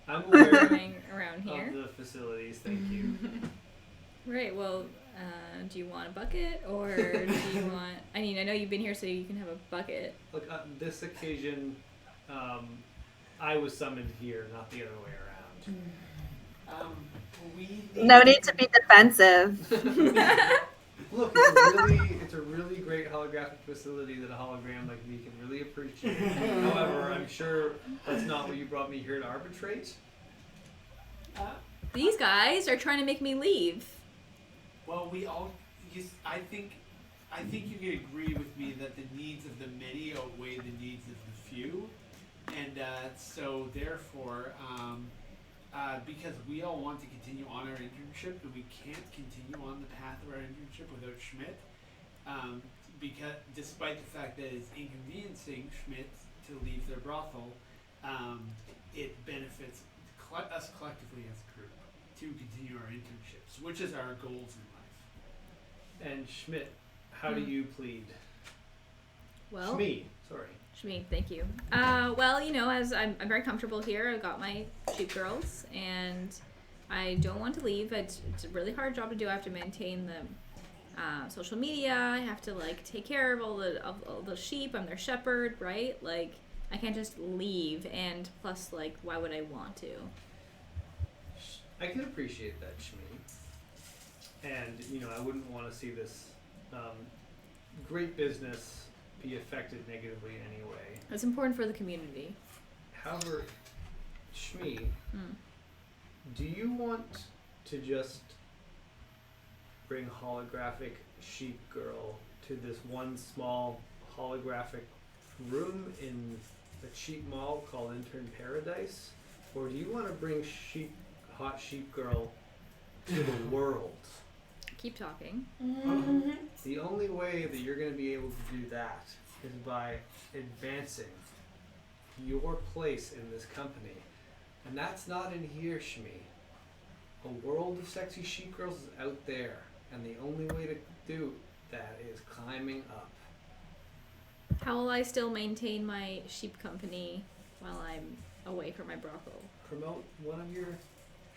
I'm aware running around here. of the facilities, thank you. Right. Well, do you want a bucket or do you want? I mean, I know you've been here, so you can have a bucket. Look, on this occasion, I was summoned here, not the other way around. No need to be defensive. Look, it's a really great holographic facility that a hologram like me can really appreciate. However, I'm sure that's not what you brought me here to arbitrate. These guys are trying to make me leave. Well, I think you can agree with me that the needs of the many outweigh the needs of the few, and so therefore, because we all want to continue on our internship, and we can't continue on the path of our internship without Schmidt, because despite the fact that it's inconveniencing Schmidt to leave their brothel, it benefits us collectively as a group to continue our internships, which is our goals in life. And Schmidt, how do you plead? Well, Shmi. Thank you. Well, as I'm very comfortable here. I've got my sheep girls, and I don't want to leave. It's a really hard job to do. I have to maintain the social media. I have to take care of all the sheep. I'm their shepherd, right? I can't just leave. And plus, why would I want to? I can appreciate that, Shmi. And I wouldn't want to see this great business be affected negatively in any way. It's important for the community. However, Shmi, do you want to just bring holographic sheep girl to this one small holographic room in a cheap mall called Intern Paradise? Or do you want to bring hot sheep girl to the world? Keep talking. Mm-hmm. The only way that you're going to be able to do that is by advancing your place in this company. And that's not in here, Shmi. A world of sexy sheep girls is out there. And the only way to do that is climbing up. How will I still maintain my sheep company while I'm away from my brothel? Promote one of your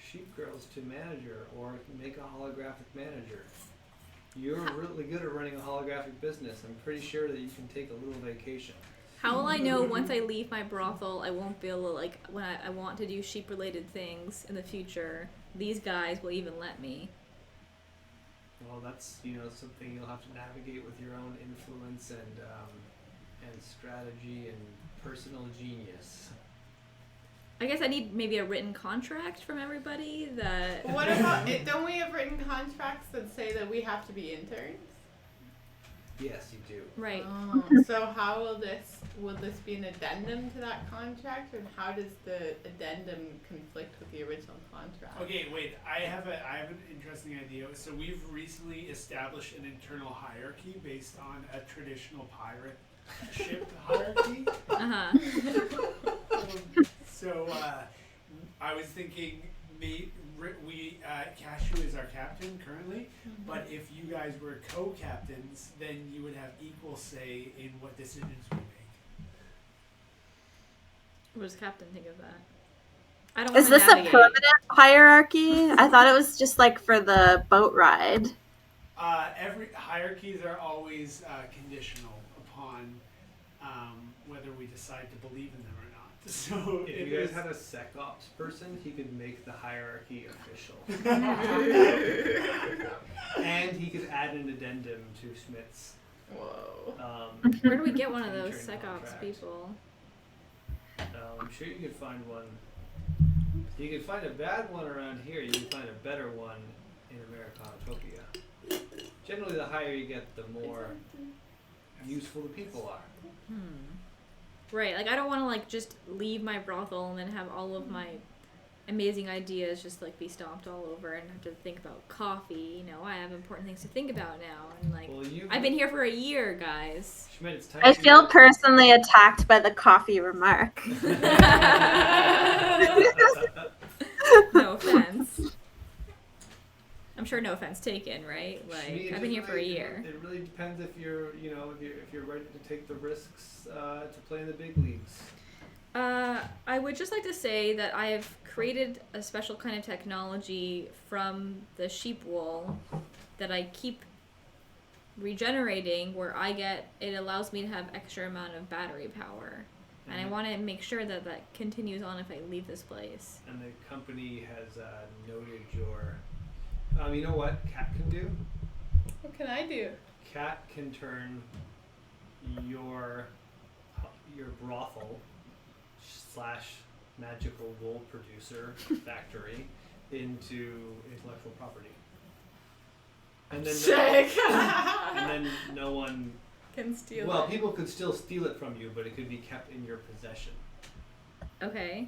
sheep girls to manager or make a holographic manager. You're really good at running a holographic business. I'm pretty sure that you can take a little vacation. How will I know once I leave my brothel I won't be able to, when I want to do sheep related things in the future, these guys will even let me? Well, that's something you'll have to navigate with your own influence and strategy and personal genius. I guess I need maybe a written contract from everybody that... What about it? Don't we have written contracts that say that we have to be interns? Yes, you do. Right. Oh, so how will this be an addendum to that contract, and how does the addendum conflict with the original contract? Okay, wait. I have an interesting idea. So we've recently established an internal hierarchy based on a traditional pirate ship hierarchy. Uh-huh. So I was thinking, Cashew is our captain currently, but if you guys were co-captains, then you would have equal say in what decisions we make. What does Captain think of that? I don't Is wanna this a navigate. permanent hierarchy? I thought it was just for the boat ride. Every hierarchies are always conditional upon whether we decide to believe in them or not. So If you guys had a SecOps person, he could make the hierarchy official. And he could add an addendum to Schmidt's. Whoa. Where do we get one of those intern SecOps contract. people? I'm sure you could find one. You could find a bad one around here. You could find a better one in Americanatopia. Generally, the higher you get, the more useful the people are. Right, I don't want to just leave my brothel and then have all of my amazing ideas just be stomped all over and have to think about coffee. I have important things to think about now, and Well, I've been here for a year, guys. Schmidt, it's time I to feel personally attacked by the coffee remark. No offense. I'm sure no offense taken, right? I Like, mean, I've been here for a year. It really depends if you're, if you're ready to take the risks to play in the big leagues. I would just like to say that I have created a special kind of technology from the sheep wool that I keep regenerating, where it allows me to have extra amount of battery power. And I want to make sure that that continues on if I leave this place. And the company has noted your. You know what Cat can do? What can I do? Cat can turn your brothel / magical wool producer factory into intellectual property. And then Sick. and then no one Can steal Well, it. people could still steal it from you, but it could be kept in your possession. Okay.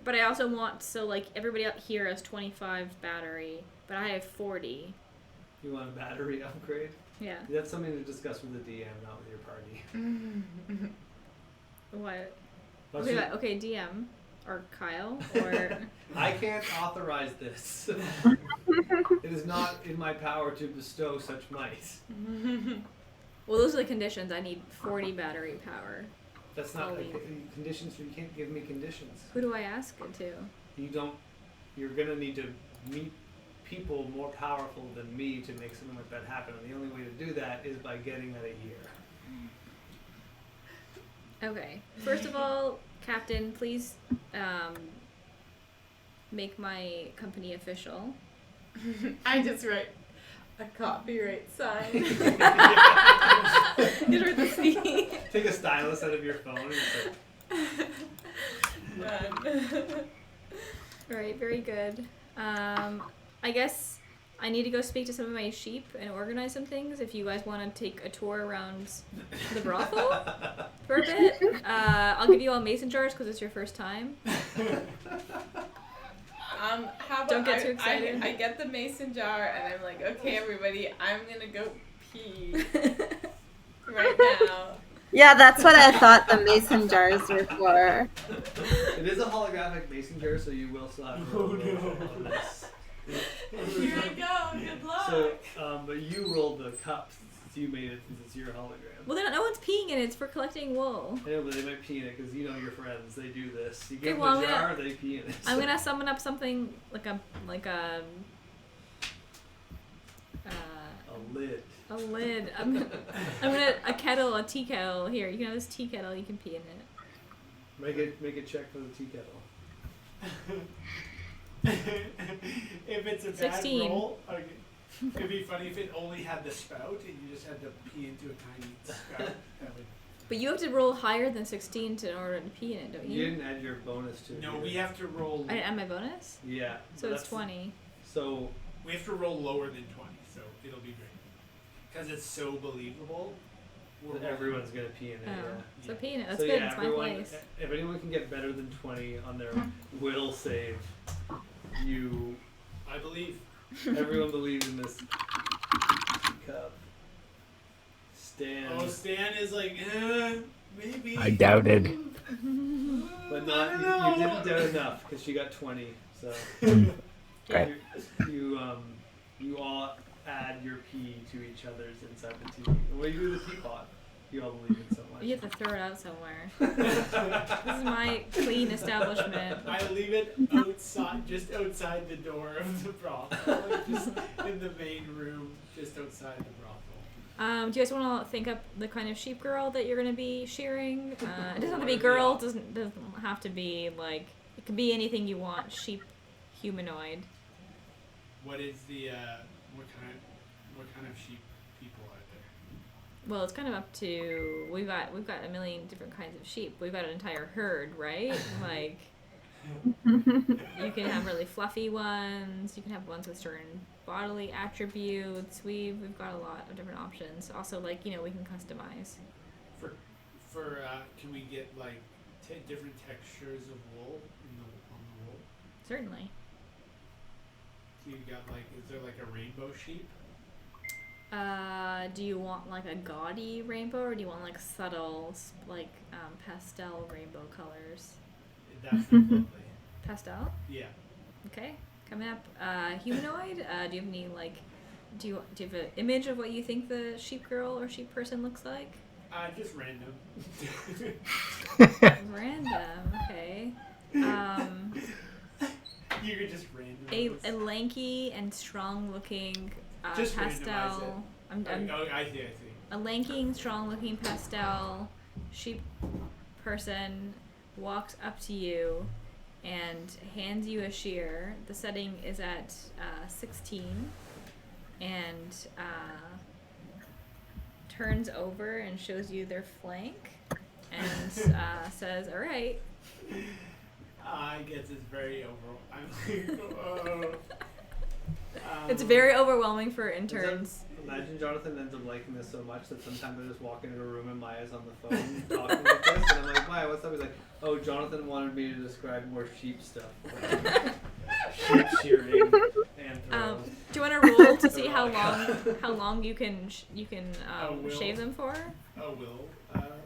But I also want, so like everybody out here has 25 battery, but I have 40. You want a battery upgrade? Yeah. That's something to discuss with the DM, not with your party. What? That's Okay, just- okay, DM or Kyle or I can't authorize this. It is not in my power to bestow such might. well, those are the conditions. I need 40 battery power. That's not I'll like, leave. conditions. You can't give me conditions. Who do I ask it to? You don't. You're gonna need to meet people more powerful than me to make something like that happen. And the only way to do that is by getting that a year. Okay. First of all, Captain, please make my company official. I just write a copyright sign. You write the C. Take a stylus out of your phone and just Done. Alright, very good. I guess I need to go speak to some of my sheep and organize some things. If you guys want to take a tour around the brothel for a bit, I'll give you all mason jars because it's your first time. How about Don't get too excited. I get the mason jar and I'm like, okay, everybody, I'm gonna go pee right now. Yeah, that's what I thought the mason jars were for. It is a holographic mason jar, so you will still have to roll on this. Here I go. Good luck. So, but you rolled the cups. So you made it since it's your hologram. Well, no one's peeing in it. It's for collecting wool. I know, but they might pee in it because your friends. They do this. You Okay, give well, them a I'm jar, they pee in it. I'm gonna summon up something like a A lid. a lid. I'm gonna a kettle, a tea kettle. Here, you can have this tea kettle. You can pee in it. Make a check for the tea kettle. If it's a 16. bad roll, okay. It'd be funny if it only had the spout and you just had to pee into a tiny spout. That would... But you have to roll higher than 16 in order to pee in it, don't You you? didn't add your bonus to it. No, either. we have to roll. I didn't add my bonus, Yeah. so it's that's- 20. So We have to roll lower than 20, so it'll be great. Because it's so believable. that everyone's gonna pee in it. Oh, Yeah. so pee in it. That's So good. yeah, it's my everyone. place. If anyone can get better than 20 on their will save, you. I believe. Everyone believes in this cup. Stan. Oh, Stan is like, maybe. I doubted. But not you didn't doubt enough because she got 20. So Okay. you all add your pee to each other's inside the tea. What do you do with the teapot? You all believe in so much. You have to throw it out somewhere. This is my clean establishment. I leave it outside, just outside the door of the brothel, like just in the main room, just outside the brothel. Do you guys want to think up the kind of sheep girl that you're going to be shearing? It doesn't have to be girl. It doesn't have to be like, it can be anything you want. Sheep, humanoid. What is the what kind of sheep people are there? Well, it's kind of up to we've got a million different kinds of sheep. We've got an entire herd, right? Like you can have really fluffy ones. You can have ones with certain bodily attributes. We've got a lot of different options. Also, like we can customize. For can we get like different textures of wool on the wool? Certainly. So you got like, is there like a rainbow sheep? Do you want like a gaudy rainbow, or do you want like subtle, like pastel rainbow colors? That's lovely. Pastel? Yeah. Okay, coming up. Humanoid. Do you have any do you have an image of what you think the sheep girl or sheep person looks like? Just random. Random. Okay. You could just random. A lanky and strong-looking Just pastel. I see. A lanky and strong-looking pastel sheep person walks up to you and hands you a shear. The setting is at 16, and turns over and shows you their flank, and says, "All right." I guess it's very overwhelming. It's very overwhelming for interns. Imagine Jonathan ends up liking this so much that sometimes I just walk into a room and Maya's on the phone talking like this, and I'm like, Maya, what's up? He's like, oh, Jonathan wanted me to describe more sheep stuff. Sheep shearing and throw. Do you want to roll to see how long you can shave them for? Oh, will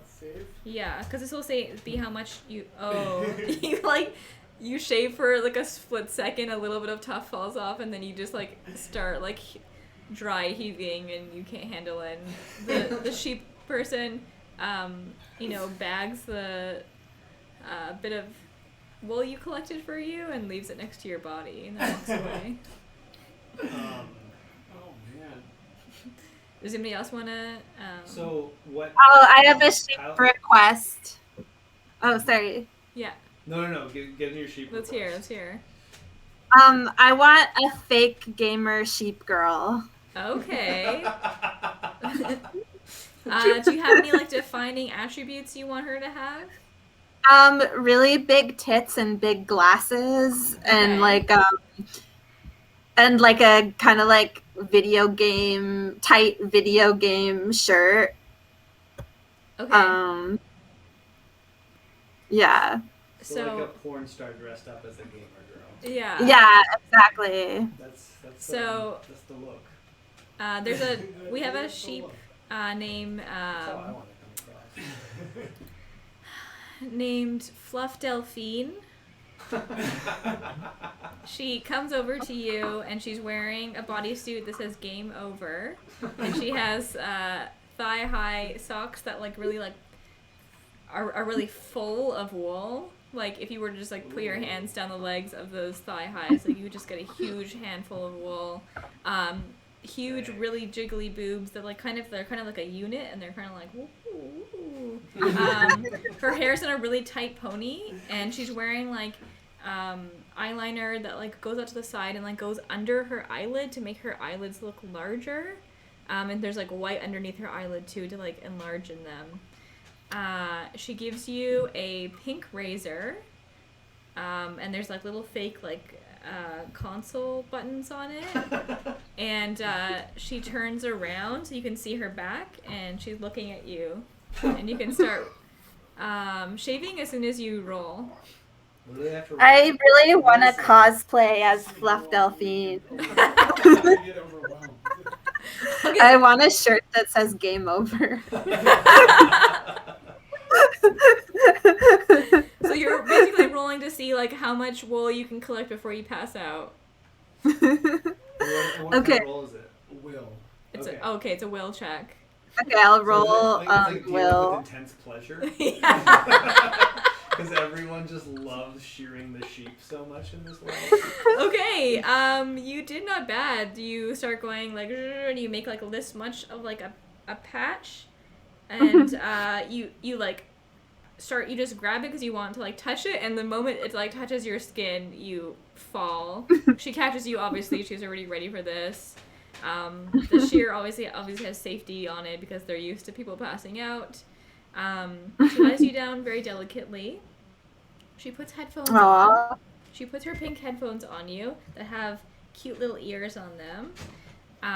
save? Yeah, because this will be how much you you shave for like a split second, a little bit of tuft falls off, and then you just start dry heaving and you can't handle it. And the sheep person, bags the bit of wool you collected for you and leaves it next to your body and then walks away. Oh man. Does anybody else want to? So what? Oh, I have a sheep request. Oh, sorry. Yeah. No. Get in your sheep. Let's hear. I want a fake gamer sheep girl. Okay. Do you have any defining attributes you want her to have? Really big tits and big glasses, and and a kind of tight video game shirt. Okay. Yeah. So like a porn star dressed up as a gamer girl. Yeah. Yeah, exactly. That's that's the look. We have a sheep named That's how I want to come across. named Fluff Delphine. She comes over to you and she's wearing a bodysuit that says "Game Over," and she has thigh-high socks that really are really full of wool. If you were to just put your hands down the legs of those thigh highs, you would just get a huge handful of wool. Huge, really jiggly boobs that they're kind of like a unit, and they're kind of like woo. Her hair's in a really tight pony, and she's wearing eyeliner that goes out to the side and goes under her eyelid to make her eyelids look larger. And there's white underneath her eyelid too to enlarge in them. She gives you a pink razor, and there's little fake console buttons on it, and she turns around so you can see her back, and she's looking at you, and you can start shaving as soon as you roll. What do they have to roll? I really want to cosplay as Fluff Delphine. I want a shirt that says "Game Over." So you're basically rolling to see how much wool you can collect before you pass out. What kind of roll is it? Will. It's a will check. Okay, I'll roll dealing Will. with intense pleasure. Yeah. Because everyone just loves shearing the sheep so much in this world. Okay, you did not bad. You start going you make this much of a patch, and you you just grab it because you want to like touch it, and the moment it like touches your skin, you fall. She catches you, obviously. She's already ready for this. The shear obviously has safety on it because they're used to people passing out. She lies you down very delicately. She puts headphones on. She puts her pink headphones on you that have cute little ears on them.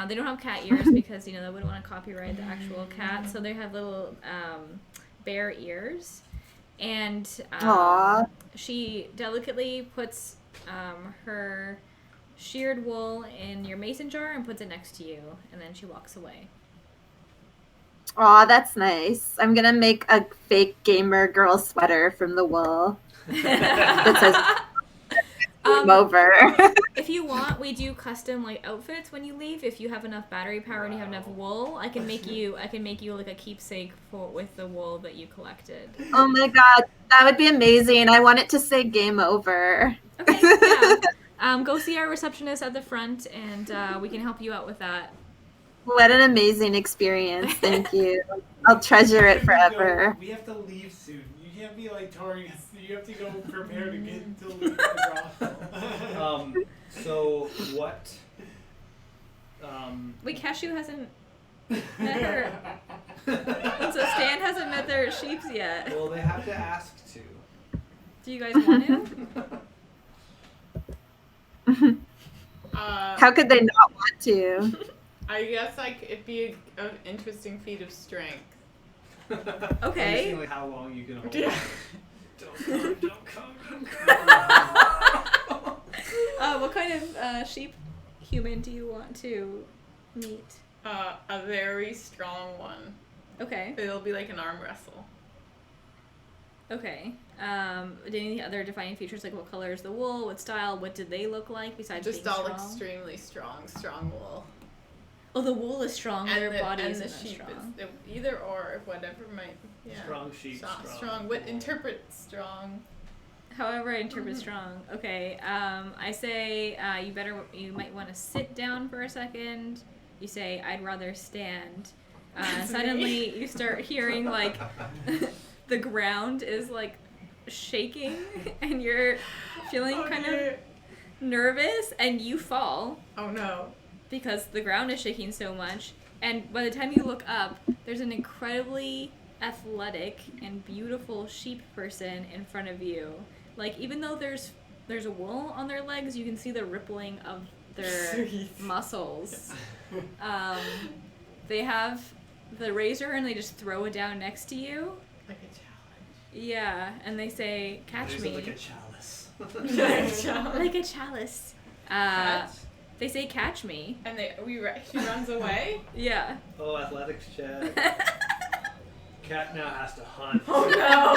They don't have cat ears because, they wouldn't want to copyright the actual cat, so they have little bear ears. And she delicately puts her sheared wool in your mason jar and puts it next to you, and then she walks away. Aw, that's nice. I'm gonna make a fake gamer girl sweater from the wool. That says Game over. If you want, we do custom like outfits when you leave. If you have enough battery power and you have enough wool, I can make you like a keepsake with the wool that you collected. Oh my god, that would be amazing. I want it to say game over. Okay, yeah. Go see our receptionist at the front, and we can help you out with that. What an amazing experience. Thank you. I'll treasure it forever. We have to leave soon. You can't be like touring us. You have to go prepare to get to leave the brothel. So what? Wait, Cashew hasn't met her. So Stan hasn't met their sheeps yet. Well, they have to ask to. Do you guys want to? How could they not want to? I guess like it'd be an interesting feat of strength. Okay. Seeing, like, how long you can hold. Yeah. Don't come. What kind of sheep human do you want to meet? A very strong one. Okay. It'll be like an arm wrestle. Okay. Any other defining features, like what color is the wool, what style, what did they look like besides Just being all strong? extremely strong wool. Oh, the wool is strong. Their body and isn't the as sheep strong. is either or whatever might. Yeah. Strong sheep. Strong. What interpret strong? However, I interpret strong. Okay. I say you might want to sit down for a second. You say I'd rather stand. Suddenly you start hearing like the ground is like shaking and you're feeling kind of nervous and you fall Oh no. because the ground is shaking so much. And by the time you look up, there's an incredibly athletic and beautiful sheep person in front of you. Like, even though there's a wool on their legs, you can see the rippling of their muscles. They have the razor and they just throw it down next to you. Like a challenge. Yeah, and they say, "Catch There's me." like a chalice. Like a chalice. Catch? They say, "Catch me." And she runs away. Yeah. Oh, athletics check. Cat now has to hunt. Oh no!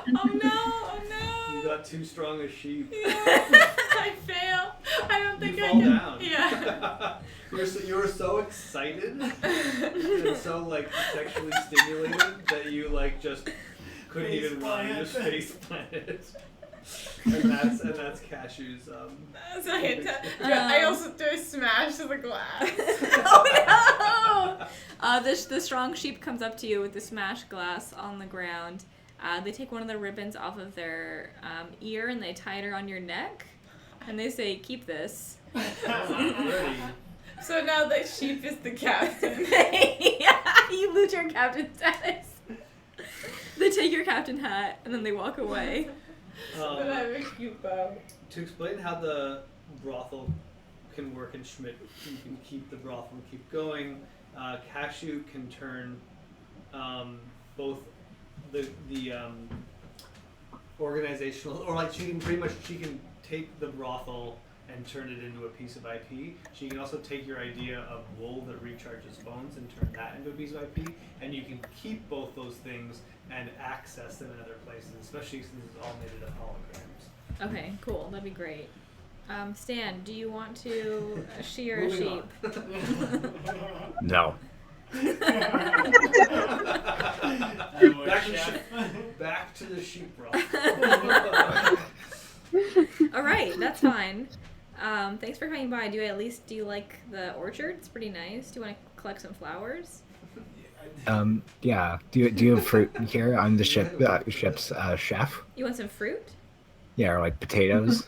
Oh no! Oh no! You got too strong a sheep. Yeah. I fail. I don't think You I fall can. down. Yeah. You were so excited and so like sexually stimulated that you like just couldn't Face even run. You plant. just face planted. And that's Cashew's. So I also threw a smash to the glass. Oh no! The strong sheep comes up to you with the smashed glass on the ground. They take one of the ribbons off of their ear and they tie it around your neck. And they say, "Keep this." Ready. So now the sheep is the captain. Yeah, you lose your captain status. They take your captain hat and then they walk away. But I have a cute bow. To explain how the brothel can work in Schmidt, you can keep the brothel and keep going. Cashew can turn both the organizational, or like she can take the brothel and turn it into a piece of IP. She can also take your idea of wool that recharges phones and turn that into a piece of IP. And you can keep both those things and access them in other places, especially since it's all made of holograms. Okay, cool. That'd be great. Stan, do you want to shear a Moving sheep? on. No. Back to the sheep brothel. All right, that's fine. Thanks for coming by. Do you like the orchard? It's pretty nice. Do you want to collect some flowers? Yeah. Do you have fruit here? I'm the ship's chef. You want some fruit? Yeah, or like potatoes.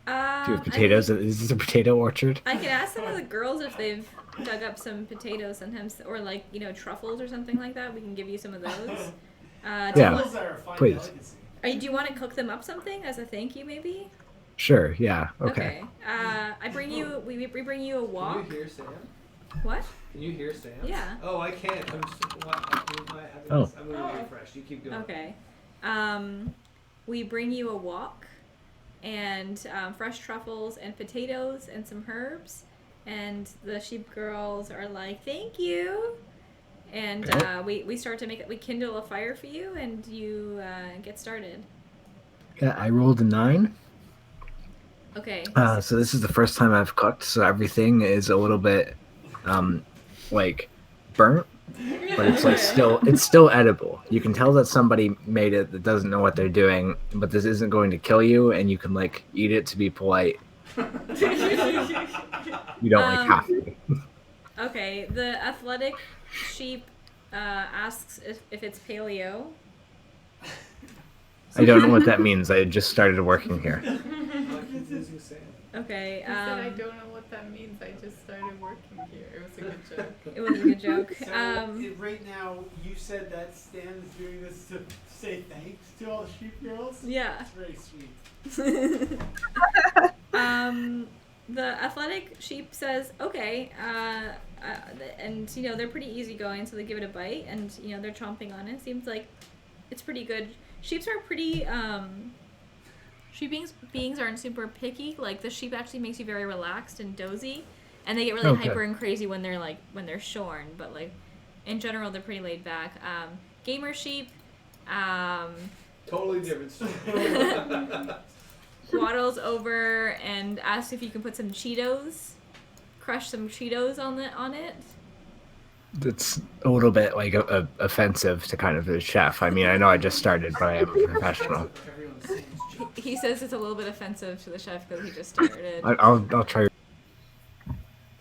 Do you have I potatoes? mean, Is this a potato orchard? I can ask some of the girls if they've dug up some potatoes sometimes, or like truffles or something like that. We can give you some of those. Do Yeah. you want- Those are a fine Please. delicacy. do you want to cook them up something as a thank you, maybe? Sure. Yeah. Okay. We bring you a Can walk. you hear Sam? What? Can you hear Sam? Yeah. Oh, I can't. I'm just. Oh. I'm going to refresh. You keep going. Okay. We bring you a wok and fresh truffles and potatoes and some herbs. And the sheep girls are like, "Thank you." And we start to we kindle a fire for you and you get started. Yeah, I rolled a 9. Okay. So this is the first time I've cooked, so everything is a little bit, like, burnt, but it's like it's still edible. You can tell that somebody made it that doesn't know what they're doing, but this isn't going to kill you, and you can like eat it to be polite. You don't like have to. Okay, the athletic sheep asks if it's paleo. I don't know what that means. I just started working here. Okay. He said, I don't know what that means. I just started working here. It was a good joke. It was a good joke. So right now, you said that Stan is doing this to say thanks to all the sheep girls? Yeah. That's very sweet. The athletic sheep says, okay, and they're pretty easygoing, so they give it a bite, and they're chomping on it. Seems like it's pretty good. Sheeps are pretty. Sheep beings aren't super picky. Like the sheep actually makes you very relaxed and dozy, and they get really hyper and crazy when they're shorn. But like, in general, they're pretty laid back. Gamer sheep. Totally different story. Waddles over and asks if you can put some Cheetos, crush some Cheetos on it. It's a little bit like offensive to kind of the chef. I mean, I know I just started, but I am a professional. He says it's a little bit offensive to the chef because he just started. I'll try.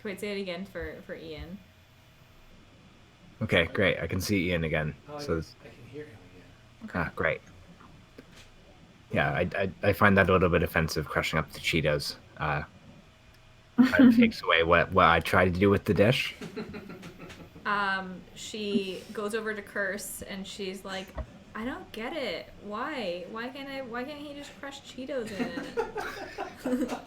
Wait, say it again for Ian. Okay, great. I can see Ian again. So I can hear him again. Ah, great. Yeah, I find that a little bit offensive, crushing up the Cheetos. Kind of takes away what I try to do with the dish. She goes over to Curse and she's like, I don't get it. Why? Why can't he just crush Cheetos in it?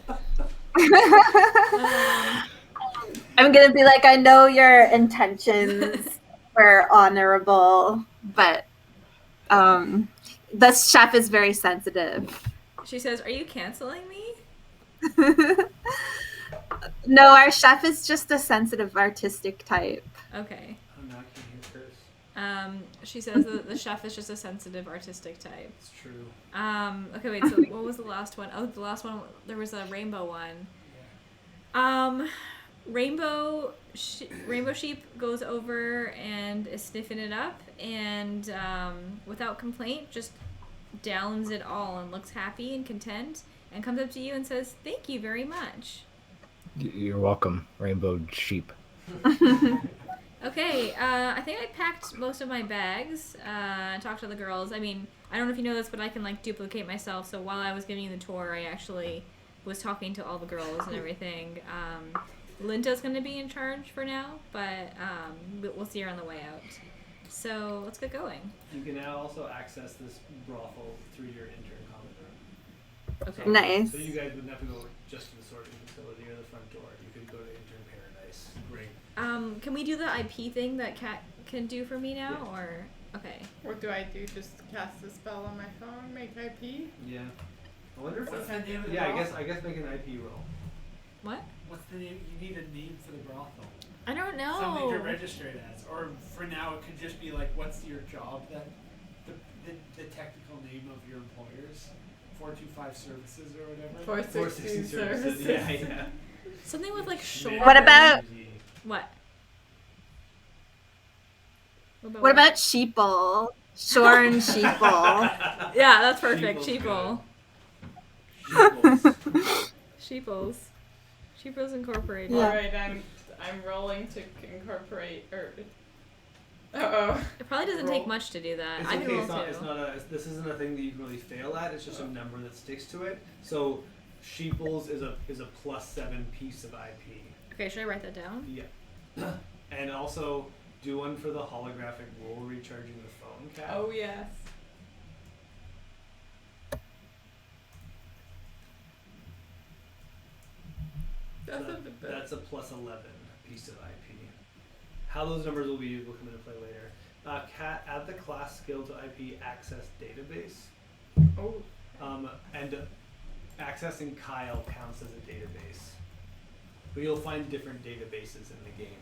I'm gonna be like, I know your intentions were honorable, but the chef is very sensitive. She says, are you canceling me? No, our chef is just a sensitive artistic type. Okay. I'm not can hear Curse. She says that the chef is just a sensitive artistic type. It's true. Okay, wait, so what was the last one? Oh, the last one, there was a rainbow one. Rainbow sheep goes over and is sniffing it up and without complaint just downs it all and looks happy and content and comes up to you and says, thank you very much. You're welcome, rainbow sheep. Okay, I think I packed most of my bags, talked to the girls. I mean, I don't know if you know this, but I can like duplicate myself, so while I was giving you the tour, I actually was talking to all the girls and everything. Linda's going to be in charge for now, but we'll see her on the way out. So let's get going. You can now also access this brothel through your intern common room. Okay. So, Nice. So you guys wouldn't have to go just to the sorting facility or the front door. You could go to intern paradise. Great. Can we do the IP thing that Kat can do for me now, Yeah. or okay? What do I do? Just cast a spell on my phone, make IP? Yeah. I wonder if What's the name of the yeah, brothel? I guess make an IP roll. What? What's the name? You need a name for the brothel. I don't know. Something to register it as. Or for now, it could just be like, what's your job? That the technical name of your employers. 425 Services or whatever. 460 services. Yeah. Something with like short. What about What? what about sheeple? Shorn sheeple. Yeah, that's perfect. Sheeple. Sheeples. Sheeples. Sheeples Incorporated. Yeah. Alright, I'm rolling to incorporate, or... Uh-oh. It probably doesn't Roll. take much to do that. It's I can okay. roll It's too. not. This isn't a thing that you can really fail at. It's just a number that sticks to it. So, sheeples is a +7 piece of IP. Okay, should I write that down? Yeah. And also do one for the holographic roll recharging the phone cap. Oh, yes. That's a +11 piece of IP. How those numbers will be used will come into play later. Cat, add the class skill to IP access database. Oh. And accessing Kyle counts as a database. But you'll find different databases in the game.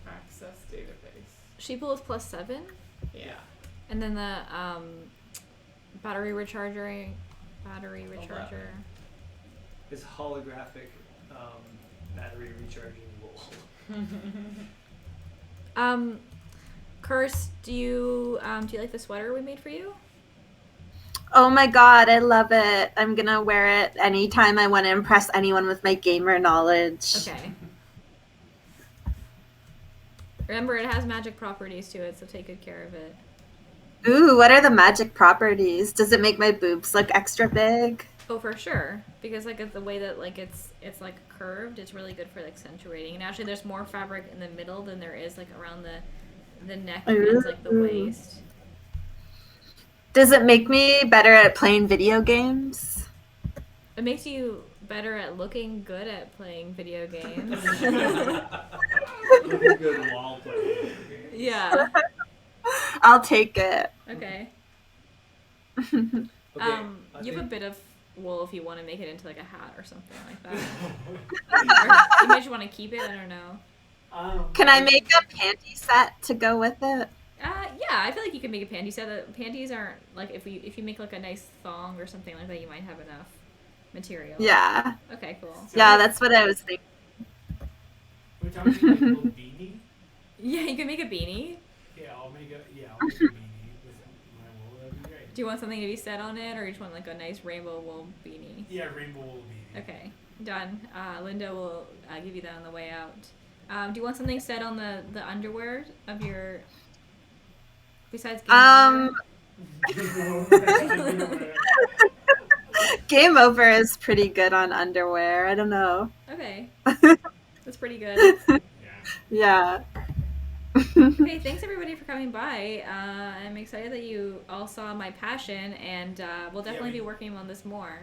Access database. Sheeple is +7, Yeah. and then the battery recharging battery Oh, wow. recharger. Is holographic battery recharging wool. Curse, do you like the sweater we made for you? Oh my god, I love it. I'm gonna wear it anytime I want to impress anyone with my gamer knowledge. Okay. Remember, it has magic properties to it, so take good care of it. Ooh, what are the magic properties? Does it make my boobs look extra big? Oh, for sure. Because like the way that like it's like curved, it's really good for like accentuating. And actually, there's more fabric in the middle than there is like around the neck and like the Ooh. waist. Does it make me better at playing video games? It makes you better at looking good at playing video games. Looking good while playing video games. Yeah. I'll take it. Okay. Okay, You have a think- bit of wool if you want to make it into like a hat or something like that. Or you might just want to keep it. I don't know. Can I make a panty set to go with it? Yeah, I feel like you can make a panty set. The panties aren't like if you make like a nice thong or something like that, you might have enough material. Yeah. Okay, cool. Yeah, that's what I was thinking. We're talking like a little beanie. Yeah, you can make a beanie. Yeah, I'll make a beanie with my wool. That'd be great. Do you want something to be set on it, or you just want like a nice rainbow wool beanie? Yeah, rainbow wool beanie. Okay, done. Linda will give you that on the way out. Do you want something set on the underwear of your? Besides Game Over is pretty good on underwear. I don't know. Okay, that's pretty good. Yeah. Okay, thanks everybody for coming by. I'm excited that you all saw my passion, and we'll definitely be working on this more.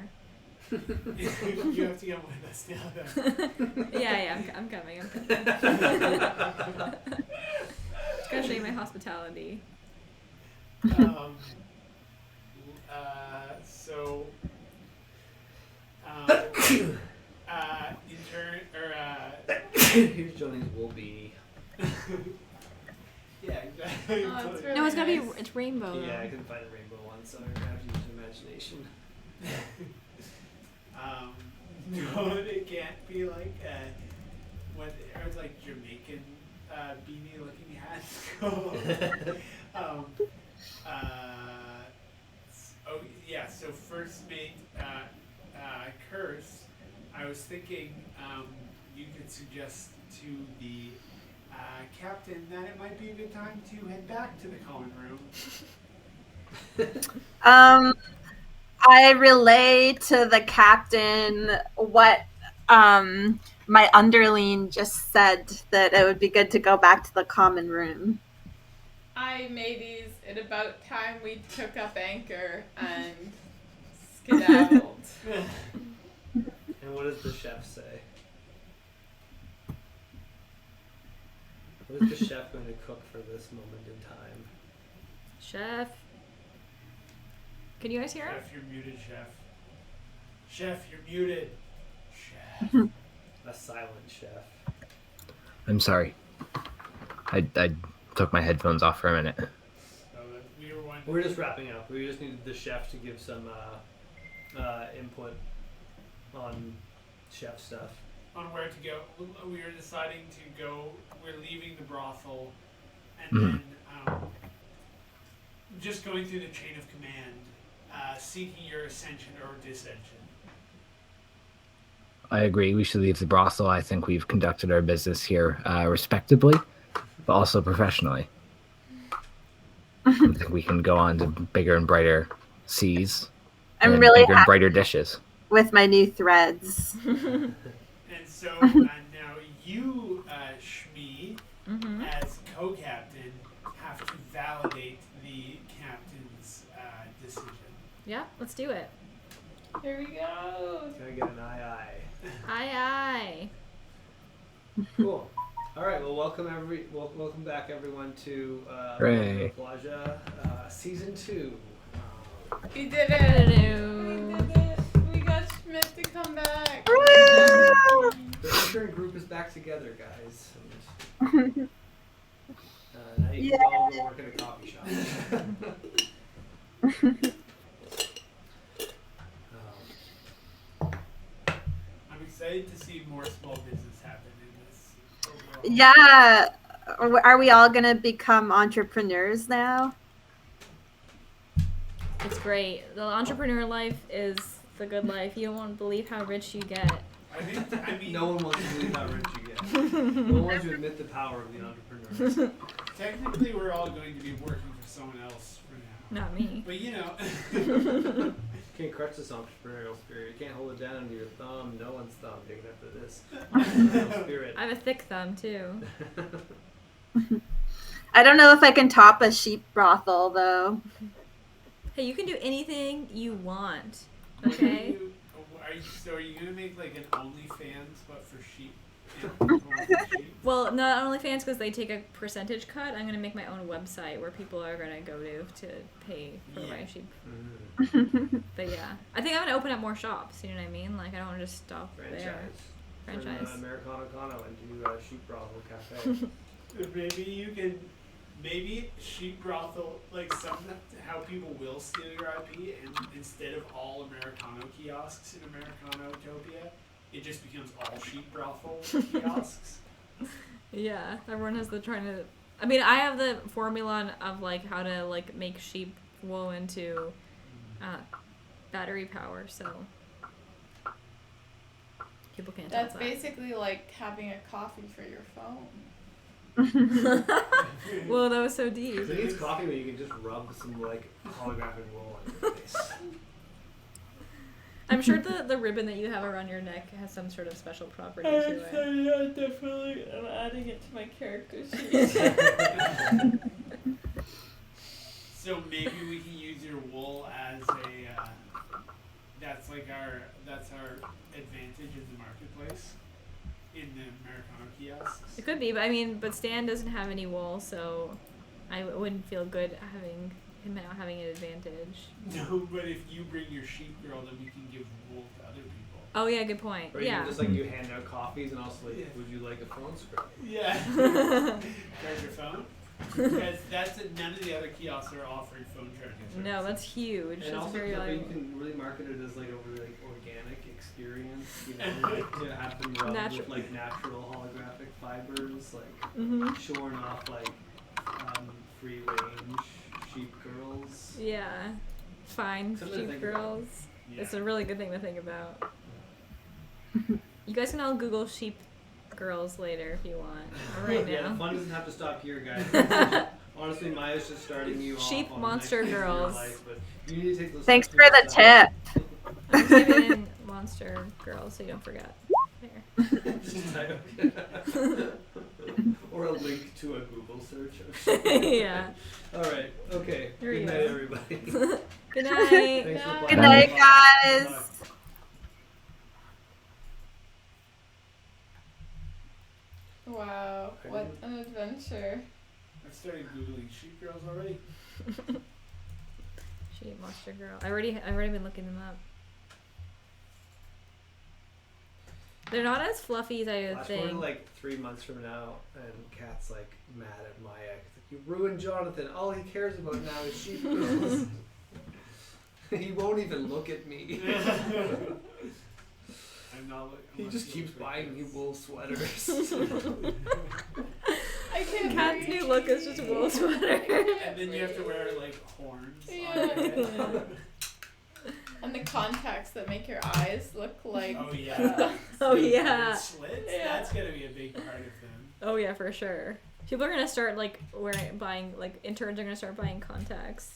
You have to get with us now, then. Yeah, I'm coming. Gotta show you my hospitality. Intern or Here's Johnny's wool beanie. yeah, exactly. Oh, it's No, really it's gotta be. nice. It's rainbow. Yeah, I though. couldn't find a rainbow one, so I'm gonna have to use imagination. No, it can't be like what or like Jamaican beanie looking hats. Oh yeah, so first mate Curse, I was thinking you could suggest to the captain that it might be a good time to head back to the common room. I relay to the captain what my underling just said, that it would be good to go back to the common room. I mateys, it about time we took up anchor and skedaddled. And what does the chef say? What is the chef going to cook for this moment in time? Chef. Can you guys hear him? Chef, you're muted, chef. Chef, you're muted. Chef. A silent chef. I'm sorry. I took my headphones off for a minute. So we were wondering. We're just wrapping up. We just needed the chef to give some input on chef stuff. On where to go. We were deciding to go. We're leaving the brothel, and Mhm. then just going through the chain of command, seeking your ascension or dissension. I agree. We should leave the brothel. I think we've conducted our business here respectably, but also professionally. I think we can go on to bigger and brighter seas. I'm and really bigger and happy brighter dishes. with my new threads. And so now you, Shmi, Mm-hmm. as co-captain, have to validate the captain's decision. Yeah, let's do it. Here we go. Can I get an aye? Aye. Cool. All right. Well, welcome back everyone to Hooray. BoDroPlaGa, season 2. We did it. Hello. We did it. We got Schmidt to come back. The intern group is back together, guys. And, now you can all go work in a coffee shop. excited to see more small business happen in this overall. Yeah. Are we all gonna become entrepreneurs now? It's great. The entrepreneur life is the good life. You won't believe how rich you get. I mean, No one wants to believe how rich you get. No one wants to admit the power of the entrepreneur. technically we're all going to be working for someone else for now. Not me. But you know. Can't crush this entrepreneurial spirit. You can't hold it down under your thumb. No one's thumb big enough for this entrepreneurial spirit. I have a thick thumb too. I don't know if I can top a sheep brothel though. Hey, you can do anything you want. Okay? Are you gonna make like an OnlyFans but for sheep? Animals for sheep? Well, not OnlyFans because they take a percentage cut. I'm gonna make my own website where people are gonna go to pay for my sheep. But yeah, I think I'm gonna open up more shops. You know what I mean? Like I don't want to just stop there. Franchise. Turn Americano Cano into a sheep brothel cafe. Maybe sheep brothel, like how people will steal your IP, and instead of all Americano kiosks in Americanotopia, it just becomes all sheep brothel kiosks. Yeah, everyone has the trying to. I mean, I have the formula of like how to like make sheep wool into battery power, so people can't. That's touch that. basically like having a coffee for your phone. Well, that was so deep. I think it's coffee, but you can just rub some like holographic wool on your face. I'm sure the ribbon that you have around your neck has some sort of special property to it. Yeah, definitely. I'm adding it to my character sheet. So maybe we can use your wool as a. That's our advantage in the marketplace. In the Americano kiosks. It could be, but Stan doesn't have any wool, so I wouldn't feel good having him not having an advantage. No, but if you bring your sheep girl, then we can give wool to other people. Oh yeah, good point. Or Yeah. even just like you hand out coffees and also like, would you like a phone scrub? Yeah. Charge your phone? Because none of the other kiosks are offering phone charging services. No, that's huge. And That's also, very you valuable. can really market it as like a really like organic experience. You know, like to have them rubbed with like natural holographic fibers, like shorn off like free range sheep girls. Yeah. Fine, Something to sheep think girls. Yeah. It's a really good thing to think about. You guys can all Google sheep girls later if you want. Or right Yeah, the now. fun doesn't have to stop here, guys. Honestly, Maya's just starting you Sheep off on monster the next phase of your girls. life, but you need to take those Thanks steps for the yourself. tip. I'm typing in monster girls so you don't forget. There. Just type or a link to a Google search. Yeah. All right. Okay. Here we Good go. night, everybody. Good night. Thanks for Good playing. night, Bye. guys. Bye. Wow, what an adventure. I've started Googling sheep girls already. Sheep monster girl. I've already been looking them up. They're not as fluffy as I would Flash forward to think. like 3 months from now, and Kat's like mad at Maya. Like, you ruined Jonathan. All he cares about now is sheep girls. He won't even look at me. He just keeps buying me wool sweaters. I can't Cat's breathe. new look is just wool sweater. And then you have to wear like horns. Yeah. On your head. And the contacts that make your eyes look like. Oh yeah. Oh yeah. Slits. Yeah. That's gonna be a big part of them. Oh yeah, for sure. People are gonna start like buying like interns are gonna start buying contacts.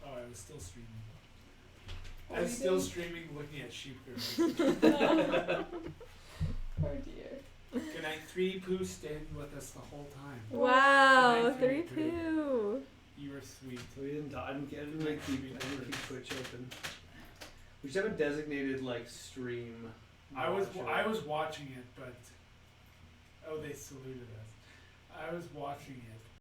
Oh, I was still streaming. What I are was you still doing? streaming, looking at sheep girls. Oh dear. Good night, 3 Poo stayed with us the whole time. Wow, Nice 3 meeting you. poo. You were sweet. So we didn't. I didn't like keep Twitch open. We should have a designated like stream. I was watcher. watching it, but they saluted us. I was watching it,